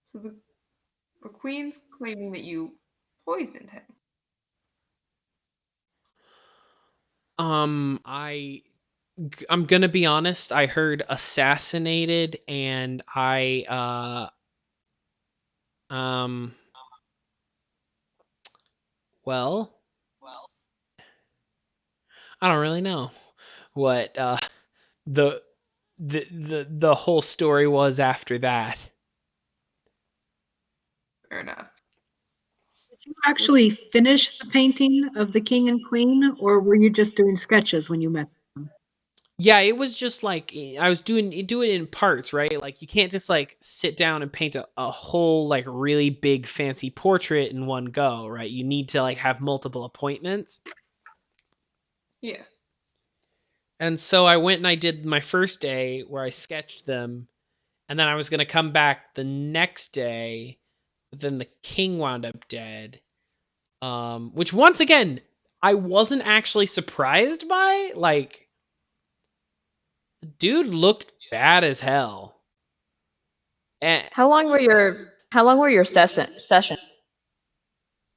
so the queen's claiming that you poisoned him. I'm gonna be honest, I heard assassinated, and well, I don't really know what the the whole story was after that. Fair enough. Did you actually finish the painting of the king and queen, or were you just doing sketches when you met them? Yeah, it was just like I was doing it in parts, right? Like, you can't just like sit down and paint a whole like really big fancy portrait in one go, right? You need to like have multiple appointments. Yeah. And so I went and I did my first day where I sketched them, and then I was going to come back the next day, but then the king wound up dead. Which, once again, I wasn't actually surprised by. Like, dude looked bad as hell. And, How long were your session?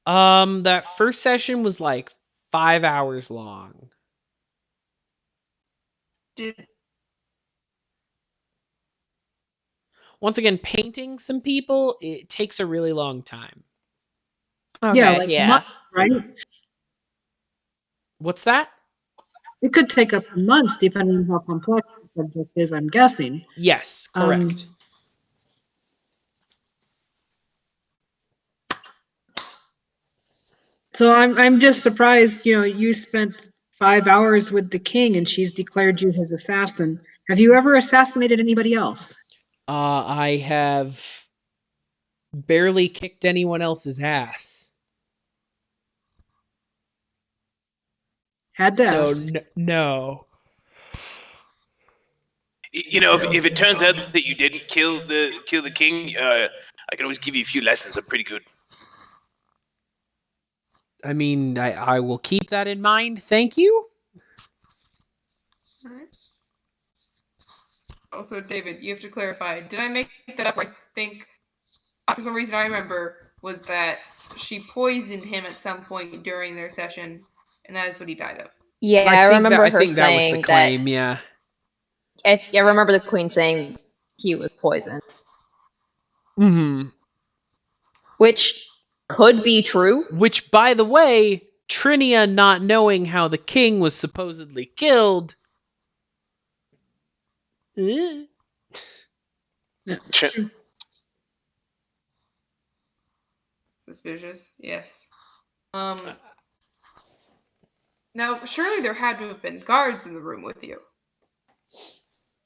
that first session was like 5 hours long. Did Once again, painting some people, it takes a really long time. Okay, Yeah, like yeah. months, right? What's that? It could take up to months depending on how complex the subject is, I'm guessing. Yes, correct. So I'm just surprised, you spent 5 hours with the king and she's declared you his assassin. Have you ever assassinated anybody else? I have barely kicked anyone else's ass. Had to So ask. no. You know, if it turns out that you didn't kill the king, I can always give you a few lessons. I'm pretty good. I mean, I will keep that in mind. Thank you. Alright. Also, David, you have to clarify. Did I make that up? I think, for some reason, I remember was that she poisoned him at some point during their session, and that is what he died of. Yeah, I remember her think that was the saying claim. Yeah. I remember the queen saying he was poisoned, Hmm. which could be true. Which, by the way, Trinia not knowing how the king was supposedly killed. Eh. Yeah. Suspicious, yes. Now, surely there had to have been guards in the room with you.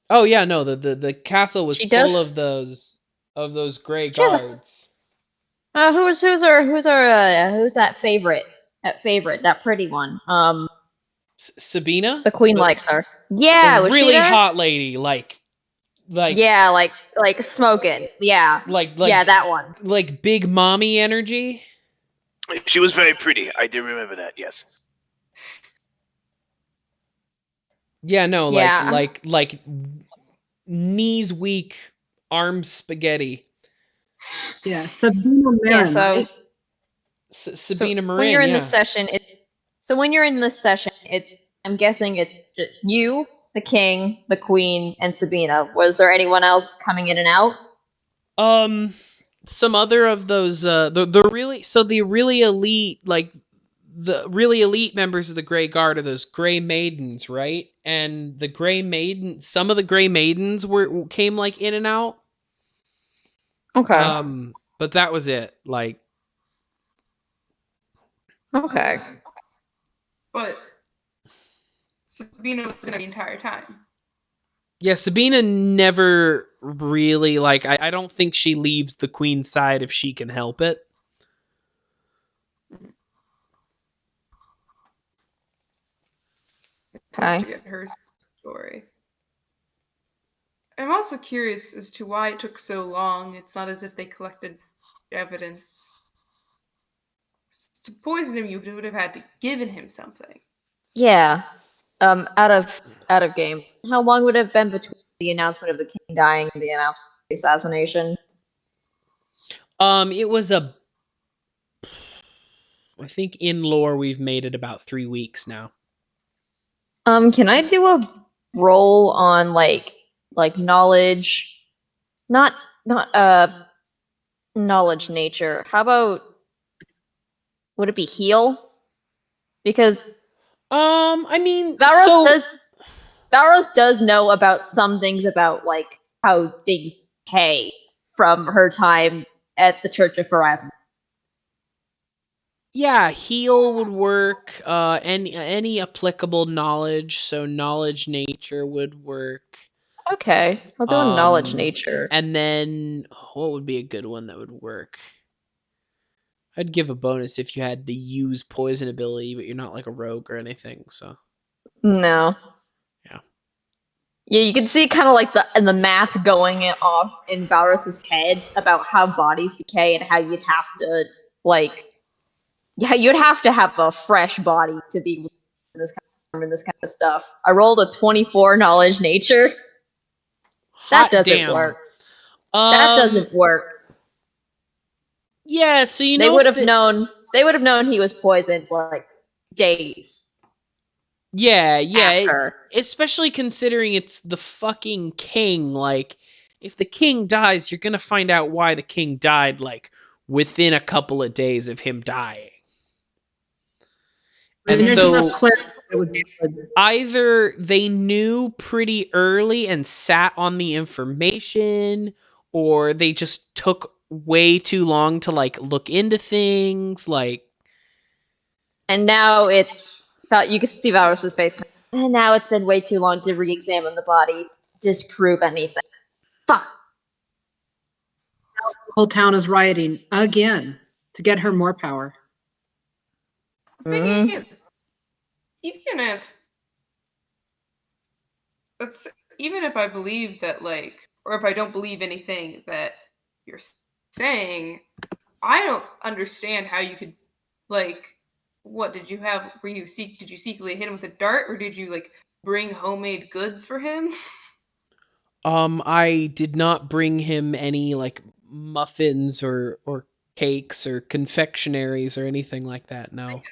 Oh yeah, no. The castle was She full does- of those gray She has a- guards. Who's that favorite? That pretty one. Sabina, The queen likes her. Yeah, the was she really there? hot lady, like Yeah, like smoking. Yeah, yeah, that one. like big mommy energy. She was very pretty. I do remember that. Yes. Yeah, no, Yeah. like knees weak, arms spaghetti. Yeah, Sabina Yeah, Marin, so right? Sabina when you're Marin, in yeah. this session, I'm guessing it's just you, the king, the queen, and Sabina. Was there anyone else coming in and out? Some other of those the really elite, like the really elite members of the Grey Guard are those Grey Maidens, right? And the Grey Maiden, some of the Grey Maidens came like in and out. Okay. But that was it. Like, Okay. But Sabina was in there the entire time. yeah, Sabina never really, like, I don't think she leaves the Queen's side if she can help it. Tough to Okay. get her story. I'm also curious as to why it took so long. It's not as if they collected evidence. To poison him, you would have had to given him something. Yeah. Out of game. How long would it have been between the announcement of the king dying and the announcement of the assassination? It was I think in lore we've made it about 3 weeks now. Can I do a roll on like knowledge? Not knowledge nature. How about would it be heal? Because I mean, Valros does know about some things about like how things decay from her time at the Church of Pharasma. yeah, heal would work. Any applicable knowledge, so knowledge nature would work. Okay, I'll do a knowledge nature. And then what would be a good one that would work? I'd give a bonus if you had the use poison ability, but you're not like a rogue or anything, so No. yeah. Yeah, you can see kind of like the math going off in Valros's head about how bodies decay and how you'd have to like, yeah, you'd have to have a fresh body to be in this kind of stuff. I rolled a 24 knowledge nature. That Hot doesn't damn. work. That doesn't work. Yeah, so you They know would have known. They would have known he was poisoned like days. Yeah, After. especially considering it's the fucking king. Like, if the king dies, you're gonna find out why the king died, like, within a couple of days of him dying. And There's enough so clarity that would be good. either they knew pretty early and sat on the information, or they just took way too long to, like, look into things, like. And now you can see Valros's face. And now it's been way too long to re-examine the body, disprove anything. Fuck. The whole town is rioting again to get her more power. The thing is, even if I believe that, like, or if I don't believe anything that you're saying, I don't understand how you could, like, what did you have? Did you secretly hit him with a dart, or did you like bring homemade goods for him? I did not bring him any like muffins or cakes or confectionaries or anything like that. No.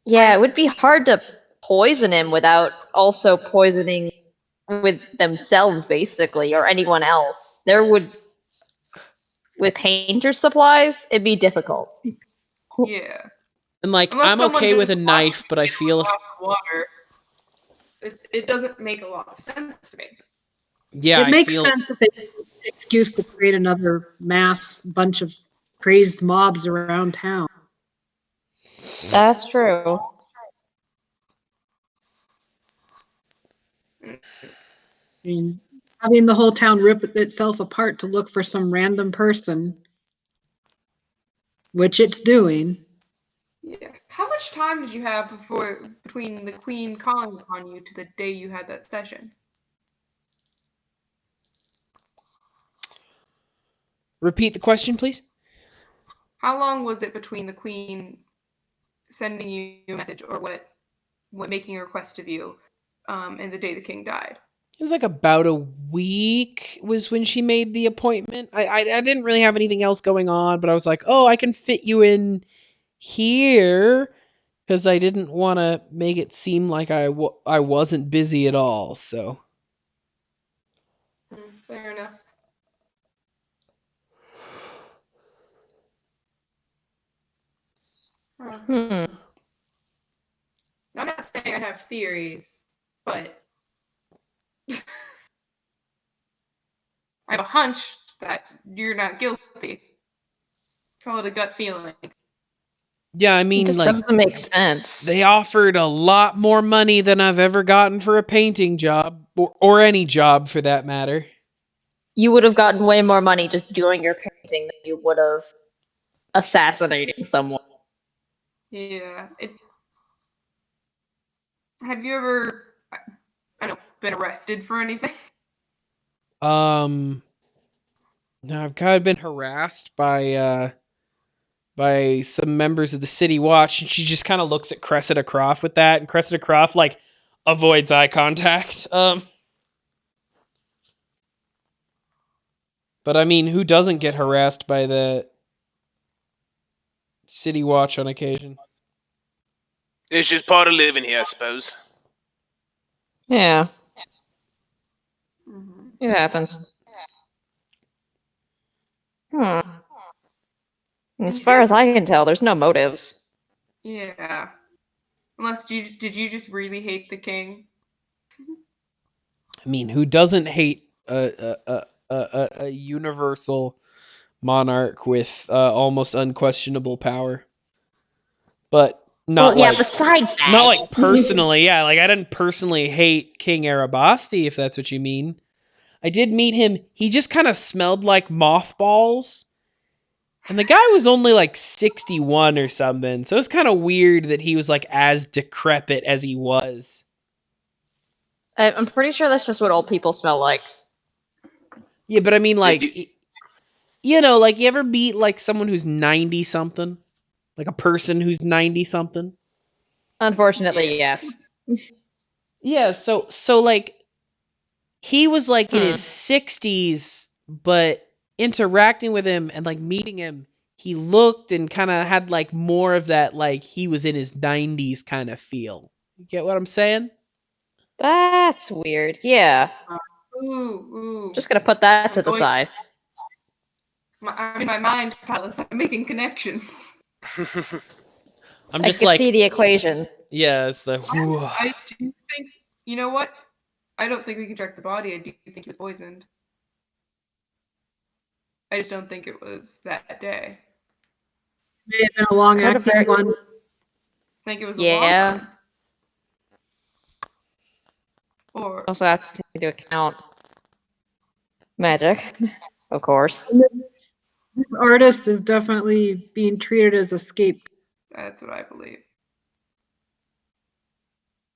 Yeah, it would be hard to poison him without also poisoning with themselves, basically, or anyone else. With painter supplies, it'd be difficult. Yeah. And like Unless I'm someone okay with just a watched knife, but I you feel if off the water, it doesn't make a lot of sense to me. yeah, It I makes feel sense if it's an excuse to create another mass bunch of crazed mobs around town. That's true. I mean, having the whole town rip itself apart to look for some random person, which it's doing. Yeah. How much time did you have between the Queen calling upon you to the day you had that session? repeat the question, please. How long was it between the Queen sending you a message or what making a request of you and the day the king died. It was like about a week was when she made the appointment. I didn't really have anything else going on, but I was like, oh, I can fit you in here because I didn't want to make it seem like I wasn't busy at all. So Fair enough. Hmm. I'm not saying I have theories, but I have a hunch that you're not guilty. Call it a gut feeling. yeah, I It mean, just like doesn't make sense. they offered a lot more money than I've ever gotten for a painting job or any job for that matter. You would have gotten way more money just doing your painting than you would have assassinating someone. Yeah. Have you ever, I don't know, been arrested for anything? No, I've kind of been harassed by some members of the city watch, and she just kind of looks at Cressida Croft with that, and Cressida Croft like avoids eye contact. But I mean, who doesn't get harassed by the city watch on occasion? It's just part of living here, I suppose. Yeah, Mm-hmm. it happens. Hmm. As far as I can tell, there's no motives. Yeah. Unless, did you just really hate the king? I mean, who doesn't hate a universal monarch with almost unquestionable power? But not Well, yeah, like besides that. not like personally. Yeah, like I didn't personally hate King Arabasti, if that's what you mean. I did meet him. He just kind of smelled like mothballs. And the guy was only like 61 or something. So it was kind of weird that he was like as decrepit as he was. I'm pretty sure that's just what old people smell like. Yeah, but I mean, like, do- you know, like you ever meet like someone who's 90 something? Like a person who's 90 something? Unfortunately, yes. Yeah, so like he was like in Hmm. his 60s, but interacting with him and like meeting him, he looked and kind of had like more of that like he was in his 90s kind of feel. You get what I'm saying? That's weird. Yeah. Ooh. Just gonna put that to the Going- side. I'm in my mind palace. I'm making connections. I'm I just could like, see the equation. yeah, it's the. I do think, you know what? I don't think we can check the body. I do think he was poisoned. I just don't think it was that day. May have been a long-acting one. I think it was a long Yeah. one. Or Also have to take into account magic, of course. This artist is definitely being treated as a scapegoat. that's what I believe.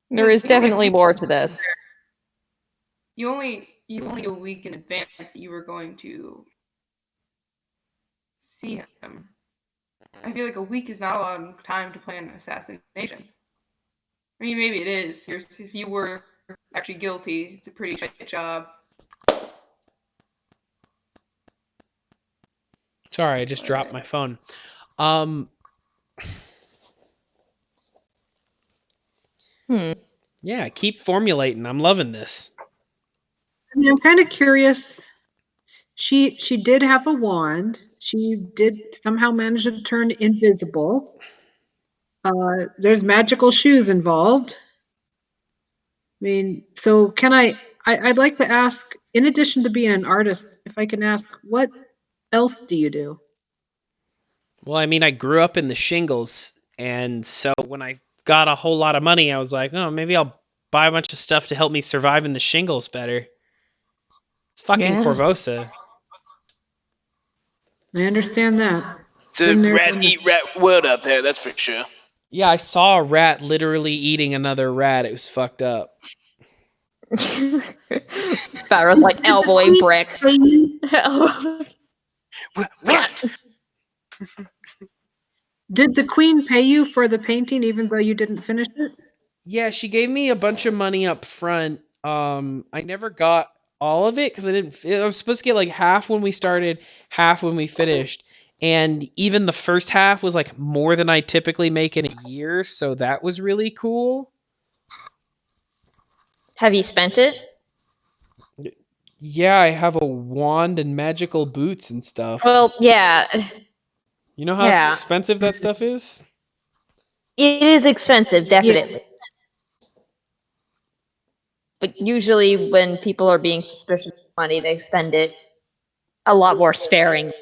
There is definitely more to this. You only a week in advance you were going to see him. I feel like a week is not a long time to plan an assassination. I mean, maybe it is. If you were actually guilty, it's a pretty shit job. Sorry, I just dropped my phone. Yeah, keep formulating. I'm loving this. I mean, I'm kind of curious. She did have a wand. She did somehow manage to turn invisible. There's magical shoes involved. I mean, so can I'd like to ask, in addition to being an artist, if I can ask, what else do you do? Well, I mean, I grew up in the Shingles, and so when I got a whole lot of money, I was like, oh, maybe I'll buy a bunch of stuff to help me survive in the Shingles better. It's fucking Yeah. Korvosa. I understand that. It's a Been there, rat done eat rat world out there, that's for sure. Yeah, I saw a rat literally eating another rat. It was fucked up. Valros like elbowing Brik. What? Did the queen pay you for the painting even though you didn't finish it? Yeah, she gave me a bunch of money up front. I never got all of it because I was supposed to get like half when we started, half when we finished. And even the first half was like more than I typically make in a year, so that was really cool. Have you spent it? Yeah, I have a wand and magical boots and stuff. Well, yeah. You know how Yeah. expensive that stuff is? It is expensive, definitely. But usually when people are being suspicious of money, they spend it a lot more sparingly.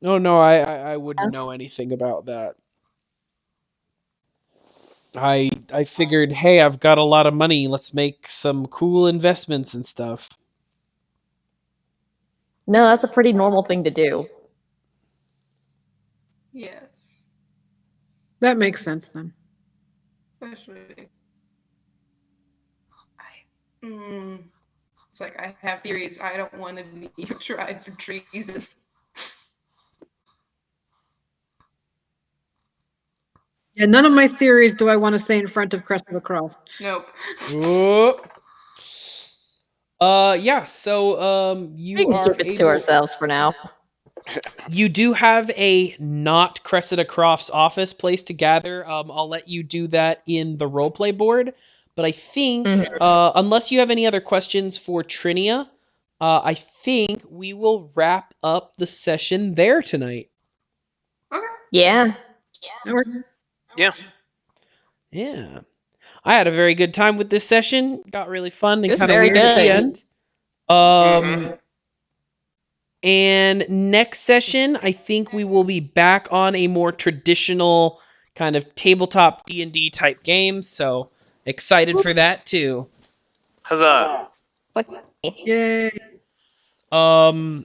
Oh no, I wouldn't know anything about that. I figured, hey, I've got a lot of money. Let's make some cool investments and stuff. No, that's a pretty normal thing to do. Yes. That makes sense then. Especially. It's like I have theories. I don't want to be tried for treason. Yeah, none of my theories do I want to say in front of Crest of the Croft. Nope. Oh. Yeah, so We you can are keep it to able, ourselves for now. you do have a not Cressida Croft's office place to gather. I'll let you do that in the roleplay board. But I think, unless you have any other questions for Trinia, I think we will wrap up the session there tonight. Okay. Yeah. That works. Yeah. Yeah. I had a very good time with this session. Got really fun It and was kind of very weird at the good. end. And next session, I think we will be back on a more traditional kind of tabletop D&D type game. So excited for that too. Huzzah. It's like, Yay. But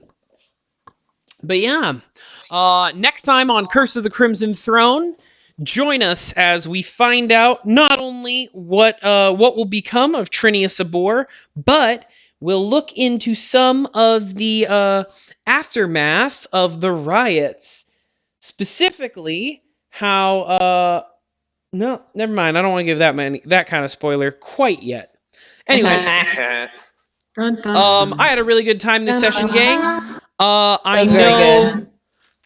yeah, next time on Curse of the Crimson Throne, join us as we find out not only what will become of Trinia Sabor, but we'll look into some of the aftermath of the riots, specifically how no, never mind. I don't want to give that kind of spoiler quite yet. Anyway, Dun, dun, dun. I had a really good time this Dun, session, dun, gang. dun. I was very good.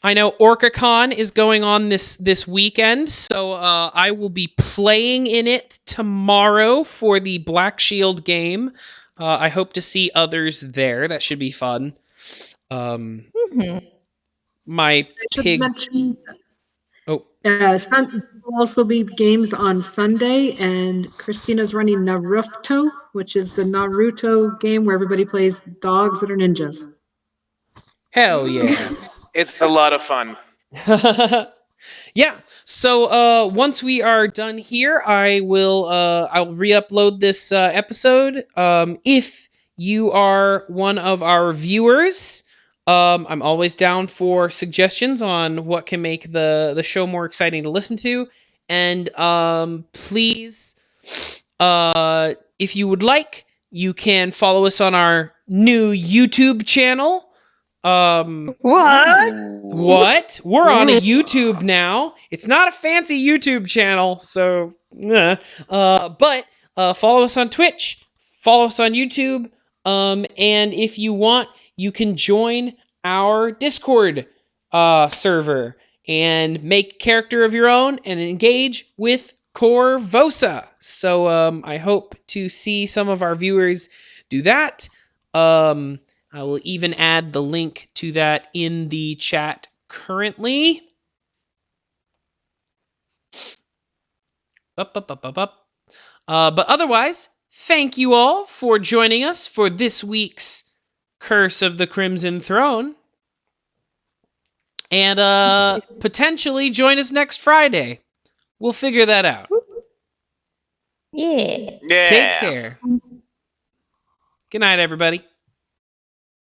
I know OrcaCon is going on this weekend, so I will be playing in it tomorrow for the Black Shield game. I hope to see others there. That should be fun. My I should pig. mention Oh, there will also be games on Sunday, and Christina's running Naruto, which is the Naruto game where everybody plays dogs that are ninjas. hell yeah! It's a lot of fun. Yeah. So once we are done here, I'll re-upload this episode. If you are one of our viewers, I'm always down for suggestions on what can make the show more exciting to listen to. And please, if you would like, you can follow us on our new YouTube channel. What? We're on a YouTube now. It's not a fancy YouTube channel, so but follow us on Twitch, follow us on YouTube, and if you want, you can join our Discord server and make a character of your own and engage with Korvosa. So I hope to see some of our viewers do that. I will even add the link to that in the chat currently. But otherwise, thank you all for joining us for this week's Curse of the Crimson Throne. And potentially join us next Friday. We'll figure that out. Yeah. Yeah. Take care. Good night, everybody.